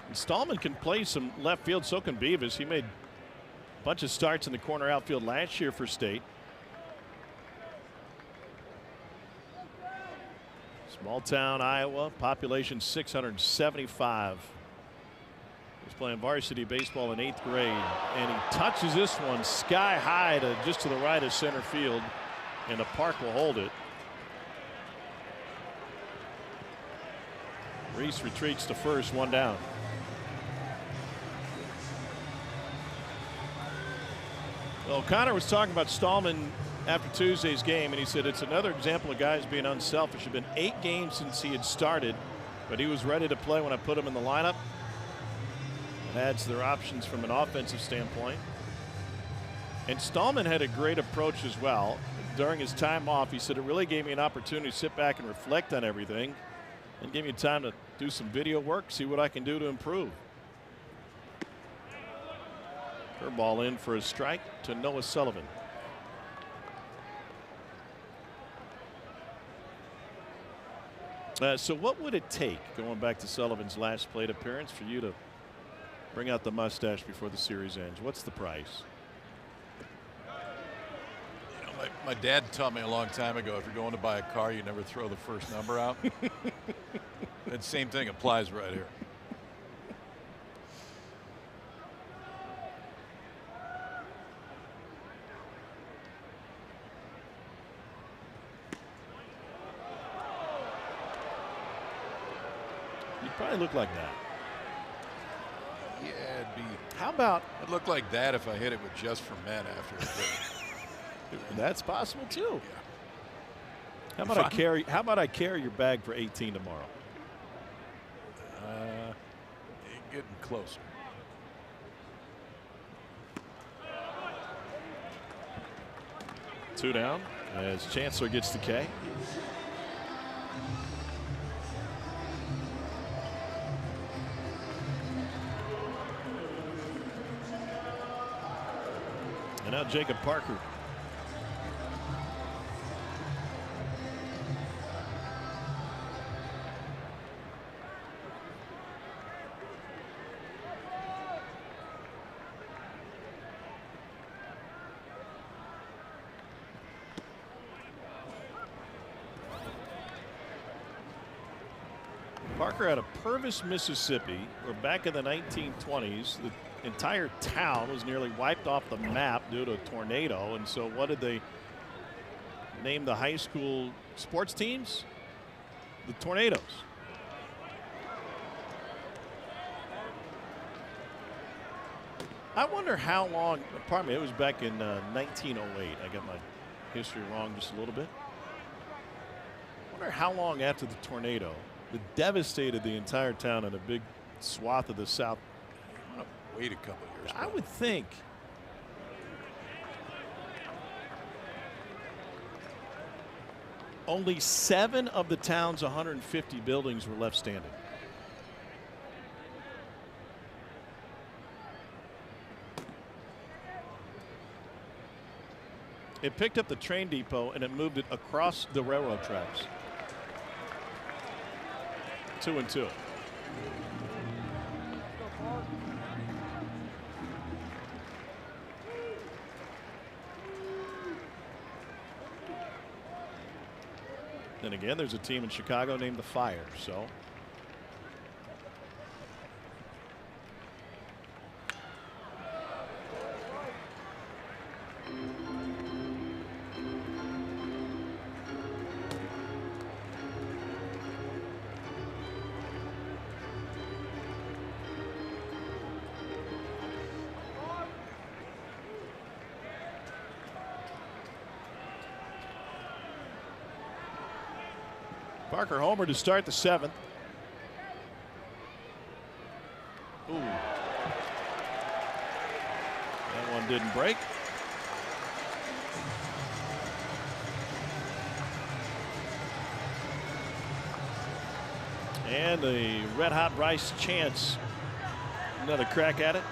And Stallman can play some left field, so can Beavis. He made a bunch of starts in the corner outfield last year for State. Small town Iowa, population 675. He's playing varsity baseball in 8th grade, and he touches this one sky high to just to the right of center field, and the park will hold it. Reese retreats to first, 1 down. Well, O'Connor was talking about Stallman after Tuesday's game, and he said it's another example of guys being unselfish. It had been 8 games since he had started, but he was ready to play when I put him in the lineup. It adds their options from an offensive standpoint. And Stallman had a great approach as well. During his time off, he said it really gave me an opportunity to sit back and reflect on everything and give me time to do some video work, see what I can do to improve. Curveball in for a strike to Noah Sullivan. So what would it take, going back to Sullivan's last plate appearance, for you to bring out the mustache before the series ends? What's the price? You know, my dad taught me a long time ago, if you're going to buy a car, you never throw the first number out. That same thing applies right here. You'd probably look like that. Yeah, it'd be. How about? It'd look like that if I hit it with Just for Men after a day. That's possible too. Yeah. How about I carry? How about I carry your bag for 18 tomorrow? Getting closer. Two down as Chancellor gets the K. And now Jacob Parker. Parker out of Purvis, Mississippi, where back in the 1920s, the entire town was nearly wiped off the map due to a tornado. And so what did they name the high school sports teams? The Tornadoes. I wonder how long, pardon me, it was back in 1908. I got my history wrong just a little bit. I wonder how long after the tornado that devastated the entire town and a big swath of the South. Wait a couple years. I would think. Only 7 of the town's 150 buildings were left standing. It picked up the train depot and it moved it across the railroad tracks. 2-2. Then again, there's a team in Chicago named the Fire, so. Parker homer to start the 7th. Ooh. That one didn't break. And a red hot Bryce Chance. Another crack at it.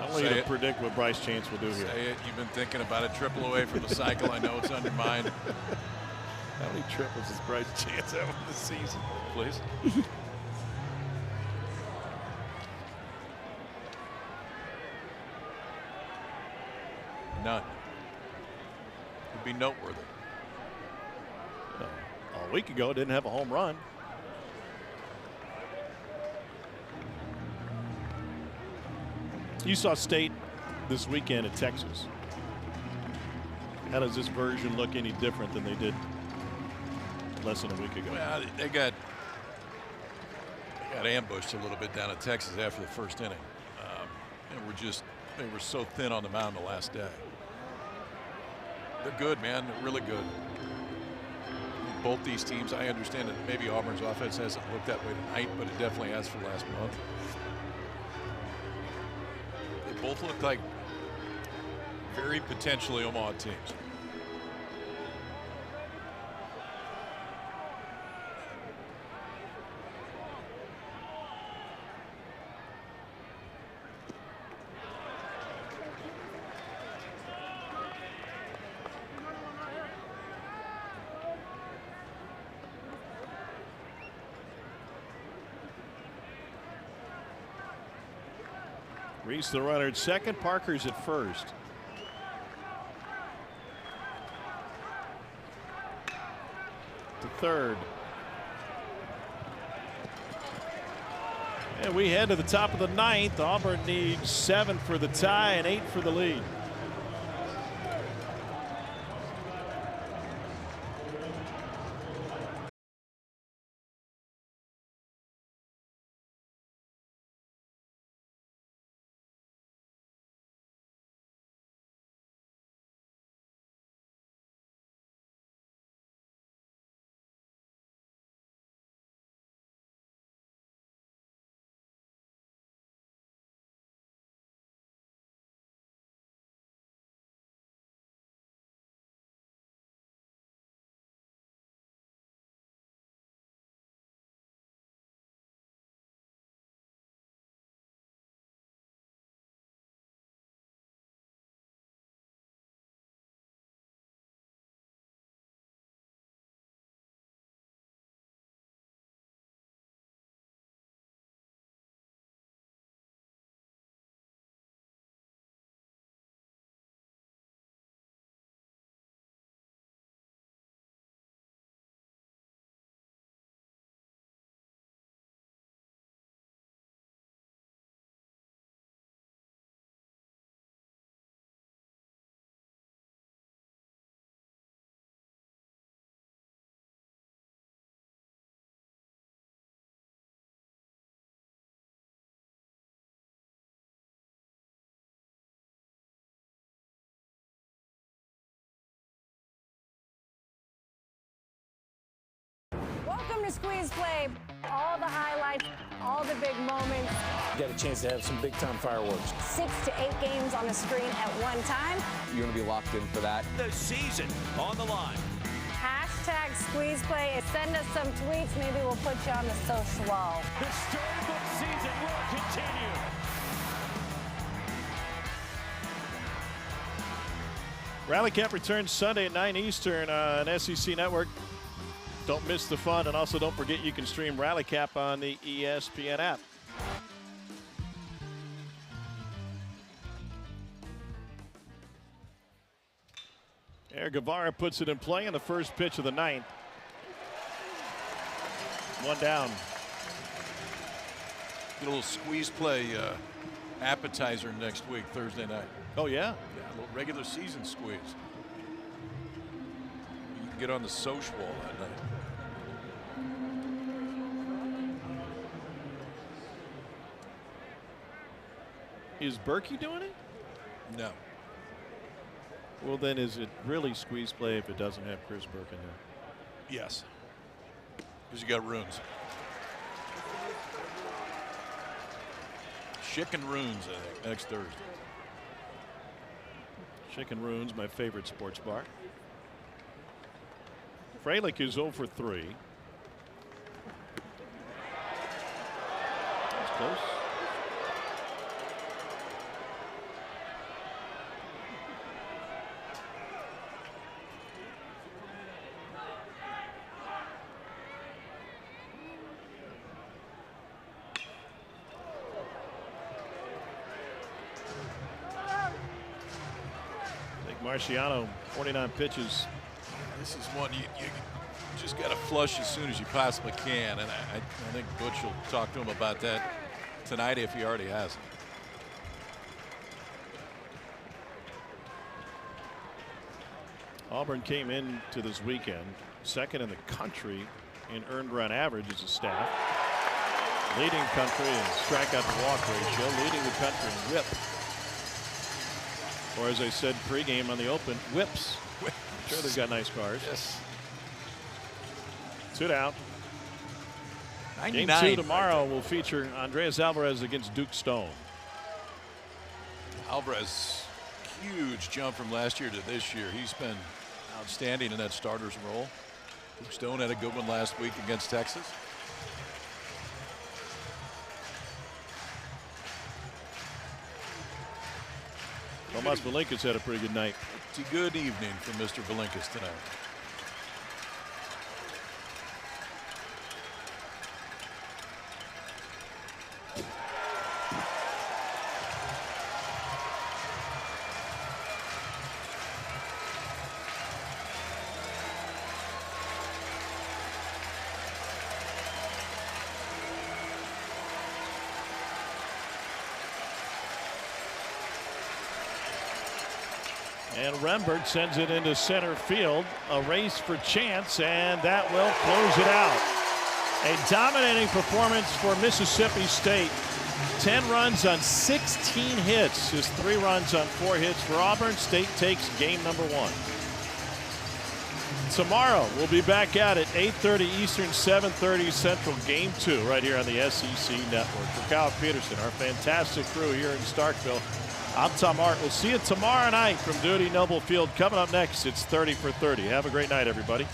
I want you to predict what Bryce Chance will do here. Say it. You've been thinking about a triple away from the cycle. I know it's on your mind. How many triples does Bryce Chance have this season? Please. None. Would be noteworthy. A week ago, didn't have a home run. You saw State this weekend at Texas. How does this version look any different than they did less than a week ago? Well, they got ambushed a little bit down at Texas after the first inning. They were so thin on the mound the last day. They're good, man. They're really good. Both these teams, I understand that maybe Auburn's offense hasn't looked that way tonight, but it definitely has for last month. They both look like very potentially Omaha teams. Reese the runner at second. Parker's at first. To third. And we head to the top of the 9th. Auburn needs 7 for the tie and 8 for the lead. to Squeeze Play. All the highlights, all the big moments. You got a chance to have some big-time fireworks. 6 to 8 games on the screen at one time. You're going to be locked in for that. The season on the line. Hashtag Squeeze Play. Send us some tweets. Maybe we'll put you on the social wall. The storybook season will continue. Rally Cap returns Sunday at 9 Eastern on SEC Network. Don't miss the fun, and also don't forget you can stream Rally Cap on the ESPN app. Eric Guevara puts it in play on the first pitch of the ninth. 1 down. Get a little squeeze play appetizer next week, Thursday night. Oh, yeah? Yeah, a little regular season squeeze. You can get on the social wall that night. Is Berkey doing it? No. Well, then is it really squeeze play if it doesn't have Chris Burke in there? Yes. Because you got runes. Chicken Runes, I think, next Thursday. Chicken Runes, my favorite sports bar. Fralick is 0 for 3. That's close. Marciano, 49 pitches. This is one you just got to flush as soon as you possibly can, and I think Butch will talk to him about that tonight if he already hasn't. Auburn came into this weekend second in the country in earned run average as a staff. Leading country in strikeout to walk ratio, leading the country in whip. Or as I said pregame on the open, whips. I'm sure they've got nice cars. Yes. 2 down. Game 2 tomorrow will feature Andres Alvarez against Duke Stone. Alvarez, huge jump from last year to this year. He's been outstanding in that starter's role. Duke Stone had a good one last week against Texas. Tomas Valinkas had a pretty good night. Pretty good evening for Mr. Valinkas tonight. And Rembert sends it into center field. A race for Chance, and that will close it out. A dominating performance for Mississippi State. 10 runs on 16 hits. Just 3 runs on 4 hits for Auburn. State takes game number 1. Tomorrow we'll be back at it 8:30 Eastern, 7:30 Central, game 2 right here on the SEC Network. For Kyle Peterson, our fantastic crew here in Starkville, I'm Tom Hart. We'll see you tomorrow night from Dudy Noble Field. Coming up next, it's 30 for 30. Have a great night, everybody.